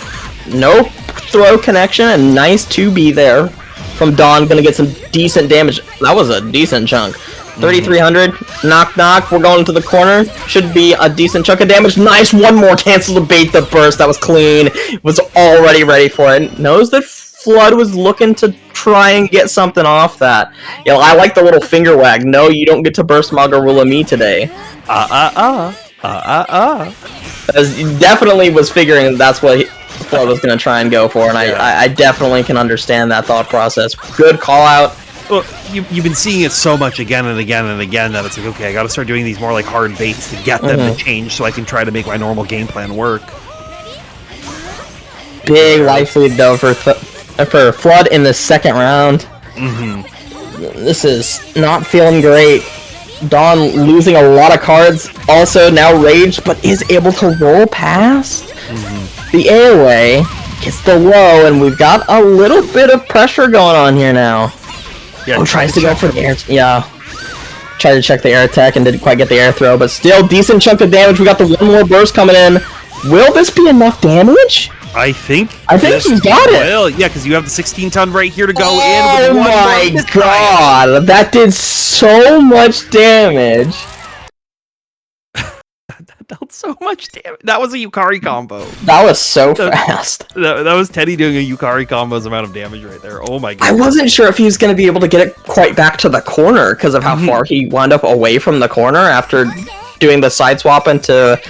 D: No throw connection, and nice 2B there from Dawn. Gonna get some decent damage. That was a decent chunk. 3,300. Knock, knock. We're going to the corner. Should be a decent chunk of damage. Nice. One more. Cancel to bait the burst. That was clean. Was already ready for it. Knows that Flood was looking to try and get something off that. You know, I like the little finger wag. No, you don't get to burst Magarula me today. As he definitely was figuring that's what Flood was going to try and go for, and I definitely can understand that thought process. Good call out.
C: Well, you've been seeing it so much again and again and again that it's like, okay, I gotta start doing these more like hard baits to get them to change so I can try to make my normal game plan work.
D: Big life lead though for Flood in the second round. This is not feeling great. Dawn losing a lot of cards, also now raged, but is able to roll past the airway, gets the low, and we've got a little bit of pressure going on here now.
C: Yeah,
D: Oh, tries to go for the air. Yeah. Tried to check the air attack and didn't quite get the air throw, but still decent chunk of damage. We got the one more burst coming in. Will this be enough damage?
C: I think
D: he's got it.
C: Well, yeah, because you have the 16-ton right here to go in.
D: Oh
C: With
D: my god, that did so much damage.
C: That dealt so much damage. That was a Yukari combo.
D: That was so fast.
C: That was Teddy doing a Yukari combo's amount of damage right there. Oh my god.
D: I wasn't sure if he was going to be able to get it quite back to the corner because of how far he wound up away from the corner after doing the side swap into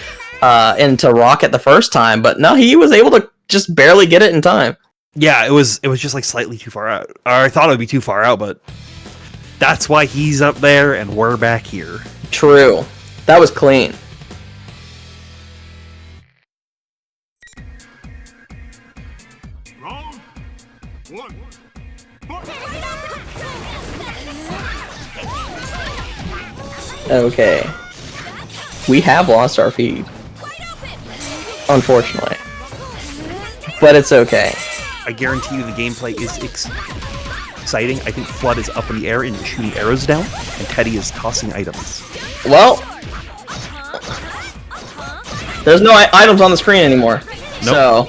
D: Rocket the first time, but no, he was able to just barely get it in time.
C: Yeah, it was just like slightly too far out. Or I thought it would be too far out, but that's why he's up there and we're back here.
D: True. That was clean.
A: Round one.
D: Okay. We have lost our feed. Unfortunately. But it's okay.
C: I guarantee you the gameplay is exciting. I think Flood is up in the air and shooting arrows down, and Teddy is tossing items.
D: Well, there's no items on the screen anymore.
C: Nope.
D: So,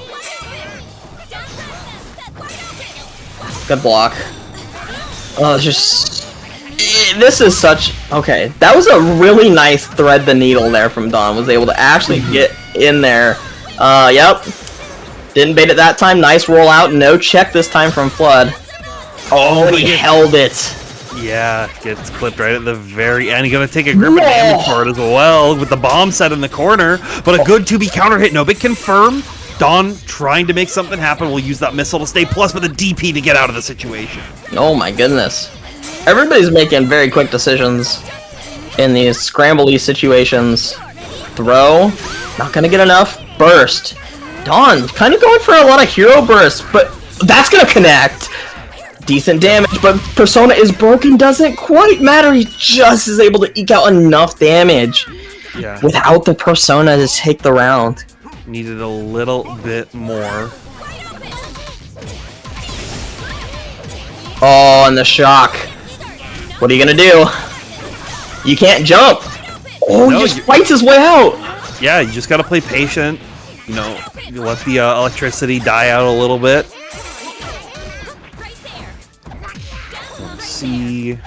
D: good block. Oh, it's just... This is such... Okay, that was a really nice thread the needle there from Dawn. Was able to actually get in there. Yep. Didn't bait it that time. Nice roll out. No check this time from Flood. Oh, and he held it.
C: Yeah, gets clipped right at the very end. He's gonna take a grip of damage for it as well with the bomb set in the corner. But a good 2B counter hit. No big confirm. Dawn trying to make something happen. Will use that missile to stay plus with a DP to get out of the situation.
D: Oh my goodness. Everybody's making very quick decisions in these scramble-y situations. Throw. Not gonna get enough. Burst. Dawn kind of going for a lot of hero bursts, but that's gonna connect. Decent damage, but Persona is broken. Doesn't quite matter. He just is able to eke out enough damage without the Persona to take the round.
C: Needed a little bit more.
D: Oh, and the shock. What are you gonna do? You can't jump. Oh,
C: No,
D: he just fights his way out.
C: Yeah, you just gotta play patient. You know, you let the electricity die out a little bit. Let's see.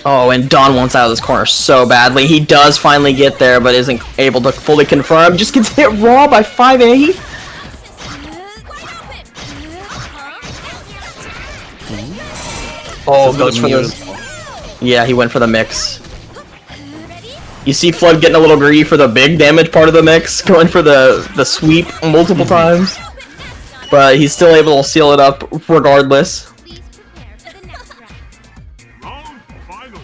D: Oh, and Dawn wants out of this corner so badly. He does finally get there, but isn't able to fully confirm. Just gets hit raw by 5A. Oh, goes for those. Yeah, he went for the mix. You see Flood getting a little greedy for the big damage part of the mix, going for the sweep multiple times. But he's still able to seal it up regardless.
A: Round final.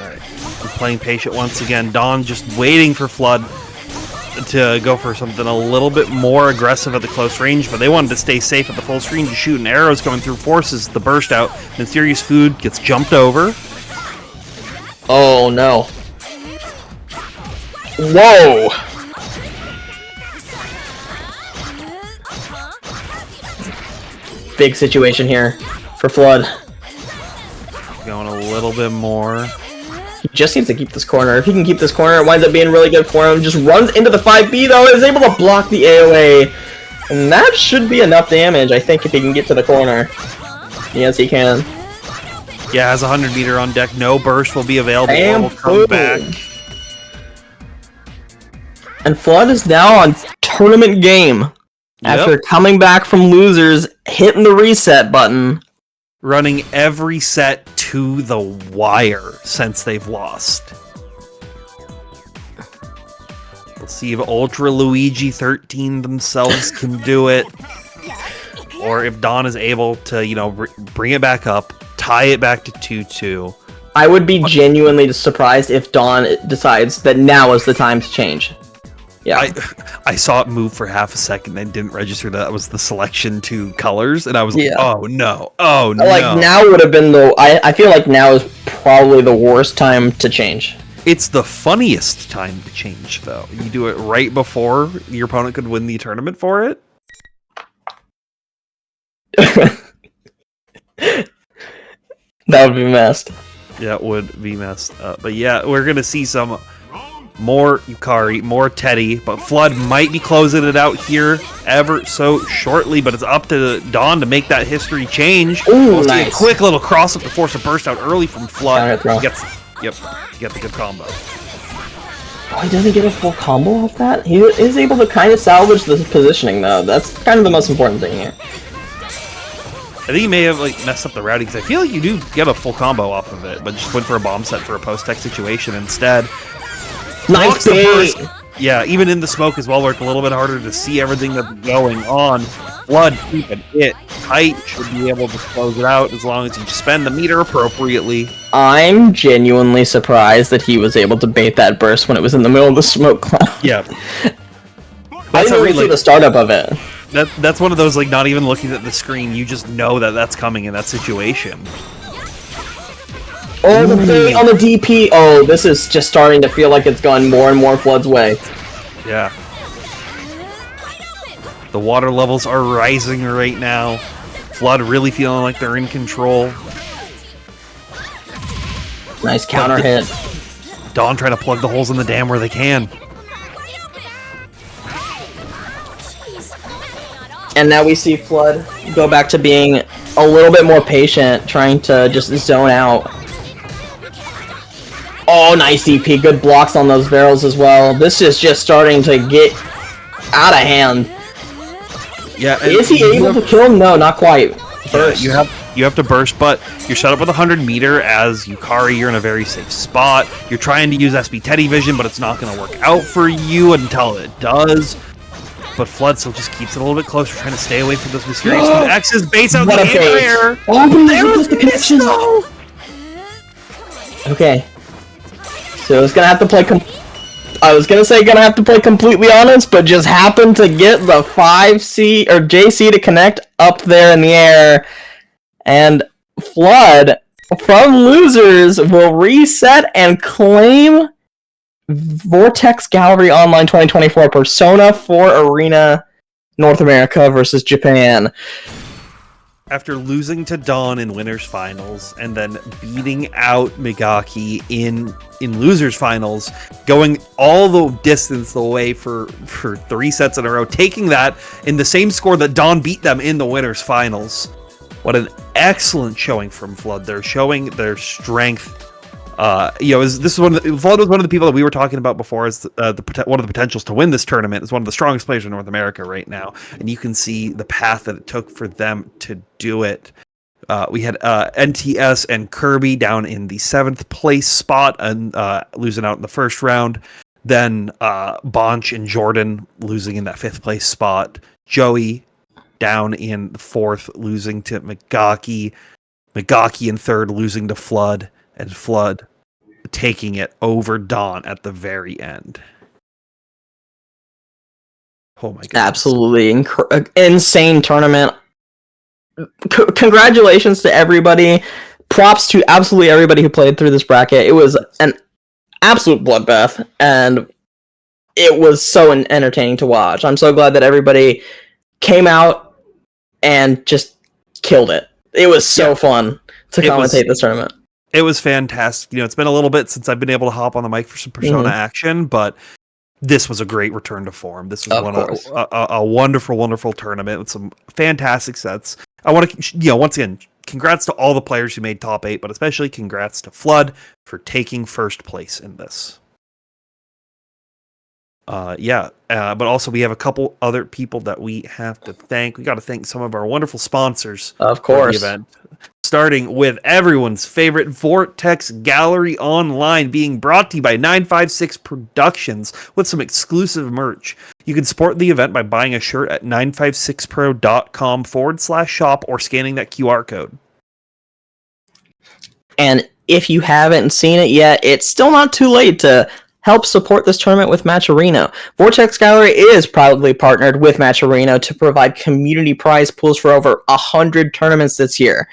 C: Alright. Playing patient once again. Dawn just waiting for Flood to go for something a little bit more aggressive at the close range, but they wanted to stay safe at the full screen, just shooting arrows coming through, forces the burst out. Mysterious Food gets jumped over.
D: Oh no. Whoa! Big situation here for Flood.
C: Going a little bit more.
D: He just needs to keep this corner. If he can keep this corner, it winds up being really good for him. Just runs into the 5B though, is able to block the AoA. And that should be enough damage, I think, if he can get to the corner. Yes, he can.
C: Yeah, has 100 meter on deck. No burst will be available.
D: And
C: Will come back.
D: And Flood is now on tournament game. After coming back from losers, hitting the reset button.
C: Running every set to the wire since they've lost. We'll see if Ultra Luigi 13 themselves can do it. Or if Dawn is able to, you know, bring it back up, tie it back to 2-2.
D: I would be genuinely surprised if Dawn decides that now is the time to change. Yeah.
C: I saw it move for half a second and didn't register that was the selection to colors, and I was like, oh no, oh no.
D: Like, now would have been I feel like now is probably the worst time to change.
C: It's the funniest time to change, though. You do it right before your opponent could win the tournament for it.
D: That would be messed.
C: Yeah, it would be messed up. But yeah, we're going to see some more Yukari, more Teddy, but Flood might be closing it out here ever so shortly, but it's up to Dawn to make that history change.
D: Ooh,
C: we'll
D: nice.
C: see a quick little cross-up to force a burst out early from Flood.
D: He
C: gets the good combo.
D: Oh, he doesn't get a full combo off that? He is able to kind of salvage the positioning, though. That's kind of the most important thing here.
C: I think he may have like messed up the routing, because I feel like you do get a full combo off of it, but just went for a bomb set for a post-tech situation instead.
D: Nice bait!
C: Yeah, even in the smoke as well, where it's a little bit harder to see everything that's going on. Flood keeping it tight, should be able to close it out as long as you spend the meter appropriately.
D: I'm genuinely surprised that he was able to bait that burst when it was in the middle of the smoke cloud.
C: Yeah.
D: I didn't even see the startup of it.
C: That's one of those, like, not even looking at the screen, you just know that that's coming in that situation.
D: Oh, the bait on the DP! Oh, this is just starting to feel like it's going more and more Flood's way.
C: Yeah. The water levels are rising right now. Flood really feeling like they're in control.
D: Nice counter hit.
C: Dawn trying to plug the holes in the dam where they can.
D: And now we see Flood go back to being a little bit more patient, trying to just zone out. Oh, nice DP. Good blocks on those barrels as well. This is just starting to get out of hand.
C: Yeah.
D: Is he able to kill him? No, not quite.
C: Burst. You have to burst, but you're set up with 100 meter as Yukari. You're in a very safe spot. You're trying to use SB Teddy Vision, but it's not going to work out for you until it does. But Flood still just keeps it a little bit closer, trying to stay away from those mysterious X's. Baits out
D: What
C: the
D: a bait.
C: air.
D: Oh, but
C: There
D: there's the connection. Okay. So it's gonna have to play. I was gonna say gonna have to play completely honest, but just happened to get the 5C or JC to connect up there in the air, and Flood from losers will reset and claim Vortex Gallery Online 2024 Persona 4 Arena North America versus Japan.
C: After losing to Dawn in winners finals and then beating out Megaki in losers finals, going all the distance away for 3 sets in a row, taking that in the same score that Dawn beat them in the winners finals. What an excellent showing from Flood. They're showing their strength. Flood was one of the people that we were talking about before as one of the potentials to win this tournament. Is one of the strongest players in North America right now, and you can see the path that it took for them to do it. We had NTS and Kirby down in the 7th place spot and losing out in the first round. Then Bonch and Jordan losing in that 5th place spot. Joey down in the 4th, losing to Megaki. Megaki in 3rd, losing to Flood. And Flood taking it over Dawn at the very end. Oh my god!
D: Absolutely insane tournament. Congratulations to everybody. Props to absolutely everybody who played through this bracket. It was an absolute bloodbath, and it was so entertaining to watch. I'm so glad that everybody came out and just killed it. It was so fun to commentate this tournament.
C: It was fantastic. It's been a little bit since I've been able to hop on the mic for some Persona action, but this was a great return to form. This was a wonderful, wonderful tournament with some fantastic sets. I want to, once again, congrats to all the players who made top 8, but especially congrats to Flood for taking first place in this. But also we have a couple other people that we have to thank. We got to thank some of our wonderful sponsors,
D: of course,
C: for the event. Starting with everyone's favorite Vortex Gallery Online, being brought to you by 956 Productions with some exclusive merch. You can support the event by buying a shirt at 956pro.com/shop or scanning that QR code.
D: And if you haven't seen it yet, it's still not too late to help support this tournament with Matcherino. Vortex Gallery is proudly partnered with Matcherino to provide community prize pools for over 100 tournaments this year.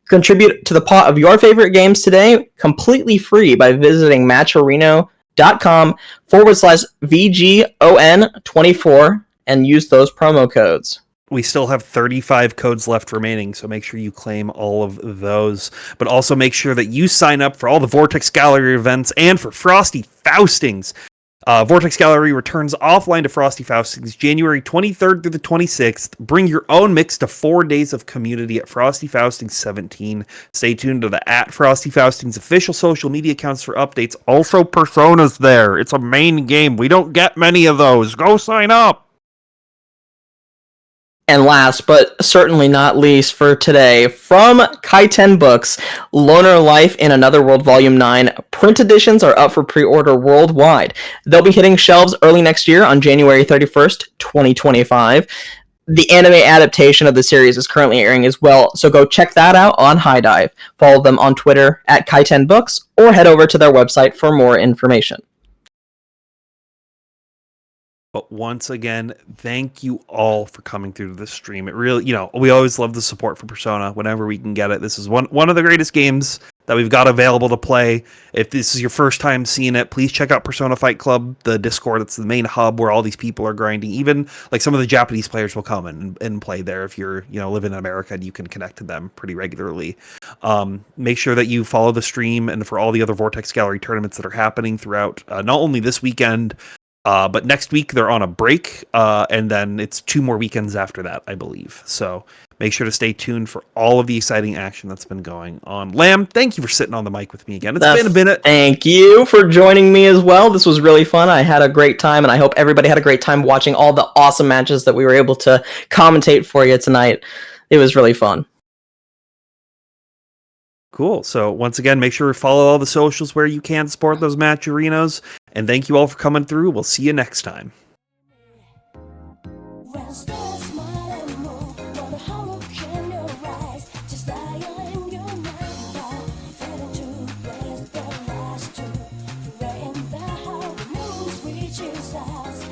D: Contribute to the pot of your favorite games today, completely free, by visiting matcherino.com/VGOn24 and use those promo codes.
C: We still have 35 codes left remaining, so make sure you claim all of those. But also make sure that you sign up for all the Vortex Gallery events and for Frosty Faustings. Vortex Gallery returns offline to Frosty Faustings January 23rd through the 26th. Bring your own mix to 4 days of community at Frosty Faustings 17. Stay tuned to the @Frosty Faustings official social media accounts for updates. Also, Persona's there. It's a main game. We don't get many of those. Go sign up.
D: And last, but certainly not least for today, from Kaiten Books, Loner Life in Another World Volume 9 print editions are up for pre-order worldwide. They'll be hitting shelves early next year on January 31st, 2025. The anime adaptation of the series is currently airing as well, so go check that out on High Dive. Follow them on Twitter @Kaiten Books or head over to their website for more information.
C: But once again, thank you all for coming through to this stream. It really, we always love the support for Persona whenever we can get it. This is one of the greatest games that we've got available to play. If this is your first time seeing it, please check out Persona Fight Club, the Discord. It's the main hub where all these people are grinding. Even like some of the Japanese players will come and play there. If you're, live in America and you can connect to them pretty regularly. Make sure that you follow the stream and for all the other Vortex Gallery tournaments that are happening throughout, not only this weekend, but next week they're on a break, and then it's 2 more weekends after that, I believe. So make sure to stay tuned for all of the exciting action that's been going on. Lamb, thank you for sitting on the mic with me again. It's been a minute.
D: Thank you for joining me as well. This was really fun. I had a great time, and I hope everybody had a great time watching all the awesome matches that we were able to commentate for you tonight. It was really fun.
C: Cool. So once again, make sure to follow all the socials where you can support those Matcherinos. And thank you all for coming through. We'll see you next time.
E: Reaches us.